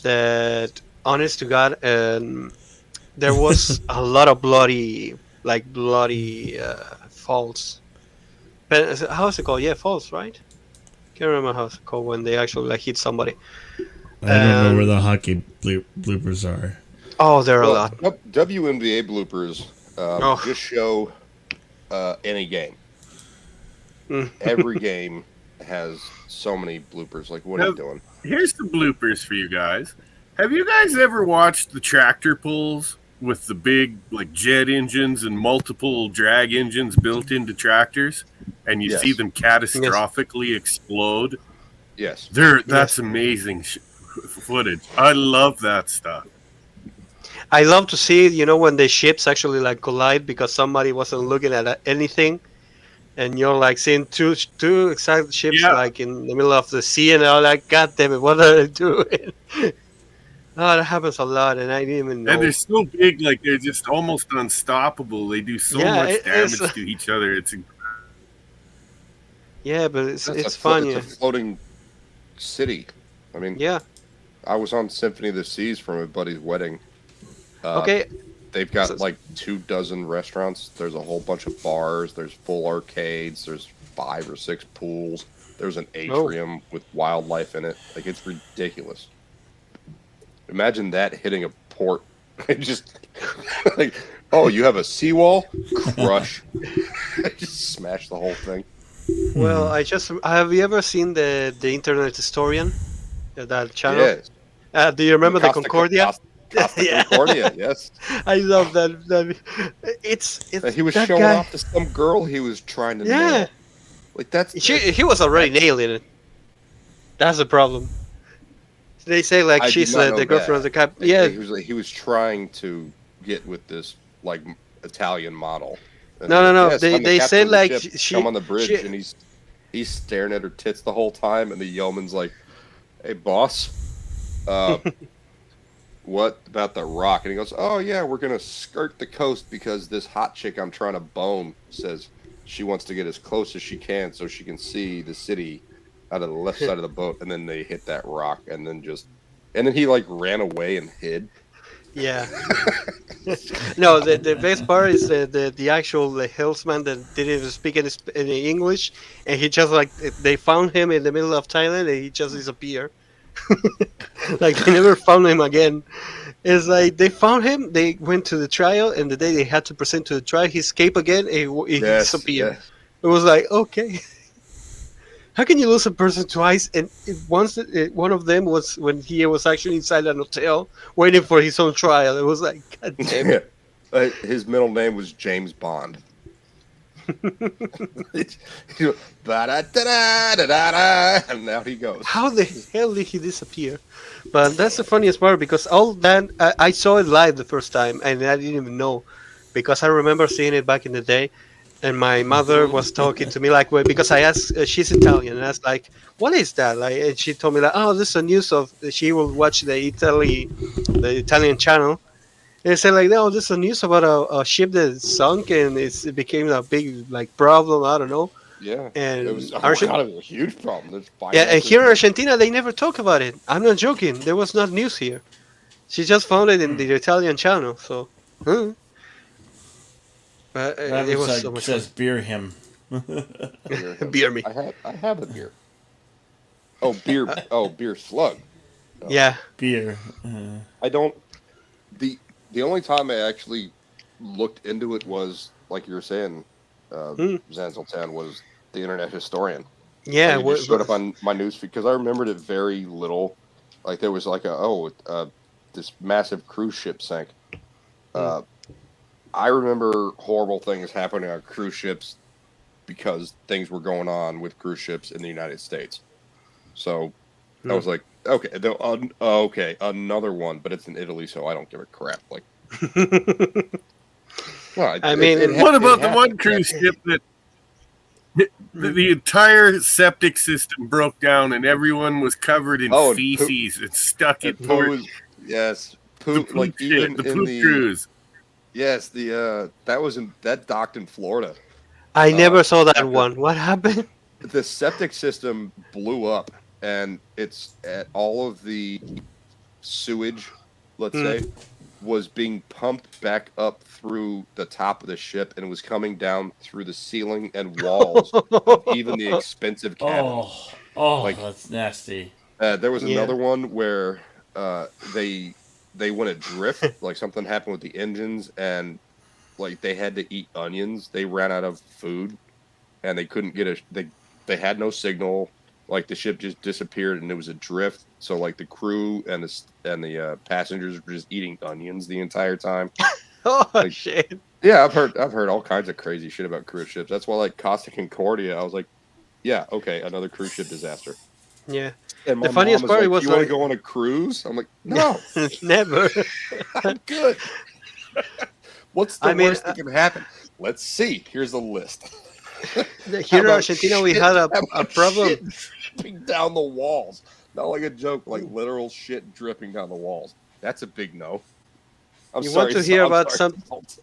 That, honest to God, there was a lot of bloody falls. How's it called? Yeah, falls, right? Can't remember how it's called when they actually hit somebody. I don't know where the hockey bloopers are. Oh, there are a lot. WNBA bloopers just show any game. Mm. Every game has so many bloopers. Like, what are you doing? Here's the bloopers for you guys. Have you guys ever watched the tractor pulls with the big jet engines and multiple drag engines built into tractors, and you Yes. see them catastrophically explode? Yes. That's amazing footage. I love that stuff. I love to see, when the ships actually collide because somebody wasn't looking at anything, and you're seeing two exact ships in the middle of the sea, and they're like, "God damn it, what are they doing?" Oh, that happens a lot, and I didn't even know. And they're so big, they're just almost unstoppable. They do so much damage to each other. It's yeah, but it's It's funny. a floating city. I mean, Yeah. I was on Symphony of the Seas from a buddy's wedding. Okay. They've got 24 restaurants. There's a whole bunch of bars. There's full arcades. There's 5 or 6 pools. There's an atrium with wildlife in it. It's ridiculous. Imagine that hitting a port. Just oh, you have a seawall? Crush. Just smash the whole thing. Well, have you ever seen the Internet Historian? That channel? Yes. Do you remember the Concordia? Costa Yeah. Concordia, yes. I love that. It's He was that showing guy. off to some girl he was trying to Yeah. nail. That's He was already nailing it. That's the problem. They say I she's did not know the girlfriend of the cap. Yeah. he was trying to get with this Italian model. And No. yes, They I'm the captain say of the ship. she come on the bridge, she- and he's staring at her tits the whole time, and the yeoman's like, "Hey, boss, what about the Rock?" And he goes, "Oh yeah, we're gonna skirt the coast because this hot chick I'm trying to bone says she wants to get as close as she can so she can see the city out of the left side of the boat, and then they hit that rock, and then he like ran away and hid. Yeah. No, the best part is the actual the hillsman that didn't even speak any English, and he just like they found him in the middle of Thailand, and he just disappeared. Like they never found him again. It's like they found him, they went to the trial, and the day they had to present to the trial, he escaped again, and he disappeared. Yes. It was like, okay. How can you lose a person twice? And once one of them was when he was actually inside an hotel waiting for his own trial. It was like, God damn it. His middle name was James Bond. Da-da-da-da-da-da-da, and now he goes. How the hell did he disappear? But that's the funniest part because all that I saw it live the first time and I didn't even know because I remember seeing it back in the day. And my mother was talking to me like, well, because I asked, she's Italian, and I was like, what is that? Like, and she told me like, oh, this is a news of. She will watch the Italian channel, and I said like, no, this is a news about a ship that sunk and it became a big like problem. I don't know. Yeah, And it was, it was a huge problem. There's yeah, and here in Argentina they never talk about it. I'm not joking. There was not news here. She just found it in the Italian channel. So, but it was so much says beer him. fun. Beer me. I have a beer. Oh, beer. Oh, beer slug. Yeah. Beer. I don't. The only time I actually looked into it was like you were saying, Zanzaltan was the internet historian. Yeah. Like, it just showed up on my newsfeed because I remembered it very little. Like there was like this massive cruise ship sank. I remember horrible things happening on cruise ships because things were going on with cruise ships in the United States. So I was like, okay, another one, but it's in Italy, so I don't give a crap. Like, well, I mean, what about the one cruise ship that the entire septic system broke down and everyone was covered in feces and stuck in port? Yes, The poop. Like shit, even the in poop the cruise. yes, that docked in Florida. I never saw that one. What happened? The septic system blew up, and it's at all of the sewage, let's say, was being pumped back up through the top of the ship, and it was coming down through the ceiling and walls of even the expensive cabins. That's nasty. There was another one where they went adrift, like something happened with the engines, and like they had to eat onions. They ran out of food, and they couldn't get they had no signal. Like the ship just disappeared, and it was adrift. So like the crew and the passengers were just eating onions the entire time. Shit! Yeah, I've heard all kinds of crazy shit about cruise ships. That's why like Costa Concordia, I was like, yeah, okay, another cruise ship disaster. Yeah. And my The funniest mom part like, was you want to go on a cruise? I'm like, no, never. I'm good. What's the worst that can happen? Let's see. Here's a list. Here in Argentina, we had a problem. Shit dripping down the walls. Not like a joke, like literal shit dripping down the walls. That's a big no. You want to hear about some?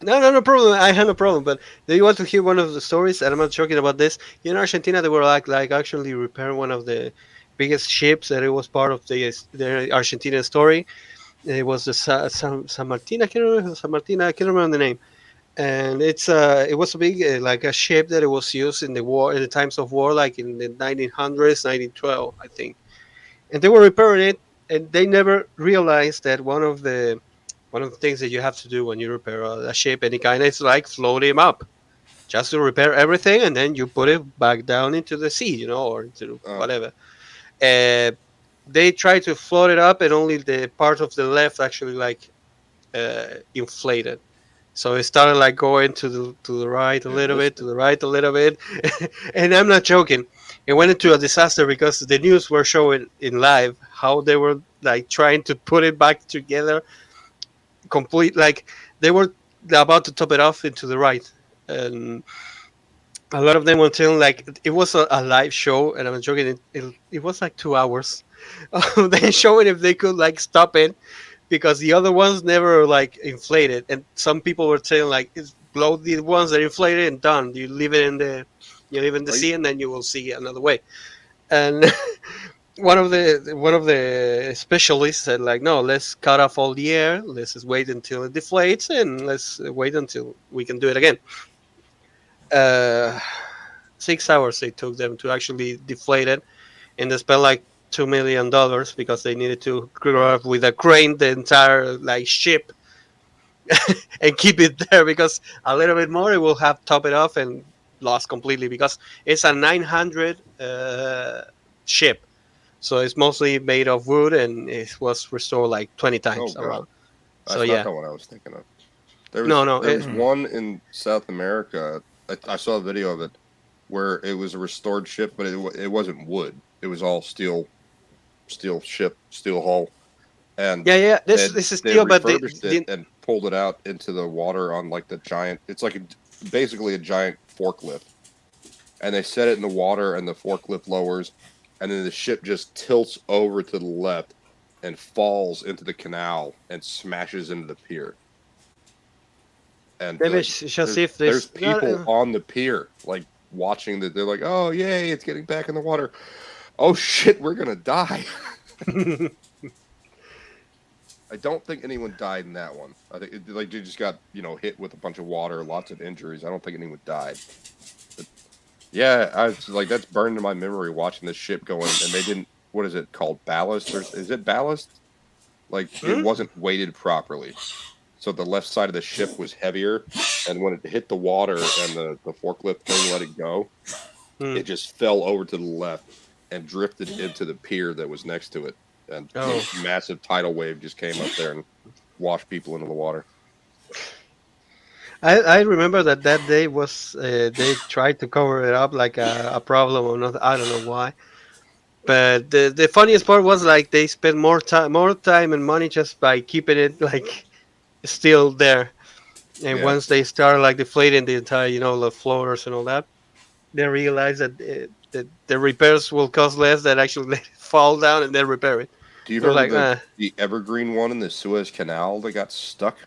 No problem. I have no problem. But do you want to hear one of the stories? And I'm not joking about this. In Argentina, they were like actually repairing one of the biggest ships that it was part of the Argentina story. It was the San Martin. I can't remember San Martin. I can't remember the name. And it was a big like a ship that it was used in the war, in the times of war, like in the 1900s, 1912, I think. And they were repairing it, and they never realized that one of the things that you have to do when you repair a ship, any kind, is like float him up, just to repair everything, and then you put it back down into the sea, or into whatever. They tried to float it up, and only the part of the left actually like inflated. So it started like going to the right a little bit, to the right a little bit, and I'm not joking. It went into a disaster because the news were showing in live how they were like trying to put it back together, complete, like they were about to top it off into the right, and a lot of them were telling like it was a live show, and I'm not joking. It was like 2 hours. They showing if they could like stop it. Because the other ones never like inflated, and some people were saying like, "It's blow the ones that inflated and done. You leave it in the sea, and then you will see another way." and one of the specialists said like, no, let's cut off all the air, let's just wait until it deflates, and let's wait until we can do it again. 6 hours it took them to actually deflate it, and they spent like $2 million because they needed to grab with a crane the entire like ship and keep it there, because a little bit more it will have top it off and lost completely, because it's a 900 ship, so it's mostly made of wood, and it was restored like 20 times Oh, God. around. That's So not yeah, the one I was thinking of. There was, No, there was one in South America. I saw a video of it where it was a restored ship, but it wasn't wood. It was all steel ship, steel hull. And yeah. they This is they steel, but refurbished it and pulled it out into the water on like the giant. It's like basically a giant forklift, and they set it in the water, and the forklift lowers, and then the ship just tilts over to the left and falls into the canal and smashes into the pier. And maybe like, shall see if there's this. people on the pier like watching that. They're like, "Oh yay, it's getting back in the water." Oh shit, we're gonna die. I don't think anyone died in that one. I think like they just got hit with a bunch of water, lots of injuries. I don't think anyone died. But yeah, I was like that's burned in my memory watching this ship going, and they didn't. What is it called? Ballast, or is it ballast? Like it wasn't weighted properly, so the left side of the ship was heavier, and when it hit the water and the forklift thing let it go, it just fell over to the left and drifted into the pier that was next to it. And a massive tidal wave just came up there and washed people into the water. I remember that day was they tried to cover it up like a problem or not. I don't know why. But the funniest part was like they spent more time and money just by keeping it like still there. And once they started like deflating the entire, the floaters and all that, they realized that the repairs will cost less than actually let it fall down and then repair it. Do you remember the Evergreen one in the Suez Canal that got stuck?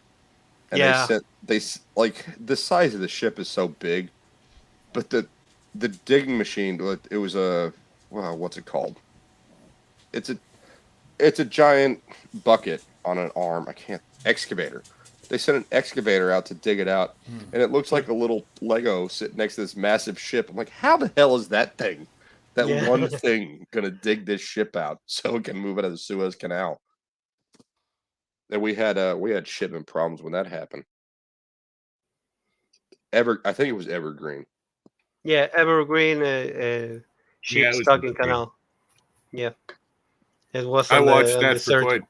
And they like the size of the ship is so big, but the digging machine, it was what's it called? It's a giant bucket on an arm. Excavator. They sent an excavator out to dig it out, and it looks like a little Lego sitting next to this massive ship. I'm like, how the hell is that thing? That one thing gonna dig this ship out so it can move out of the Suez Canal. And we had shipment problems when that happened. I think it was Evergreen. Yeah, Evergreen ship stuck in canal. Yeah, it was. I watched that for quite.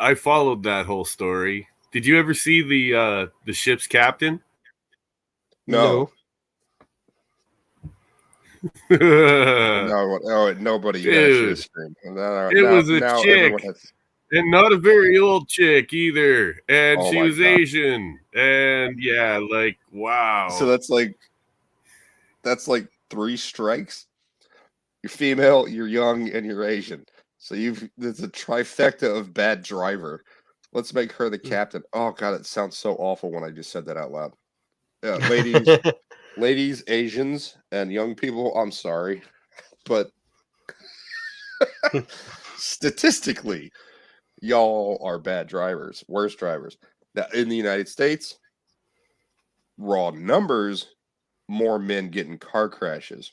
I followed that whole story. Did you ever see the ship's captain? No. No, nobody. Dude, it was a chick, and not a very old chick either, and she was Asian, and yeah, like wow. So that's like 3 strikes. You're female, you're young, and you're Asian. So there's a trifecta of bad driver. Let's make her the captain. Oh god, it sounds so awful when I just said that out loud. Yeah, ladies, Asians, and young people, I'm sorry, but statistically, y'all are bad drivers, worse drivers. Now, in the United States, raw numbers, more men get in car crashes.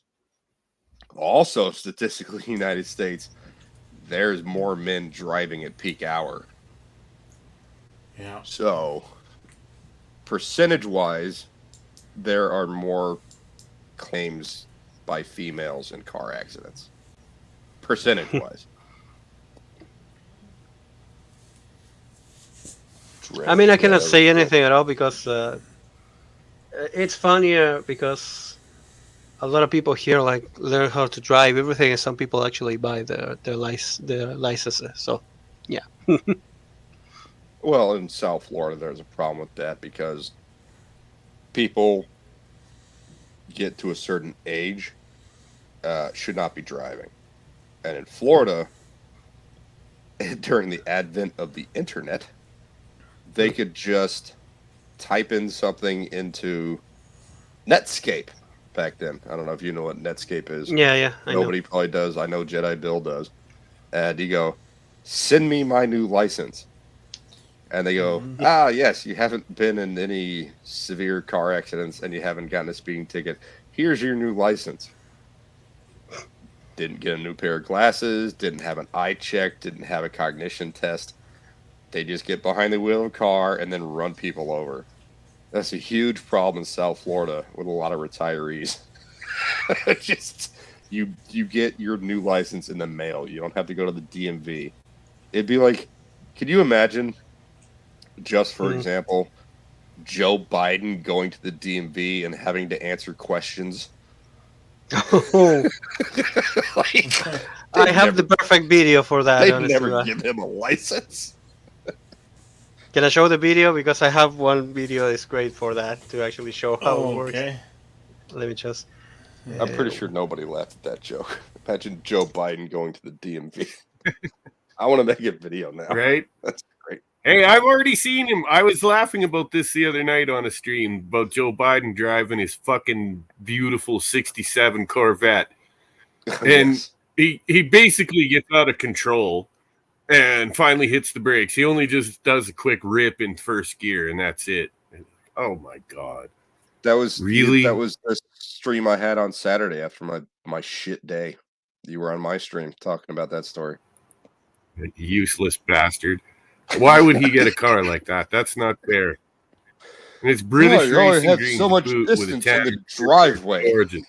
Also, statistically, in the United States, there's more men driving at peak hour. Yeah. So, percentage-wise, there are more claims by females in car accidents. Percentage-wise. I mean, I cannot say anything at all because it's funnier because a lot of people here like learn how to drive everything, and some people actually buy their licenses. So, yeah. Well, in South Florida, there's a problem with that because people get to a certain age should not be driving. And in Florida, during the advent of the internet, they could just type in something into Netscape back then. I don't know if you know what Netscape is. Yeah, I know. Nobody probably does. I know Jedi Bill does. And you go, send me my new license. And they go, yes, you haven't been in any severe car accidents and you haven't gotten a speeding ticket. Here's your new license. Didn't get a new pair of glasses, didn't have an eye check, didn't have a cognition test. They just get behind the wheel of a car and then run people over. That's a huge problem in South Florida with a lot of retirees. Just you get your new license in the mail. You don't have to go to the DMV. It'd be like, can you imagine, just for example, Joe Biden going to the DMV and having to answer questions? Like, I have the perfect video for that. They honestly. never give him a license. Can I show the video? Because I have one video that's great for that to actually show how it works. Okay. Let me just. I'm pretty sure nobody laughed at that joke. Imagine Joe Biden going to the DMV. I want to make a video now. Right? That's great. Hey, I've already seen him. I was laughing about this the other night on a stream about Joe Biden driving his fucking beautiful 67 Corvette. And Yes. he basically gets out of control and finally hits the brakes. He only just does a quick rip in first gear, and that's it. Oh, my God. That was Really? That was the stream I had on Saturday after my shit day. You were on my stream talking about that story. Useless bastard. Why would he get a car like that? That's not fair. And it's British you only racing had green so much boot with distance in Italian the driveway. origin.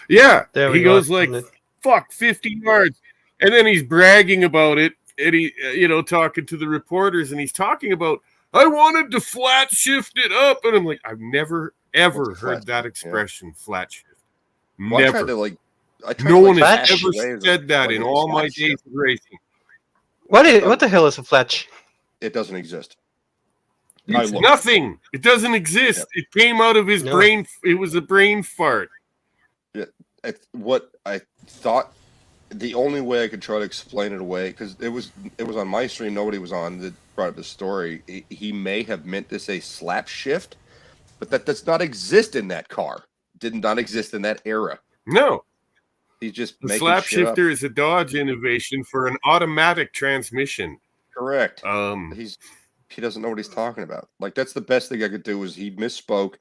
Yeah, There we he go. goes like, fuck, 50 yards. And then he's bragging about it. And he, talking to the reporters, and he's talking about, I wanted to flat shift it up. And I'm like, I've never, ever What's heard flat that shift? Yeah. expression, flat shift. Well, Never. I tried No to, one has flash ever ways said that like in a all my flat days shift. of racing. What the hell is a fletch? It doesn't exist. It's looked. nothing. It doesn't exist. Yep. It came out of his No. brain. It was a brain fart. What I thought, the only way I could try to explain it away, because it was on my stream, nobody was on that brought up the story. He may have meant to say slap shift, but that does not exist in that car. Did not exist in that era. No. He's just The making slap shit up. shifter is a Dodge innovation for an automatic transmission. Correct. He doesn't know what he's talking about. Like, that's the best thing I could do is he misspoke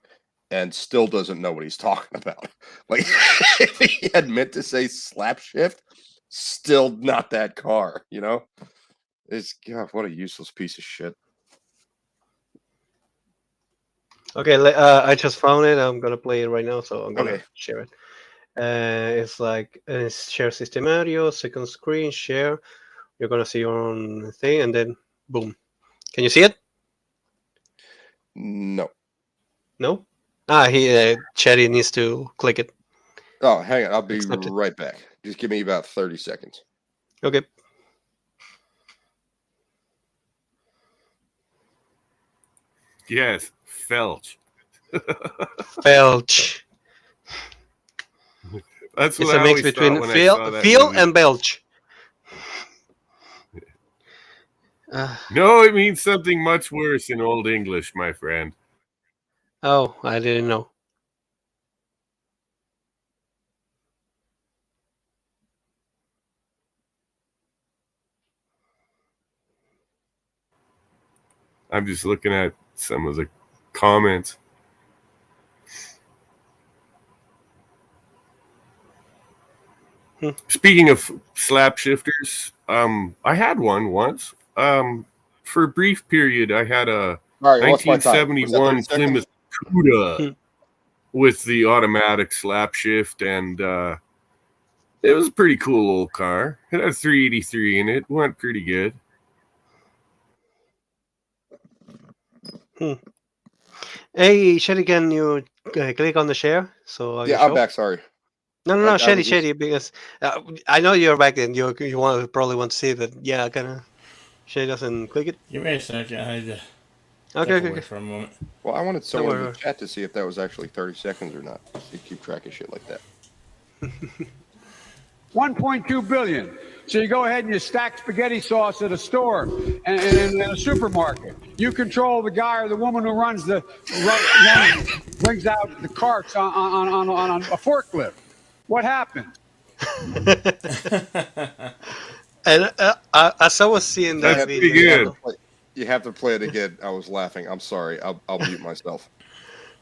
and still doesn't know what he's talking about. Like, if he had meant to say slap shift, still not that car, It's, God, what a useless piece of shit. Okay, I just found it. I'm gonna play it right now, so I'm gonna Okay. share it. It's like share Systemario, second screen, share. You're gonna see your own thing, and then boom. Can you see it? No. No. Chetty needs to click it. Oh, hang on. I'll be Accepted. right back. Just give me about 30 seconds. Okay. yes, Felch. Felch. That's what It's I a mix always between thought when I saw that feel movie. and belch. No, it means something much worse in Old English, my friend. Oh, I didn't know. I'm just looking at some of the comments. Speaking of slap shifters, I had one once. For a brief period, I had a All right, what's my time? Was that 1971 30 seconds? Plymouth Cuda with the automatic slap shift, and it was a pretty cool old car. It had a 383 in it. Went pretty good. Hey, Shelly, can you click on the share? So Yeah, I'm back. Sorry. No, I Shelly, was just- Shelly, because I know you're back and you probably want to see it, but yeah, kind of. Shelly doesn't click it. Give me a second. I had to Okay, step okay, away okay. for a moment. Well, I wanted someone in worry. the chat to see if that was actually 30 seconds or not. So you keep track of shit like that. 1.2 billion. So you go ahead and you stack spaghetti sauce at a store and in a supermarket. You control the guy or the woman who brings out the carts on a forklift. What happened? And as I was seeing that That's video, pretty good. You have to play it again. I was laughing. I'm sorry. I'll mute myself.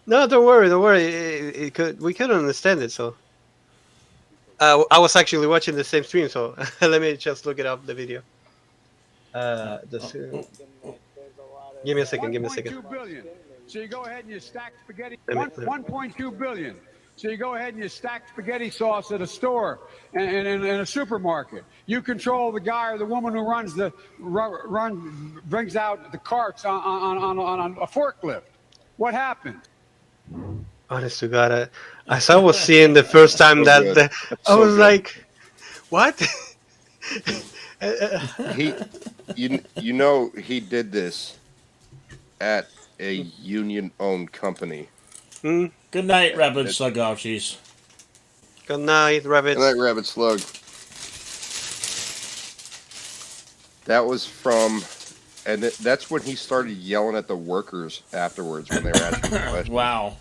no, don't worry, don't worry. We could understand it. So I was actually watching the same stream. So let me just look it up the video. Give me a second. 1.2 billion. So you go ahead and you stack spaghetti. Let me- 1.2 billion. So you go ahead and you stack spaghetti sauce at a store and in a supermarket. You control the guy or the woman who brings out the carts on a forklift. What happened? Honest to God, as I was seeing the first time So that good. I So was good. like, "What?" He did this at a union-owned company. Good night, Rabid Slugouchies. Good night, Rabbit. Good night, Rabbit Slug. That was from, and that's when he started yelling at the workers afterwards when they were asking questions. Wow.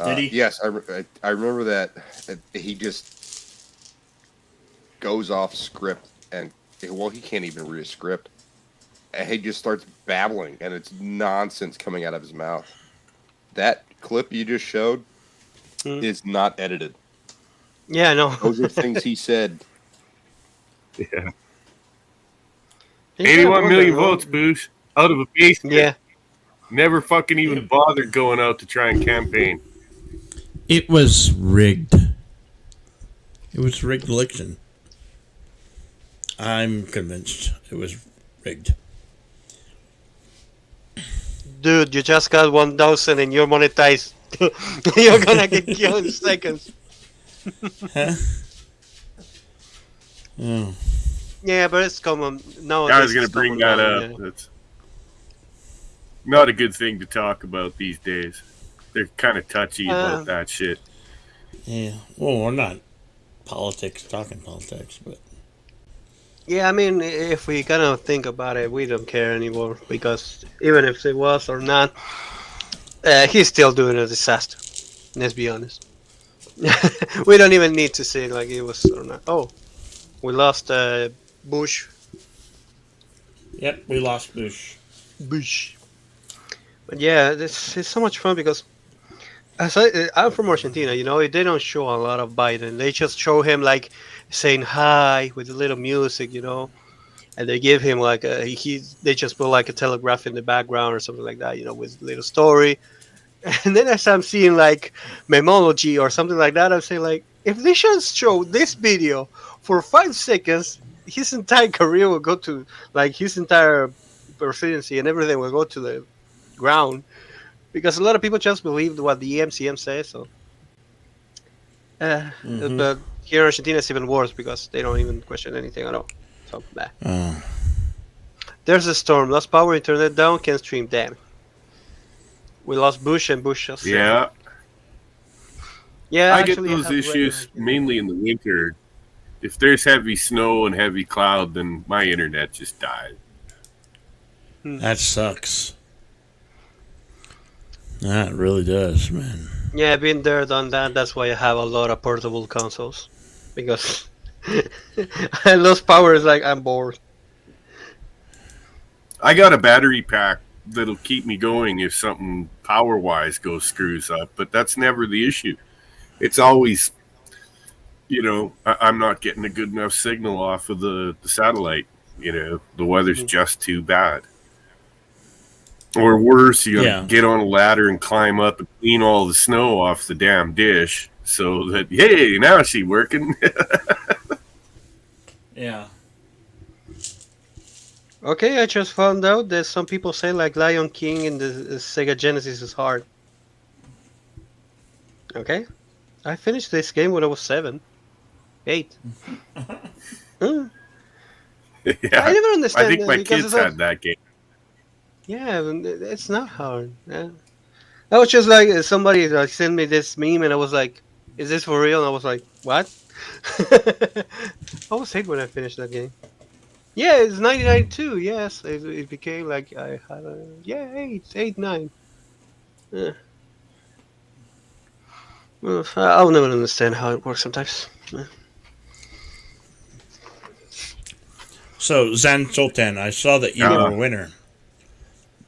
Did he? Yes, I remember that. He just goes off script, and well, he can't even read a script. And he just starts babbling, and it's nonsense coming out of his mouth. That clip you just showed is not edited. Yeah, no. Those are things he said. Yeah. 81 million votes, Boosh, out of a basement. Yeah. Never fucking even bothered going out to try and campaign. It was rigged. It was a rigged election. I'm convinced it was rigged. Dude, you just got 1,000 and you're monetized. You're gonna get killed in seconds. Huh? Oh. Yeah, but it's common. No, I was going to bring that up. That's not a good thing to talk about these days. They're kind of touchy about that shit. Yeah. Well, we're not talking politics, but Yeah, I mean, if we kind of think about it, we don't care anymore because even if it was or not, he's still doing a disaster. Let's be honest. We don't even need to say like it was or not. Oh, we lost Bush. Yep, we lost Bush. But yeah, it's so much fun because I'm from Argentina, you know, they don't show a lot of Biden. They just show him like saying hi with a little music, you know, and they give him like they just put like a telegraph in the background or something like that, you know, with a little story. And then as I'm seeing like memology or something like that, I'm saying like, if they just show this video for 5 seconds, his entire career will go to like his entire presidency and everything will go to the ground. Because a lot of people just believe what the EMCM says. So, but here in Argentina it's even worse because they don't even question anything at all. So, there's a storm. Lost power, internet down, can't stream. Damn. We lost Bush and Bush just. Yeah. Yeah. I get actually, those have issues weather. mainly in the winter. If there's heavy snow and heavy cloud, then my internet just dies. that sucks. That really does, man. Yeah, I've been there, done that. That's why I have a lot of portable consoles because I lost power. It's like I'm bored. I got a battery pack that'll keep me going if something power-wise goes screws up, but that's never the issue. It's always, you know, I'm not getting a good enough signal off of the satellite. You know, the weather's just too bad. Or worse, you gotta get on a ladder and climb up and clean all the snow off the damn dish so that, hey, now she's working. Yeah. Okay, I just found out that some people say like Lion King in the Sega Genesis is hard. Okay, I finished this game when I was 7, 8. I never understand. I think my because kids it's all- had that game. Yeah, it's not hard. Yeah. I was just like somebody like sent me this meme and I was like, "Is this for real?" And I was like, "What?" I was 8 when I finished that game. Yeah, it's 1992. Yes, it became like I had a 8, 9. Yeah. Well, I'll never understand how it works sometimes. Yeah. So Zan Sultan, I saw that you were a winner.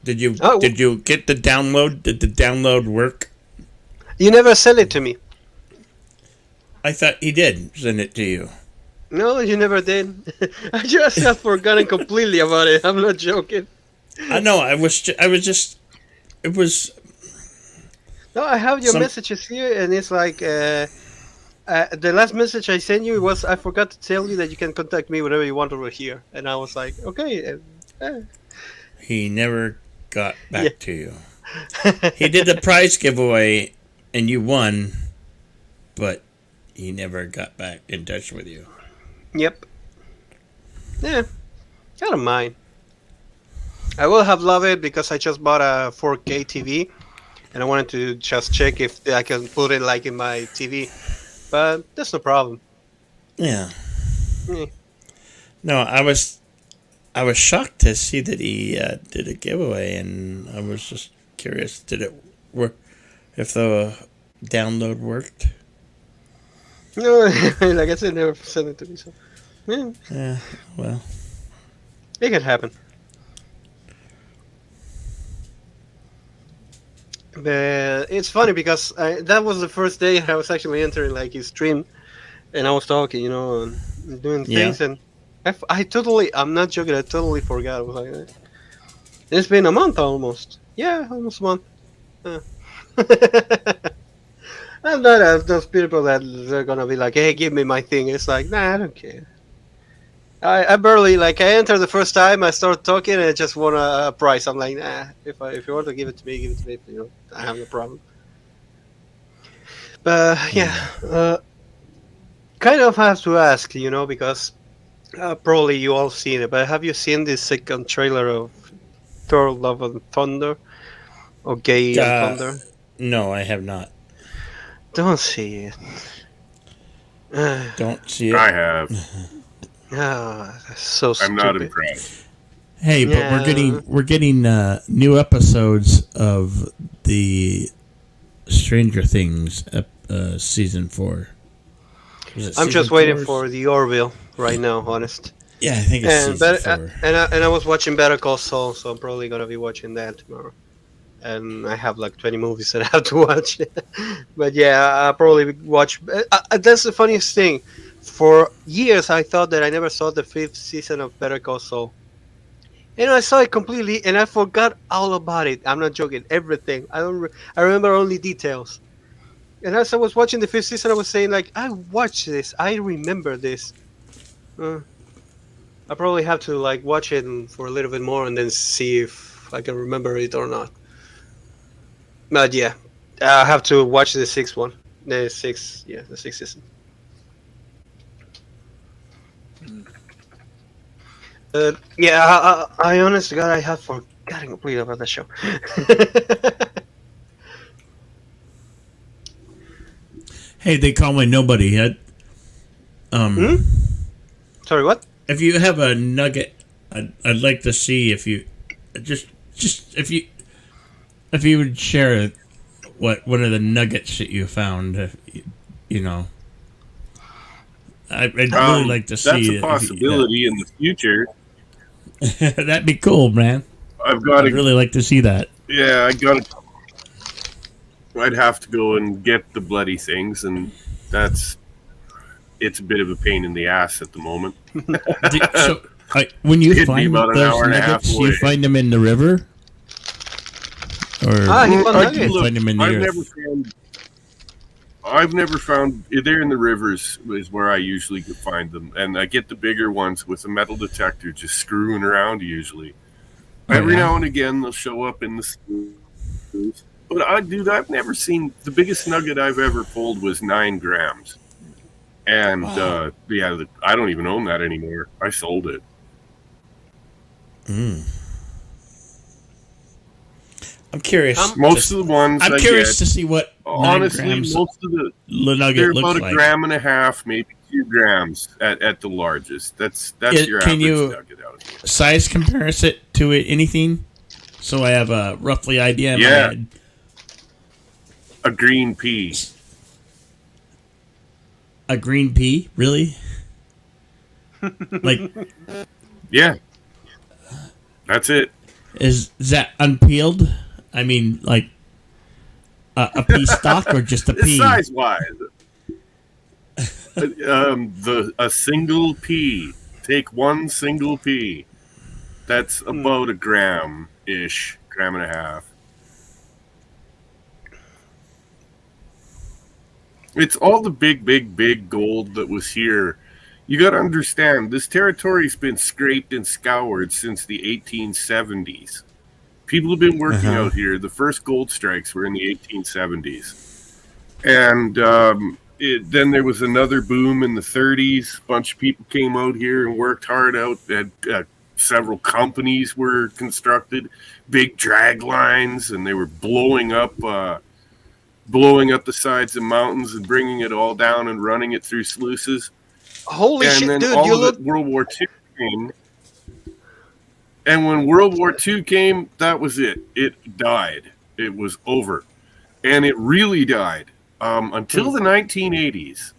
Did you get the download? Did the download work? You never sent it to me. I thought he did send it to you. No, you never did. I just have forgotten completely about it. I'm not joking. I know. I was just. It was. No, I have your messages here, and it's like the last message I sent you was I forgot to tell you that you can contact me whenever you want over here, and I was like, okay. He never got back to you. He did the prize giveaway, and you won, but he never got back in touch with you. Yep. Yeah. I don't mind. I will have loved it because I just bought a 4K TV, and I wanted to just check if I can put it like in my TV, but that's no problem. Yeah. No, I was shocked to see that he did a giveaway, and I was just curious. Did it work? If the download worked? No, like I said, never sent it to me. So, yeah. Well, it can happen. But it's funny because that was the first day I was actually entering like his stream, and I was talking, and doing things, and I'm not joking, I totally forgot. I was like, it's been a month almost. Yeah, almost a month. I'm not those people that they're gonna be like, hey, give me my thing. It's like, nah, I don't care. I barely, I entered the first time, I started talking, and I just won a prize. I'm like, nah, if you want to give it to me, give it to me. I have no problem. But yeah, kind of have to ask, because probably you all seen it. But have you seen the second trailer of Thor: Love and Thunder, or Gay and Thunder? No, I have not. Don't see it. Don't see it. I have. That's so stupid. I'm not impressed. Hey, but we're getting new episodes of the Stranger Things season 4. I'm just waiting for the Orville right now, honest. Yeah, I think it's season 4. And I was watching Better Call Saul, so I'm probably gonna be watching that tomorrow. And I have 20 movies that I have to watch. But yeah, I'll probably watch. That's the funniest thing. For years, I thought that I never saw the 5th season of Better Call Saul. And I saw it completely, and I forgot all about it. I'm not joking. Everything. I remember only details. And as I was watching the 5th season, I was saying, I watched this. I remember this. I probably have to, watch it for a little bit more and then see if I can remember it or not. But yeah, I have to watch the 6th one. The 6th season. I honest to God, I have forgotten completely about that show. Hey, they call me nobody. Sorry, what? If you have a nugget, I'd like to see if you just if you would share what one of the nuggets that you found. I'd really like to see. That's a possibility in the future. That'd be cool, man. I'd really like to see that. Yeah, I'd have to go and get the bloody things, and it's a bit of a pain in the ass at the moment. So, when you find those nuggets, you find them in the river, or you find them in the earth? I've never found. They're in the rivers is where I usually find them, and I get the bigger ones with a metal detector, just screwing around usually. Every now and again, they'll show up in the schools. But I've never seen, the biggest nugget I've ever pulled was 9 grams. And, I don't even own that anymore. I sold it. I'm curious. Most of the ones I'm curious to see what honestly, most of the nugget they're looks about like. a gram and a half, maybe few grams at the largest. That's your Can average you nugget out here. size comparison to it? Anything? So I have a roughly idea in my Yeah. head. A green pea. A green pea, really? Like, Yeah. That's it. is that unpeeled? I mean, like a pea stalk or just a pea? Size wise. A single pea. Take one single pea. That's about a gram-ish, gram and a half. It's all the big gold that was here. You got to understand, this territory's been scraped and scoured since the 1870s. People have been working out here. The first gold strikes were in the 1870s. And then there was another boom in the 30s. A bunch of people came out here and worked hard out. Several companies were constructed, big drag lines, and they were blowing up the sides of mountains and bringing it all down and running it through sluices. Holy And shit, then dude! all You of look. it, World War II came. And when World War II came, that was it. It died. It was over. And it really died until the 1980s.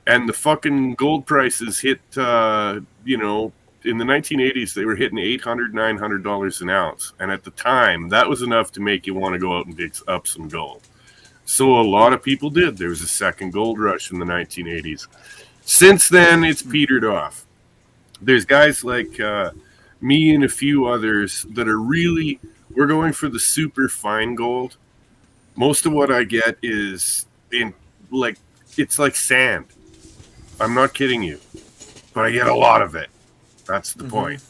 And the fucking gold prices hit, in the 1980s, they were hitting $800, $900 an ounce. And at the time, that was enough to make you want to go out and dig up some gold. So a lot of people did. There was a second gold rush in the 1980s. Since then, it's petered off. There's guys like me and a few others that are really, we're going for the super fine gold. Most of what I get is it's like sand. I'm not kidding you, but I get a lot of it. That's the point.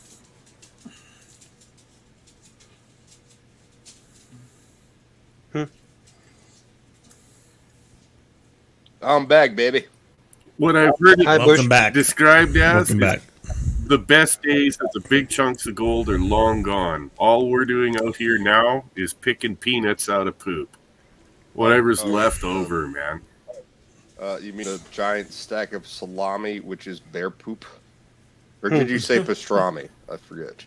I'm back, baby. What I've heard Hi, it Bush. Welcome back. described as Welcome back. the best days of the big chunks of gold are long gone. All we're doing out here now is picking peanuts out of poop. Whatever's left over, man. You mean a giant stack of salami, which is bear poop? Or did you say pastrami? I forget.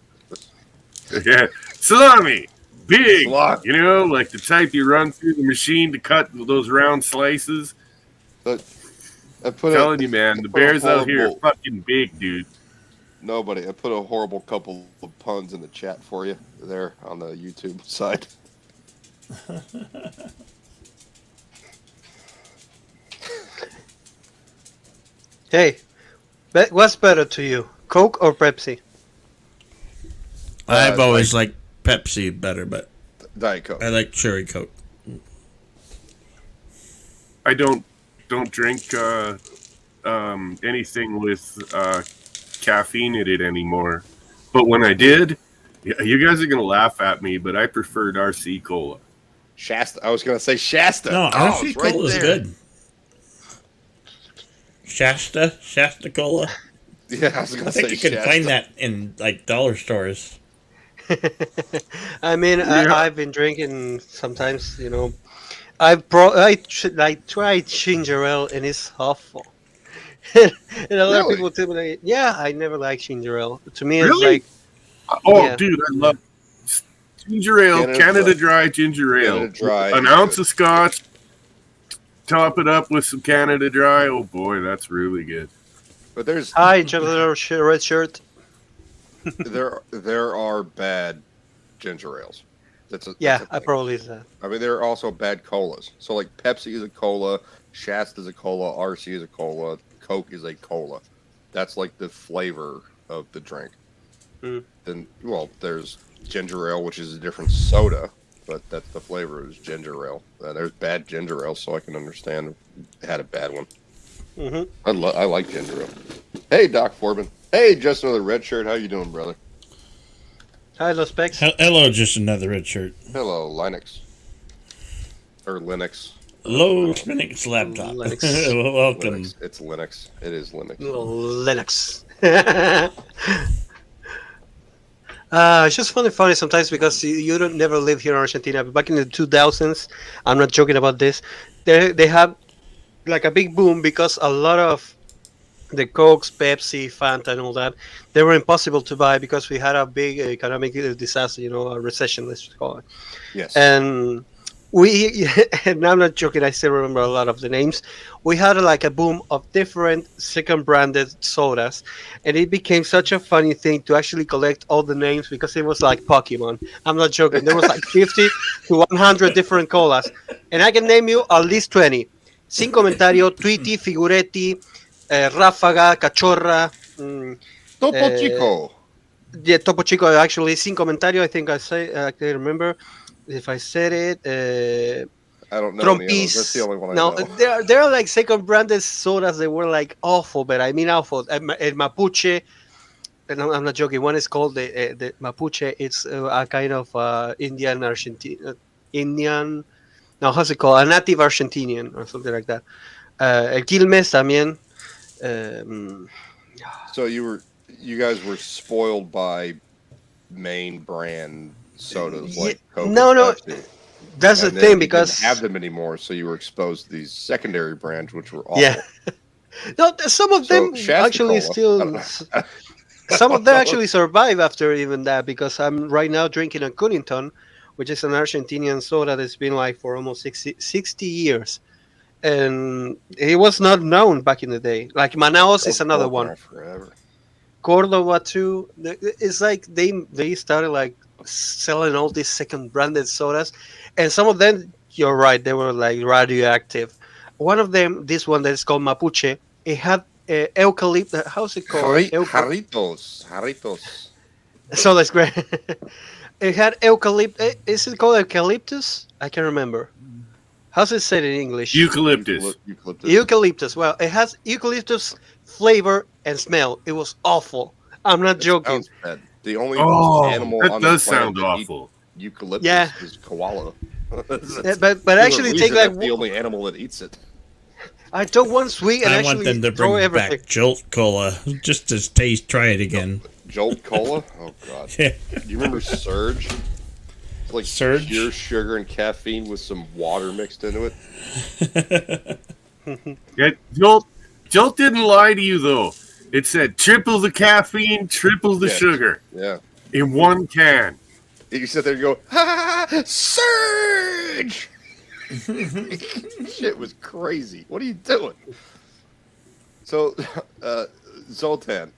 Yeah, salami, big. Salami. You know, like the type you run through the machine to cut those round slices. But I'm telling you, man, the bears out here are fucking big, dude. Nobody. I put a horrible couple of puns in the chat for you there on the YouTube side. Hey, what's better to you, Coke or Pepsi? I've always liked Pepsi better, but Diet Coke. I like Cherry Coke. I don't drink anything with caffeine in it anymore. But when I did, you guys are gonna laugh at me, but I preferred RC Cola. Shasta. I was going to say Shasta. No, RC it's right Cola is there. good. Shasta Cola. Yeah, I was going I to say think you can Shasta. find that in like dollar stores. I mean, Yeah. I've been drinking sometimes. I tried ginger ale and it's awful. And a lot of Really? people tell me, like, yeah, I never liked ginger ale. To me, Really? it's like, Oh, Yeah. dude, I love ginger ale, Canada Dry ginger ale. Canada Dry An is ounce good. of scotch, top it up with some Canada Dry. Oh boy, that's really good. But there's hi, General Red Shirt. there are bad ginger ales. That's a Yeah, thing. I probably said. I mean, there are also bad colas. So, like, Pepsi is a cola, Shasta is a cola, RC is a cola, Coke is a cola. That's like the flavor of the drink. Mm. Then, well, there's ginger ale, which is a different soda, but that's the flavor is ginger ale. There's bad ginger ale, so I can understand had a bad one. Mm-hmm. I like ginger ale. Hey, Doc Forbin. Hey, just another red shirt. How you doing, brother? Hi, Los Specs. Hello, just another red shirt. Hello, Linux. Or Linux. Hello, Linux laptop. Linux. Welcome. Linux. It's Linux. It is Linux. Linux. It's just funny sometimes because you don't never live here in Argentina. But back in the 2000s, I'm not joking about this. They have like a big boom because a lot of the Cokes, Pepsi, Fanta, and all that, they were impossible to buy because we had a big economic disaster, a recession, let's call it. Yes. And we, and I'm not joking, I still remember a lot of the names. We had like a boom of different second branded sodas, and it became such a funny thing to actually collect all the names because it was like Pokemon. I'm not joking. There was like 50 to 100 different colas, and I can name you at least 20. Sin comentario, Tweety, Figuretti, Ráfaga, Cachorra. Topo Chico. Yeah, Topo Chico, actually. Sin comentario, I think I can remember if I said it. I don't know. Trompis. That's the only one I No, know. there are like second branded sodas that were like awful, but I mean awful. El Mapuche, and I'm not joking. One is called the Mapuche. It's a kind of Indian. No, how's it called? A native Argentinian or something like that. El Quilmes también. So you guys were spoiled by main brand sodas like Coke. No, and Pepsi. That's And the then thing you because didn't have them anymore, so you were exposed to these secondary brands, which were awful. yeah. No, some of them Shasta actually Cola. still. Some of them actually survive after even that because I'm right now drinking a Cunnington, which is an Argentinian soda that's been like for almost 60 years. And it was not known back in the day. Like Manaus is another one. Forever. Cordova too. It's like they started like selling all these second branded sodas, and some of them, you're right, they were like radioactive. One of them, this one that is called Mapuche, it had eucalyptus. How's it called? Jarritos. So that's great. It had eucalyptus. Is it called eucalyptus? I can't remember. How's it said in English? Eucalyptus. Eucalyptus. Well, it has eucalyptus flavor and smell. It was awful. I'm not joking. Sounds bad. The only animal that on does the planet sound that awful. eats eucalyptus Yeah. is koala. Yeah, but actually take like that's the only animal that eats it. I took one sweet and I actually want them to throw bring everything. back Jolt Cola just to try it again. Jolt Cola? Oh god. Yeah. You remember Surge? It's like Surge? pure sugar and caffeine with some water mixed into it. Yeah, Jolt didn't lie to you though. It said triple the caffeine, triple the Yeah. sugar Yeah. in one can. You sit there and go, ha, Surge! Shit was crazy. What are you doing? So, Zoltan,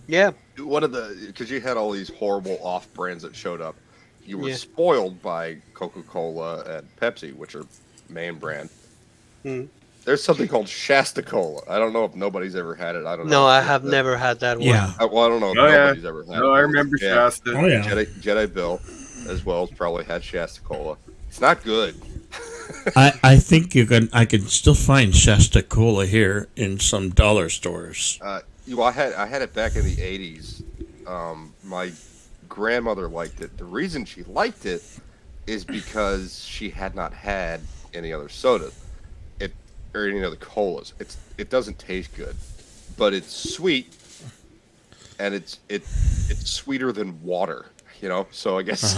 Yeah. one of the, because you had all these horrible off brands that showed up, you were Yeah. spoiled by Coca-Cola and Pepsi, which are main brand. Hmm. There's something called Shasta Cola. I don't know if nobody's ever had it. I don't know. No, I have never had that one. Yeah. Well, I don't know if Oh, yeah. nobody's ever had it. No, I remember Yeah. Shasta. Oh yeah. Jedi Bill, as well, has probably had Shasta Cola. It's not good. I think I can still find Shasta Cola here in some dollar stores. I had it back in the 80s. My grandmother liked it. The reason she liked it is because she had not had any other soda, or any other colas. It doesn't taste good, but it's sweet, and it's sweeter than water. So I guess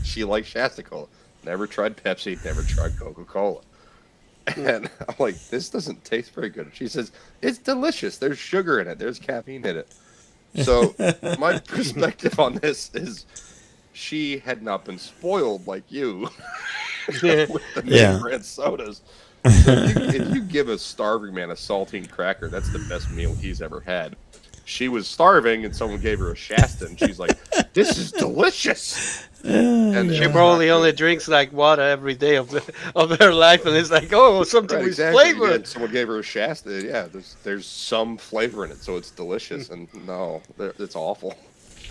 she liked Shasta Cola. Never tried Pepsi. Never tried Coca-Cola. And I'm like, this doesn't taste very good. She says, it's delicious. There's sugar in it. There's caffeine in it. So my perspective on this is she had not been spoiled like you with the name brand sodas. So if you give a starving man a saltine cracker, that's the best meal he's ever had. She was starving, and someone gave her a Shasta, and she's like, this is delicious. And She probably only drinks like water every day of her life, and it's like, oh, something Right, with exactly. flavor. Yeah, someone gave her a Shasta. Yeah, there's some flavor in it, so it's delicious. And no, it's awful.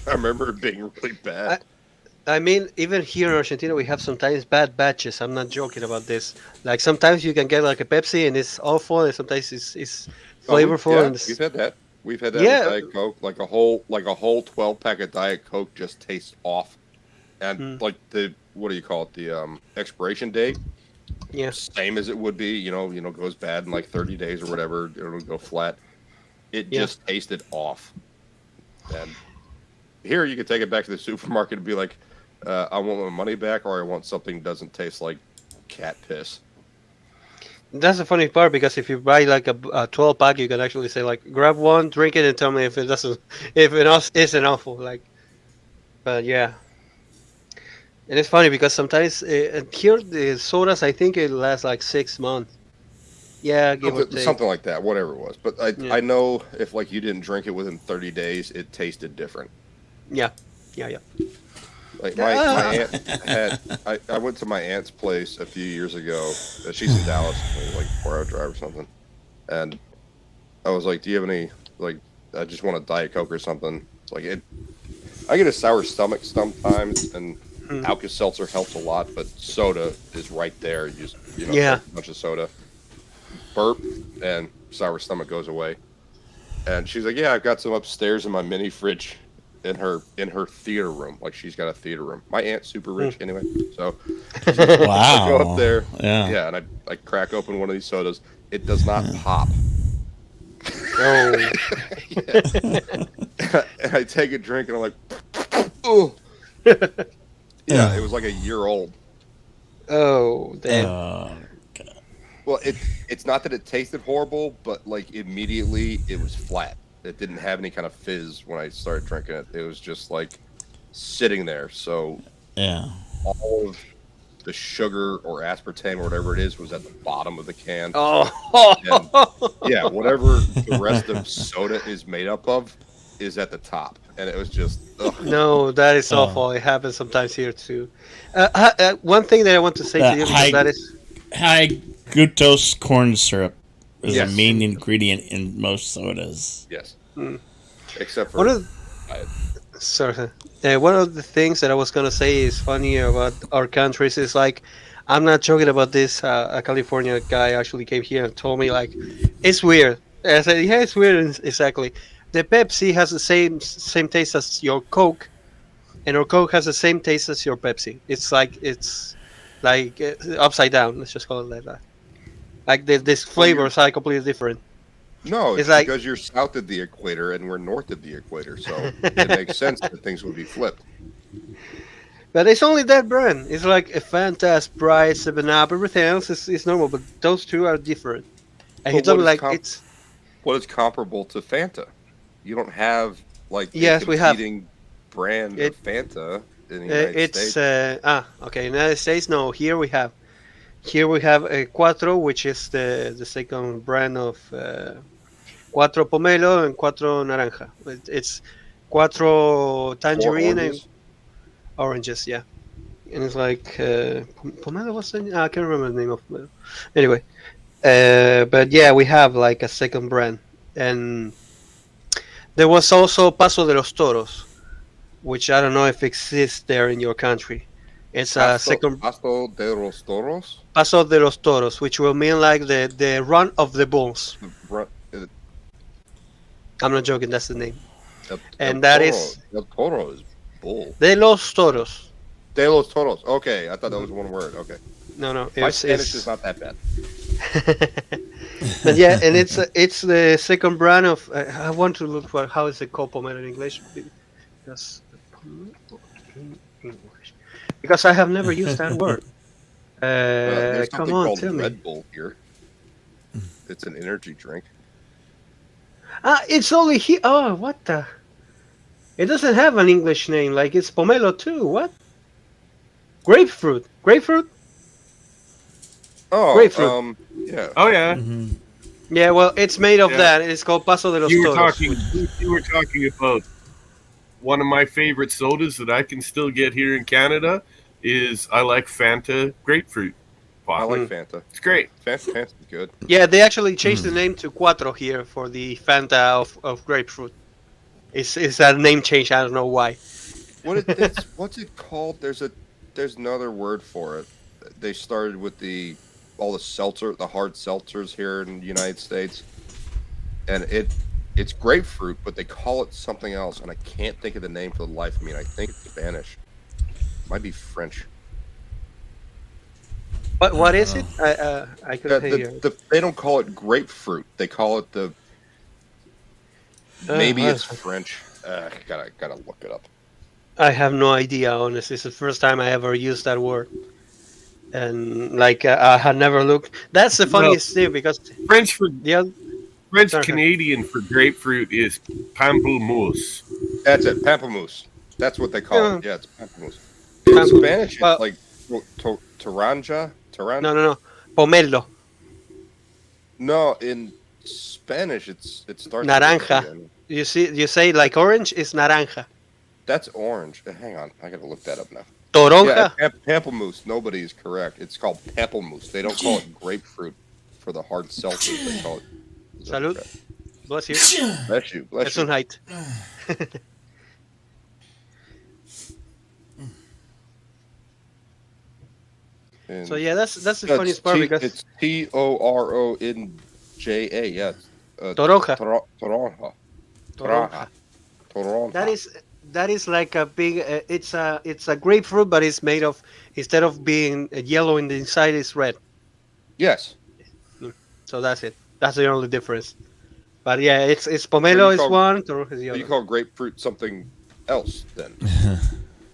I remember it being really bad. I mean, even here in Argentina, we have sometimes bad batches. I'm not joking about this. Like sometimes you can get like a Pepsi and it's awful, and sometimes it's flavorful. And We've had that. We've had that Yeah. with Diet Coke. Like a whole 12-pack of Diet Coke just tastes off. And like the, what do you call it? The expiration date. yeah, Same as it would be, goes bad in like 30 days or whatever. It'll go flat. It Yeah. just tasted off. And here you can take it back to the supermarket and be like, I want my money back, or I want something that doesn't taste like cat piss. That's the funny part because if you buy like a 12 pack, you can actually say like, grab one, drink it, and tell me if it doesn't, if it isn't awful. Like, but yeah, and it's funny because sometimes here the sodas, I think it lasts like 6 months. Yeah, give or take. Something like that, whatever it was. But Yeah. I know if like you didn't drink it within 30 days, it tasted different. Yeah, yeah. Like my aunt had, I went to my aunt's place a few years ago. She's in Dallas, like 4-hour drive or something. And I was like, "Do you have any like? I just want a Diet Coke or something." It's like I get a sour stomach sometimes, and Alka-Seltzer helps a lot, but soda is right there. You just Yeah. a bunch of soda, burp, and sour stomach goes away. And she's like, "Yeah, I've got some upstairs in my mini fridge." In her theater room, like she's got a theater room. My aunt's super rich anyway, so Wow. I go up there, Yeah. and I crack open one of these sodas. It does not pop. Oh, And I take a drink, and I'm like, oh, yeah, it was like a year old. oh, damn. Well, it's not that it tasted horrible, but like immediately it was flat. It didn't have any kind of fizz when I started drinking it. It was just like sitting there. So Yeah. all of the sugar or aspartame or whatever it is was at the bottom of the can. Oh, And, yeah, whatever the rest of soda is made up of is at the top. And it was just, ugh. no, that is awful. It happens sometimes here too. One thing that I want to say to you because that is high glucose corn syrup is Yes. a main ingredient in most sodas. Yes. Except for one of one of the things that I was gonna say is funny about our countries is like, I'm not joking about this. A California guy actually came here and told me like, it's weird. And I said, yeah, it's weird. Exactly. The Pepsi has the same taste as your Coke, and our Coke has the same taste as your Pepsi. It's like upside down. Let's just call it like that. Like these flavors are completely different. No, It's it's like- because you're south of the equator and we're north of the equator. So it makes sense that things would be flipped. But it's only that brand. It's like a Fanta, Sprite, 7-Up. Everything else is normal, but those two are different. And he But told me what like is it's What is comparable to Fanta? You don't have like a Yes, we have. competing brand It- of Fanta in the United it's States. okay. United States, no. Here we have a Cuatro, which is the second brand of Cuatro Pomelo and Cuatro Naranja. It's Cuatro Tangerine and oranges, yeah. And it's like Pomelo. What's the name? I can't remember the name of Pomelo. Anyway, but yeah, we have like a second brand, and there was also Paso de los Toros, which I don't know if exists there in your country. It's a second Paso de los Toros. Paso de los Toros, which will mean like the run of the bulls. I'm not joking. That's the name. And that is El Toro is bull. De los Toros. De los Toros. Okay, I thought that was one word. Okay, No, my it's Spanish is not that bad. but yeah, and it's the second brand of. I want to look for how is it called pomelo in English, because I have never used that word. There's Come something on, called tell me. Red Bull here. It's an energy drink. It's only here. Oh, what the? It doesn't have an English name. Like it's pomelo too. What? Grapefruit. Grapefruit. Oh, Grapefruit. yeah. Oh yeah, Yeah, well, it's made of Yeah. that. It's called Paso de los you were Toros. talking. You were talking about one of my favorite sodas that I can still get here in Canada. Is I like Fanta grapefruit. I Wow. like Fanta. It's great. Fanta's good. Yeah, they actually changed the name to Cuatro here for the Fanta of grapefruit. It's a name change. I don't know why. What's it called? There's another word for it. They started with all the hard seltzers here in the United States, and it's grapefruit, but they call it something else, and I can't think of the name for the life of me. And I think it's Spanish, might be French. What is it? I couldn't hear. They don't call it grapefruit. They call it maybe what it's is it? French. Gotta look it up. I have no idea. Honestly, it's the first time I ever used that word. and like I had never looked. That's the funniest thing because French Sorry. Canadian for grapefruit is pamplemousse. That's it, pamplemousse. That's what they call it. Yeah. Yeah, it's pamplemousse. In Pamplemousse. Spanish, it's Well- like toranja. No, pomelo. No, in Spanish, it starts Naranja. with a T. You say like orange is naranja. That's orange. Hang on, I gotta look that up now. Toronja. Yeah, pamplemousse. Nobody is correct. It's called pamplemousse. They don't call it grapefruit for the hard seltzers. They call it. Salud. Bless you. Bless you. Bless you. Gesundheit. And So yeah, that's the that's funniest part because it's Toronja. Yeah. Toronja. Toronja. Toronja. Toronja. That is like a big. It's a grapefruit, but it's made of, instead of being yellow in the inside, it's red. Yes. So that's it. That's the only difference. But yeah, it's pomelo is call- one, toronja is the You other. call grapefruit something else then?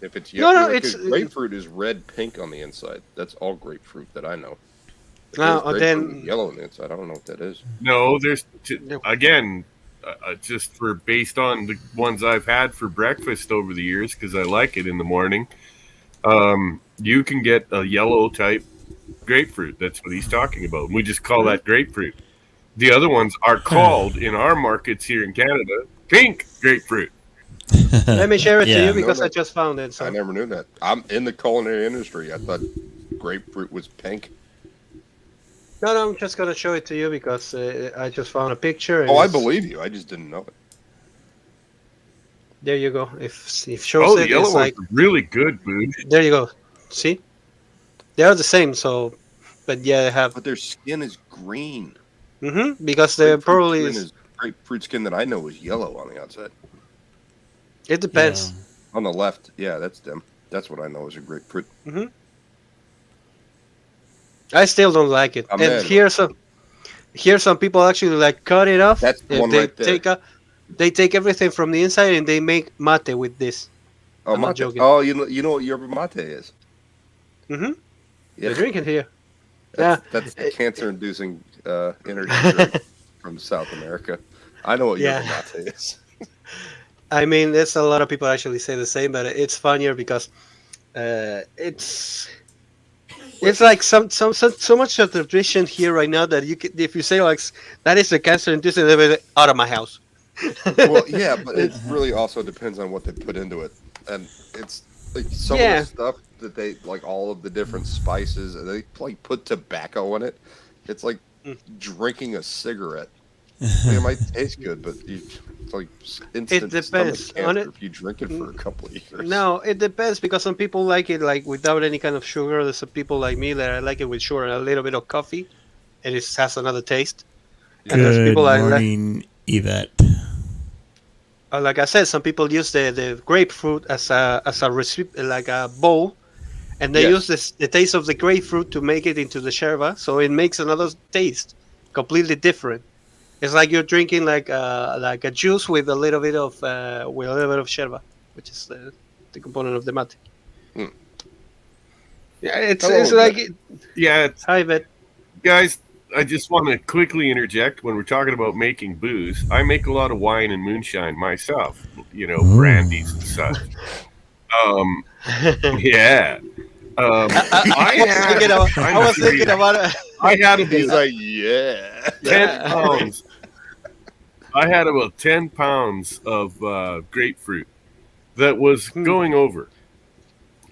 If it's No, yellow, it's- grapefruit is red, pink on the inside. That's all grapefruit that I know. If No, there's then- grapefruit with yellow on the inside. I don't know what that is. No, there's again, just for based on the ones I've had for breakfast over the years because I like it in the morning. You can get a yellow type grapefruit. That's what he's talking about. We just call that grapefruit. The other ones are called in our markets here in Canada pink grapefruit. Let me share it to Yeah. you because No, I just found it. So. I never knew that. I'm in the culinary industry. I thought grapefruit was pink. No, I'm just gonna show it to you because I just found a picture. And Oh, I it's- believe you. I just didn't know it. There you go. If shows Oh, it, the yellow it's ones like are really good, dude. there you go. See, they are the same. So, but yeah, they have. But their skin is green. Because they Grapefruit probably skin is grapefruit skin that I know is yellow on the outside. it depends. On the left, yeah, that's them. That's what I know is a grapefruit. I still don't like it. I'm And mad. here some people actually like cut it off. That's the and one they right there. they take everything from the inside and they make mate with this. Oh, I'm not mate. joking. Oh, you know what yerba mate is? Mm-hmm. Yeah, They drink it here. that's the cancer-inducing energy drink from South America. I know what Yeah. yerba mate is. I mean, there's a lot of people actually say the same, but it's funnier because it's like so much of the tradition here right now that you can, if you say like that is a cancer inducing, they'll be like, out of my house. Well, yeah, but it really also depends on what they put into it, and it's like some of Yeah. the stuff that they like, all of the different spices, and they like put tobacco in it. It's like drinking a cigarette. It might taste good, but it's like instant depends stomach on cancer it. if you drink it for a couple of years. No, it depends because some people like it like without any kind of sugar. There's some people like me that I like it with sugar and a little bit of coffee, and it has another taste. And there's Good people like morning, Yvette. like I said, some people use the grapefruit as a recipe, like a bowl, and they Yes. use the taste of the grapefruit to make it into the sherba, so it makes another taste, completely different. It's like you're drinking like a juice with a little bit of sherba, which is the component of the mate. Hmm. Yeah, it's Hello, like Yeah, hi, Bet. guys, I just want to quickly interject when we're talking about making booze. I make a lot of wine and moonshine myself, brandies and such. Yeah. I was thinking about it. I had He's about like, yeah. 10 pounds. I had about 10 pounds of grapefruit that was going over.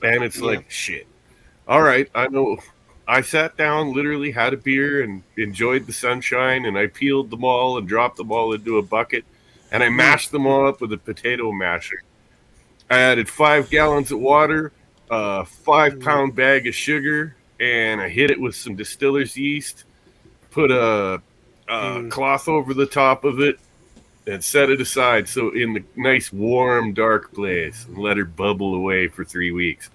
And it's like, shit. All right, I know. I sat down, literally had a beer and enjoyed the sunshine, and I peeled them all and dropped them all into a bucket, and I mashed them all up with a potato masher. I added 5 gallons of water, a 5-pound bag of sugar, and I hit it with some distiller's yeast, put a cloth over the top of it, and set it aside so in the nice, warm, dark place, and let her bubble away for 3 weeks.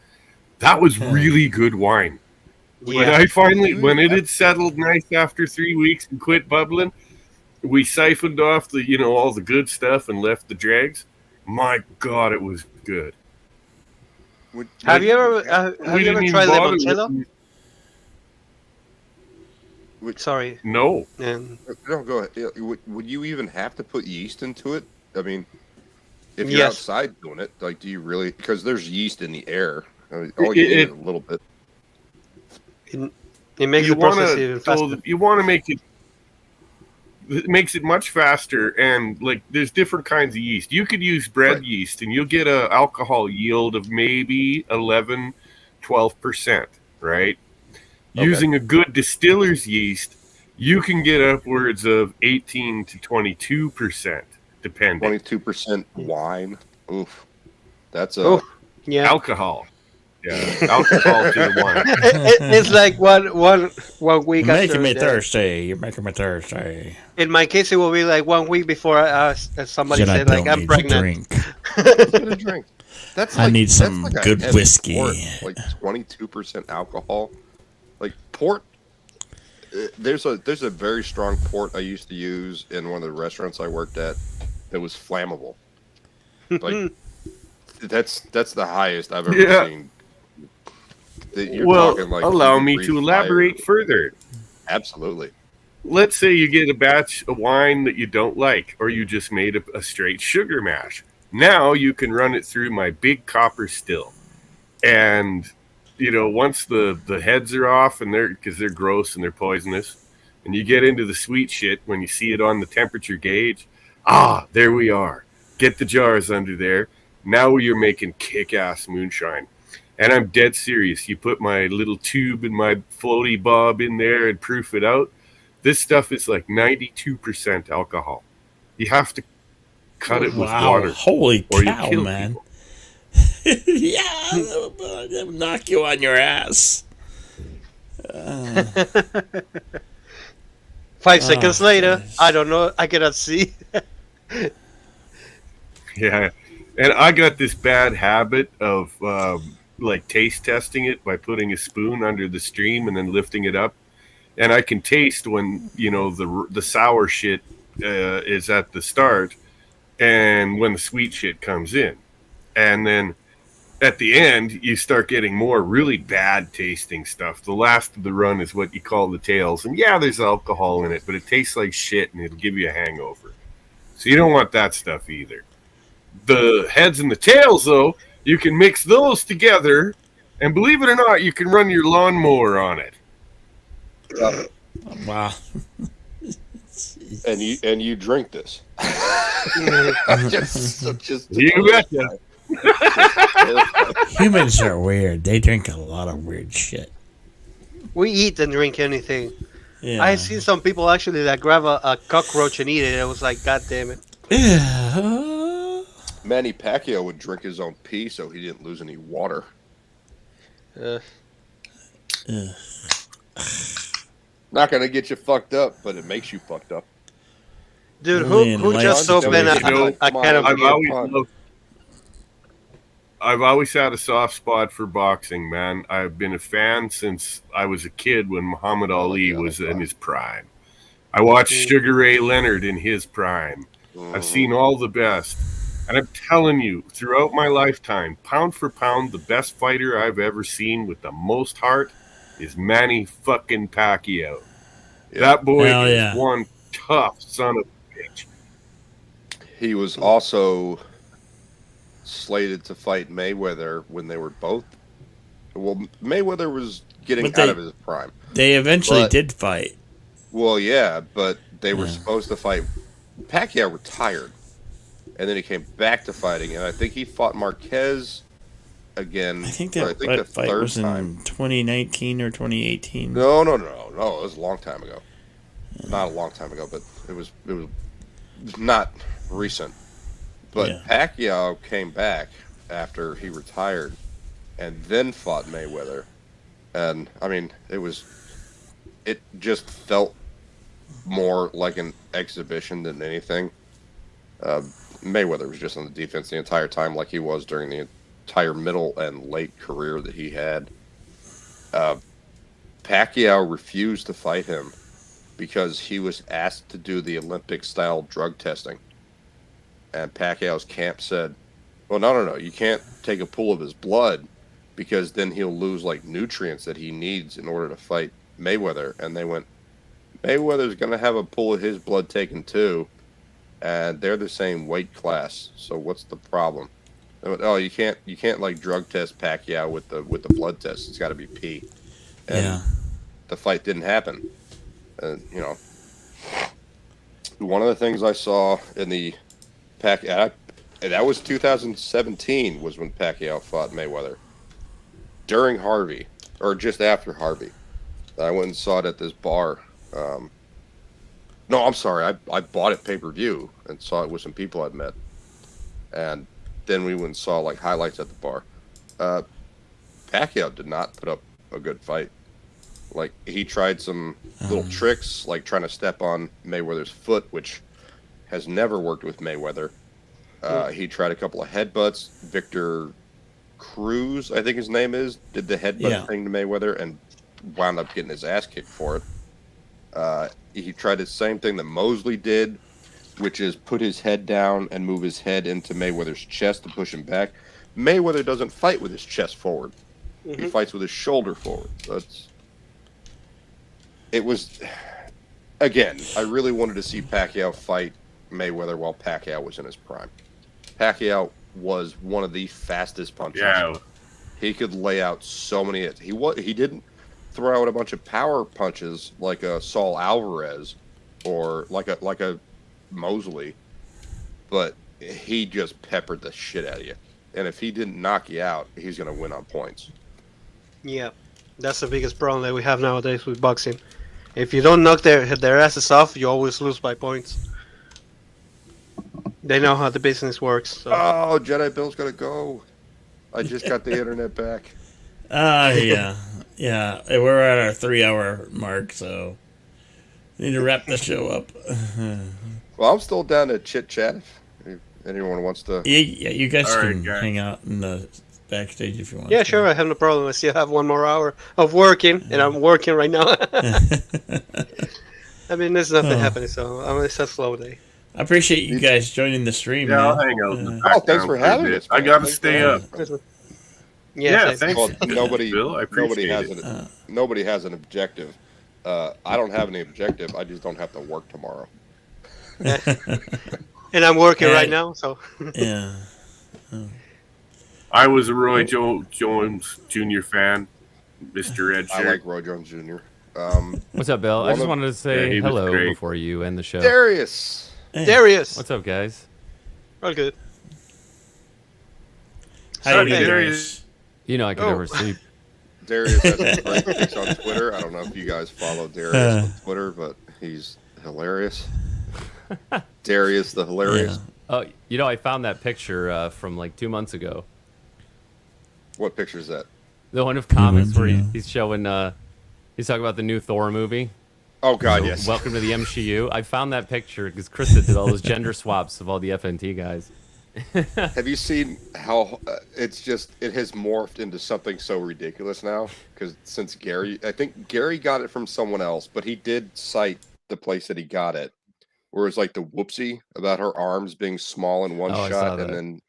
That was really good wine. When I finally, when it had settled nice after 3 weeks and quit bubbling, we siphoned off the, all the good stuff and left the dregs. My God, it was good. Have you ever We didn't even tried bother limoncello? with- Sorry. No. And No, go ahead. Would you even have to put yeast into it? I mean, if you're Yes. outside doing it, like, do you really? Because there's yeast in the air. I mean, all you need is a little bit. it makes You the process wanna- even so faster. you want to make it. It makes it much faster, and like there's different kinds of yeast. You could use bread Right. yeast, and you'll get a alcohol yield of maybe 11, 12%, right? Okay. Using a good distiller's yeast, you can get upwards of 18 to 22%, depending. 22% wine. Oof, that's a. Oh, yeah. Alcohol. Yeah, alcohol to the wine. It's like one week You're after making me the- thirsty. You're making me thirsty. In my case, it will be like 1 week before somebody Should I said like don't I'm need pregnant. to drink? Get a drink. That's I need that's some a good heavy whiskey. port, like 22% alcohol. Like port. There's a very strong port I used to use in one of the restaurants I worked at that was flammable. Like that's the highest I've ever Yeah. seen. You're Well, talking like allow you me breathe to elaborate fire. further. Absolutely. Let's say you get a batch of wine that you don't like, or you just made a straight sugar mash. Now you can run it through my big copper still. And, once the heads are off, and because they're gross and they're poisonous, and you get into the sweet shit when you see it on the temperature gauge, there we are. Get the jars under there. Now you're making kick-ass moonshine. And I'm dead serious. You put my little tube and my floaty bob in there and proof it out. This stuff is like 92% alcohol. You have to cut it with Wow. water. Holy or you cow, kill man. Yeah, that'll knock you on your ass. 5 seconds later, goodness. I don't know. I cannot see. Yeah. And I got this bad habit of taste testing it by putting a spoon under the stream and then lifting it up. And I can taste when, the sour shit is at the start and when the sweet shit comes in. And then at the end, you start getting more really bad tasting stuff. The last of the run is what you call the tails. And yeah, there's alcohol in it, but it tastes like shit and it'll give you a hangover. So you don't want that stuff either. The heads and the tails, though, you can mix those together. And believe it or not, you can run your lawnmower on it. Wow. And you drink this. just You betcha. Humans are weird. They drink a lot of weird shit. We eat and drink anything. Yeah. I seen some people actually that grab a cockroach and eat it. It was like, God damn it. Yeah. Manny Pacquiao would drink his own pee so he didn't lose any water. Not gonna get you fucked up, but it makes you fucked up. Dude, Million who just lights opened a down. can of beer? I've always had a soft spot for boxing, man. I've been a fan since I was a kid when Muhammad Ali was in his prime. I watched Sugar Ray Leonard in his prime. I've seen all the best. And I'm telling you, throughout my lifetime, pound for pound, the best fighter I've ever seen with the most heart is Manny fucking Pacquiao. Yeah. That boy Hell is yeah. one tough son of a bitch. He was also slated to fight Mayweather when they were both. Well, Mayweather was getting But out of his prime. They eventually But- did fight. Well, yeah, but they were Yeah. supposed to fight. Pacquiao retired, and then he came back to fighting, and I think he fought Marquez again. I think but that the fight third was in time. 2019 or 2018. No. It was a long time ago. Not a long time ago, but it was not recent. But Yeah. Pacquiao came back after he retired, and then fought Mayweather, and I mean, it just felt more like an exhibition than anything. Mayweather was just on the defense the entire time, like he was during the entire middle and late career that he had. Pacquiao refused to fight him because he was asked to do the Olympic-style drug testing. And Pacquiao's camp said, well, no, you can't take a pool of his blood because then he'll lose, like, nutrients that he needs in order to fight Mayweather. And they went, Mayweather's going to have a pool of his blood taken too, and they're the same weight class. So what's the problem? Oh, you can't like drug test Pacquiao with the blood test. It's got to be P. And Yeah. the fight didn't happen. You know, one of the things I saw in the Pacquiao, that was 2017 was when Pacquiao fought Mayweather. During Harvey, or just after Harvey. I went and saw it at this bar. No, I'm sorry. I bought it pay-per-view and saw it with some people I'd met. And then we went and saw like highlights at the bar. Pacquiao did not put up a good fight. Like, he tried some little tricks, like trying to step on Mayweather's foot, which has never worked with Mayweather. He tried a couple of headbutts. Victor Cruz, I think his name is, did the headbutt thing to Mayweather and wound up getting his ass kicked for it. He tried the same thing that Mosley did, which is put his head down and move his head into Mayweather's chest to push him back. Mayweather doesn't fight with his chest forward. He fights with his shoulder forward. So it was, again, I really wanted to see Pacquiao fight Mayweather while Pacquiao was in his prime. Pacquiao was one of the fastest punchers. Yeah. He could lay out so many hits. He didn't throw out a bunch of power punches like a Saul Alvarez or like a Mosley, but he just peppered the shit out of you. And if he didn't knock you out, he's going to win on points. Yeah, that's the biggest problem that we have nowadays with boxing. If you don't knock their asses off, you always lose by points. They know how the business works. So. Oh, Jedi Bill's got to go. I just got the internet back. Yeah. Yeah. We're at our 3-hour mark, so need to wrap the show up. Well, I'm still down to chit chat if anyone wants to. Yeah, you guys All can right, hang out in the backstage if you want. Yeah, sure, I have no problem. I still have 1 more hour of working, and I'm working right now. I mean, there's nothing happening, so it's a slow day. I appreciate you guys joining the stream. Yeah, I'll man. hang out. in the Oh, background thanks for a having bit. us. I man. got to Thanks stay for up. having us. Yeah, thanks. thanks. Well, Bill. I appreciate it. Nobody has an objective. I don't have any objective. I just don't have to work tomorrow. And I'm working right now, so. Yeah. I was a Roy Jones Jr. fan, Mr. Ed I Sheeran. like Roy Jones Jr. What's up, Bill? I just wanted to Yeah, say he was hello great. before you end the show. Darius. Darius! What's up, guys? All good. How you Hey, doing, Darius. You know I can never sleep. Darius has some great pics on Twitter. I don't know if you guys follow Darius on Twitter, but he's hilarious. Darius the hilarious. Oh, you know I found that picture from like 2 months ago. What picture is that? The one of comics where he's showing. He's talking about the new Thor movie. Oh God, yes. Welcome to the MCU. I found that picture because Krista did all those gender swaps of all the FNT guys. Have you seen how it has morphed into something so ridiculous now? Because since Gary, I think Gary got it from someone else, but he did cite the place that he got it, where it's like the whoopsie about her arms being small in one shot, and then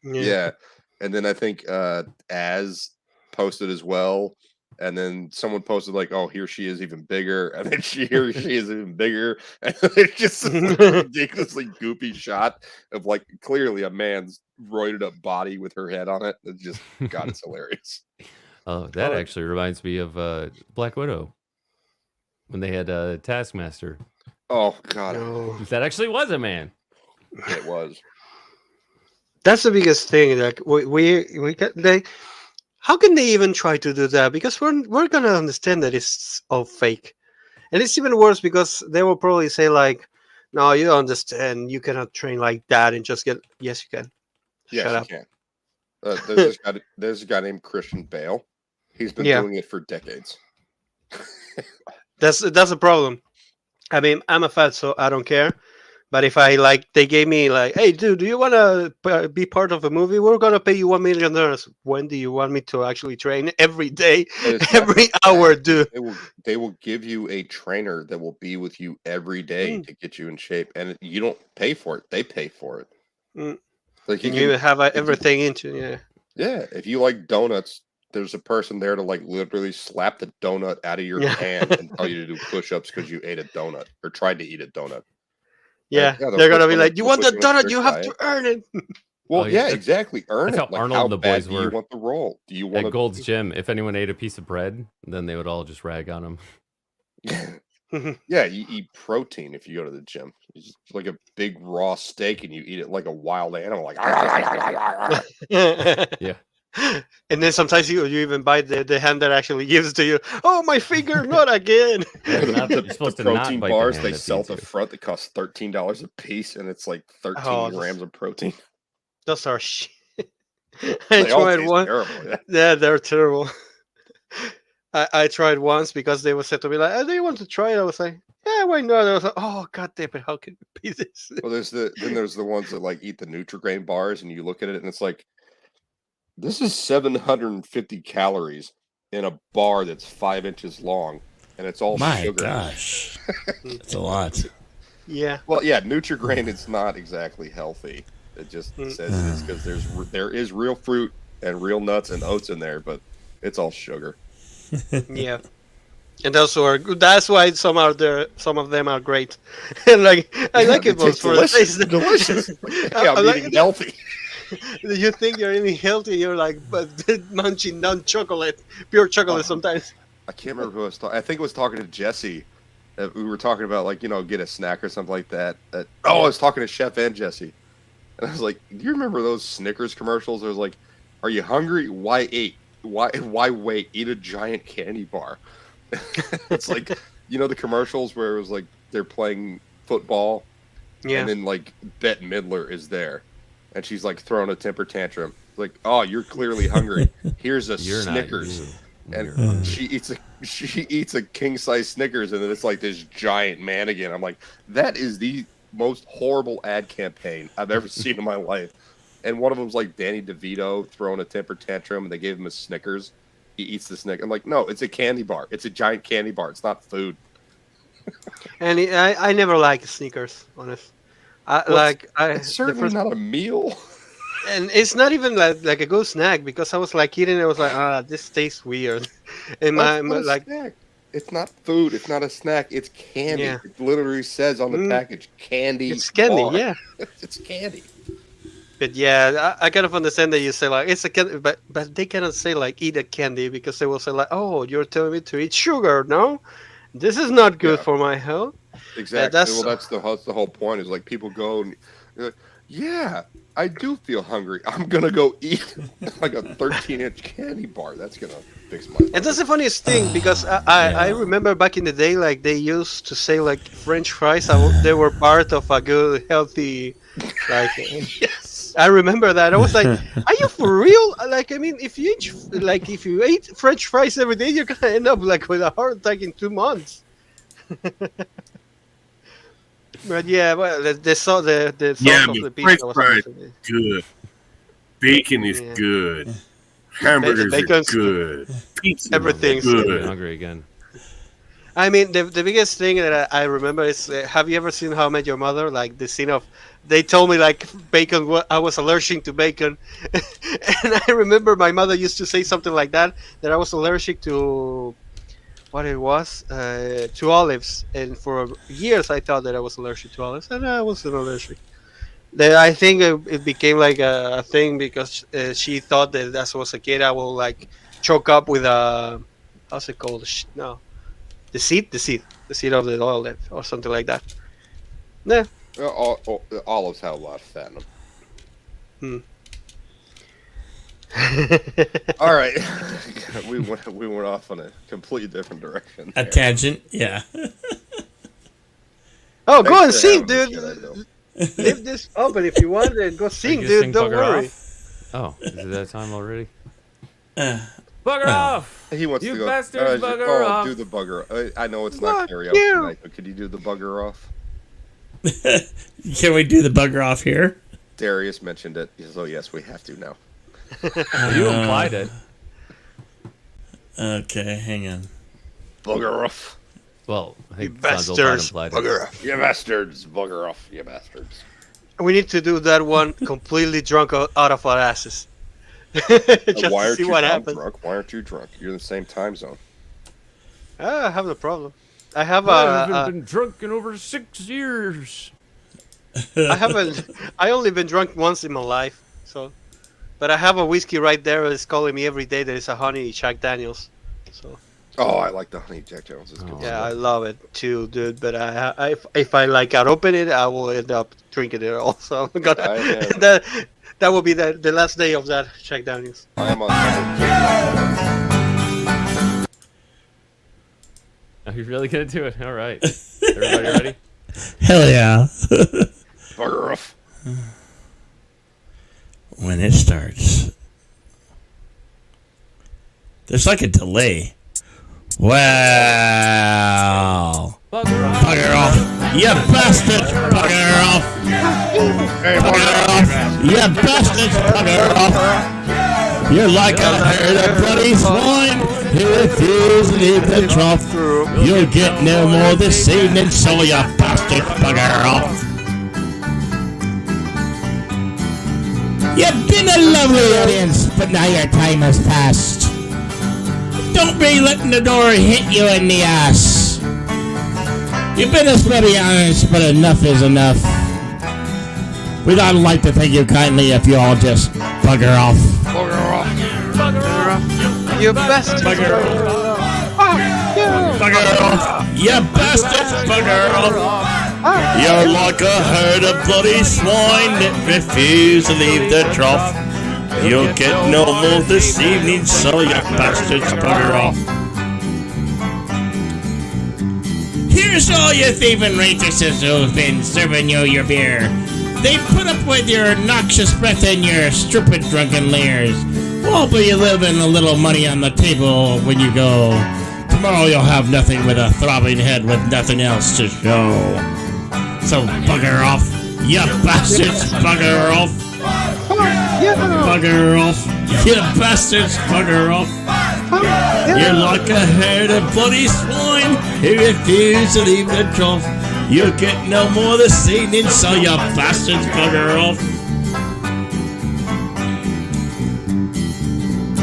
and then I think Az posted as well, and then someone posted like, "Oh, here she is even bigger," and then here she is even bigger, and it's just a ridiculously goofy shot of like clearly a man's roided up body with her head on it. It's just God, it's hilarious. Oh, that actually reminds me of Black Widow when they had Taskmaster. Oh God, That actually was a man. it was. That's the biggest thing. Like we get they. How can they even try to do that? Because we're gonna understand that it's all fake, and it's even worse because they will probably say like, "No, you don't understand. You cannot train like that and just get." Yes, you can. Yes, Shut you up. can. There's a guy named Christian Bale. He's been doing it for decades. That's a problem. I mean, I'm a fat, so I don't care. But if they gave me like, hey, dude, do you want to be part of a movie? We're gonna pay you $1 million. When do you want me to actually train? Every day, every hour, dude. They will give you a trainer that will be with you every day to get you in shape, and you don't pay for it; they pay for it. Like you even have everything into Yeah, if you like donuts, there's a person there to like literally slap the donut out of your hand and tell you to do push-ups because you ate a donut or tried to eat a donut. Yeah, they'll they're gonna put be you like, on "You want the put you on donut? strict You have to diet. earn it." Well, Oh, yeah, yeah, exactly. Earn that's it. how Like, Arnold how and the bad boys do you were. want the roll? Do you At want Gold's Gym, if anyone ate a piece of bread, then they would all just rag on him. to? Yeah, you eat protein if you go to the gym. It's just like a big raw steak, and you eat it like a wild animal. Like, Yeah. And then sometimes you even bite the hand that actually gives to you. Oh, my finger, not again. Yeah, the, not- the- you're supposed the to not protein bite the bars hand they that sell at feeds the you. front that cost $13 a piece, and it's like 13 Oh, grams of protein. Those are shit. I They all tried taste one. terrible. Yeah. Yeah, they're terrible. I tried once because they were said to me like, "Oh, do you want to try it?" I was like, "Yeah, why not?" I was like, "Oh, god damn it, how can it be this?" Well, there's the ones that like eat the Nutri-Grain bars, and you look at it, and it's like, this is 750 calories in a bar that's 5 inches long, and it's all My sugar. gosh, that's a lot. Yeah. Well, yeah, Nutri-Grain it's not exactly healthy. It just says it's because there is real fruit and real nuts and oats in there, but it's all sugar. Yeah. And those are good. That's why some are there. Some of them are great. And like I like it most for the delicious. taste. Delicious. Yeah, I I'm like eating it. healthy. You think you're eating healthy, you're like but munching down chocolate, pure chocolate sometimes. I can't remember who I was talking. I think I was talking to Jesse. We were talking about like get a snack or something like that. I was talking to Chef and Jesse, and I was like, "Do you remember those Snickers commercials?" I was like, "Are you hungry? Why eat? Why wait? Eat a giant candy bar." It's like the commercials where it was like they're playing football, Yeah. and then like Bette Midler is there, and she's like throwing a temper tantrum. Like, "Oh, you're clearly hungry. Here's a You're Snickers." not you. And she eats a king size Snickers, and then it's like this giant man again. I'm like, that is the most horrible ad campaign I've ever seen in my life. And one of them's like Danny DeVito throwing a temper tantrum, and they gave him a Snickers. He eats the Snickers. I'm like, no, it's a candy bar. It's a giant candy bar. It's not food. And I never like Snickers, honest. It's certainly not a meal. And it's not even like a good snack because I was like eating it. I was like, this tastes weird. And That's my not a like, snack. It's not food. It's not a snack. It's candy. Yeah. It literally says on the package, candy. it's candy, bar. yeah. It's candy. But yeah, I kind of understand that you say like it's a candy, but they cannot say like eat a candy because they will say like, oh, you're telling me to eat sugar? No, this is not good Yeah. for my health. Exactly. that's- Well, that's the whole point. Is like people go and they're like, yeah, I do feel hungry. I'm gonna go eat like a 13-inch candy bar. That's gonna fix my. And that's the funniest thing because I remember back in the day, like they used to say like French fries, they were part of a good, healthy, like. Yes. I remember that. I was like, "Are you for real?" Like, I mean, if you eat French fries every day, you're gonna end up like with a heart attack in 2 months. But yeah, well, the sauce of the but pizza French was fries amazing. good. Bacon is Yeah. good. Hamburgers are Bacon's good. Pizza Everything's is I'm good. hungry again. I mean, the biggest thing that I remember is, have you ever seen How I Met Your Mother? Like the scene of, they told me like bacon, I was allergic to bacon. And I remember my mother used to say something like that I was allergic to, what it was, to olives. And for years I thought that I was allergic to olives, and I wasn't allergic. Then I think it became like a thing because she thought that as I was a kid I will like choke up with a, how's it called? No. The seed of the olive or something like that. Yeah. Olives have a lot of fat in them. All right, we went off on a completely different direction. A tangent, yeah. Oh, go and Thanks for sing, having me, dude. Jedi Bill. Leave this open if you want and go sing, you dude. sing Don't Bugger worry. Off? Oh, is it that time already? Uh, Bugger off! He wants You to go. bastards, bugger off. Do the bugger. I know it's Fuck not karaoke you. tonight, but could you do the bugger off? Can we do the bugger off here? Darius mentioned it, so yes, we have to now. You implied it. Okay, hang on. Bugger off. Well, I think You Fonzo bastards. implied Bugger off. You bastards. Bugger off. You bastards. We need to do that one completely drunk out of our asses. Just Why to aren't see you what I'm happens. drunk? Why aren't you drunk? You're in the same time zone. I have no problem. I have I haven't been drunk in over 6 years. I haven't. I only been drunk once in my life. So, but I have a whiskey right there that's calling me every day. That is a honey Jack Daniels. So. Oh, I like the honey Jack Daniels. It's good Yeah, stuff. I love it too, dude. But if I like out open it, I will end up drinking it all. So I'm gonna, I am- that will be the last day of that Jack Daniels. I am on. Are you really gonna do it? All right. Everybody ready? Hell yeah. Bugger off. When it starts. There's like a delay. Wow. Bugger off. You bastard. Bugger off. Bugger off. You bastards. Bugger off. You're like a herd of bloody swine. You refuse to leave the trough. You'll get no more this evening, so you bastard. Bugger off. You've been a lovely audience, but now your time has passed. Don't be letting the door hit you in the ass. You've been a sweaty honest, but enough is enough. We'd all like to thank you kindly if you all just bugger off. Bugger off. You best Bugger off. Bugger off. You bastards, bugger off. You're like a herd of bloody swine that refuse to leave the trough. You'll get no more this evening, so you bastards, bugger off. Here's all you thieving waitresses who've been serving you your beer. They put up with your noxious breath and your stupid drunken leers. Well, but you live in a little money on the table when you go. Tomorrow you'll have nothing with a throbbing head with nothing else to show. So bugger off, you bastards, bugger off. Bugger off, you bastards, bugger off. You're like a herd of bloody swine who refuse to leave the trough. You'll get no more this evening, so you bastards, bugger off.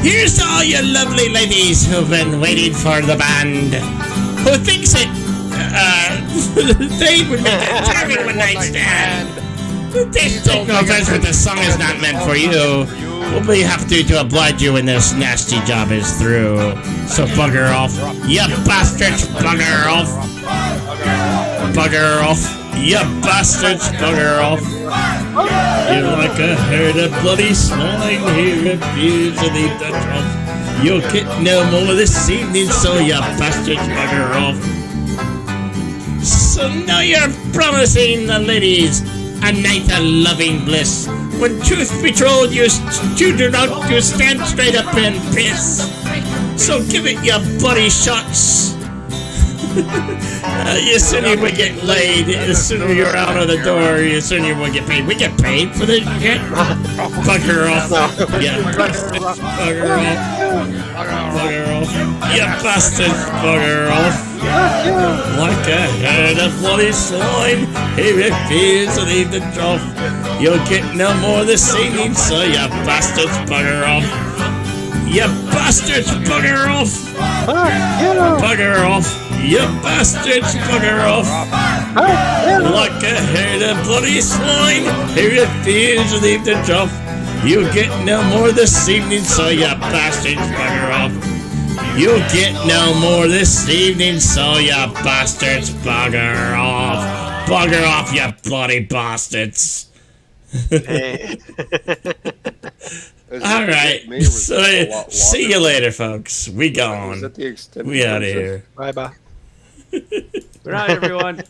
Here's all you lovely ladies who've been waiting for the band. Who thinks it, they would make a charming one-night stand. Take no offense, but this song is not meant for you. We'll be have to oblige you when this nasty job is through. So bugger off. You bastards, bugger off. Bugger off. You bastards, bugger off. You're like a herd of bloody swine who refuse to leave the trough. You'll get no more this evening, so you bastards, bugger off. So now you're promising the ladies a night of loving bliss. When truth be told, you do not to stand straight up and piss. So give it your bloody shots. The sooner we get laid, the sooner you're out of the door, the sooner we'll get paid. We get paid for this shit? Bugger off. Yeah, bugger off. Bugger off. You bastards, bugger off. Like a herd of bloody swine, he refused to leave the trough. You'll get no more this evening, so you bastards, bugger off. You bastards, bugger off. Bugger off. You bastards, bugger off. Like a herd of bloody swine, he refused to leave the trough. You'll get no more this evening, so you bastards, bugger off. You'll get no more this evening, so you bastards, bugger off. Bugger off, you bloody bastards. Alright, so see you later, folks. We gone. We out of here. Bye bye. Good night, everyone.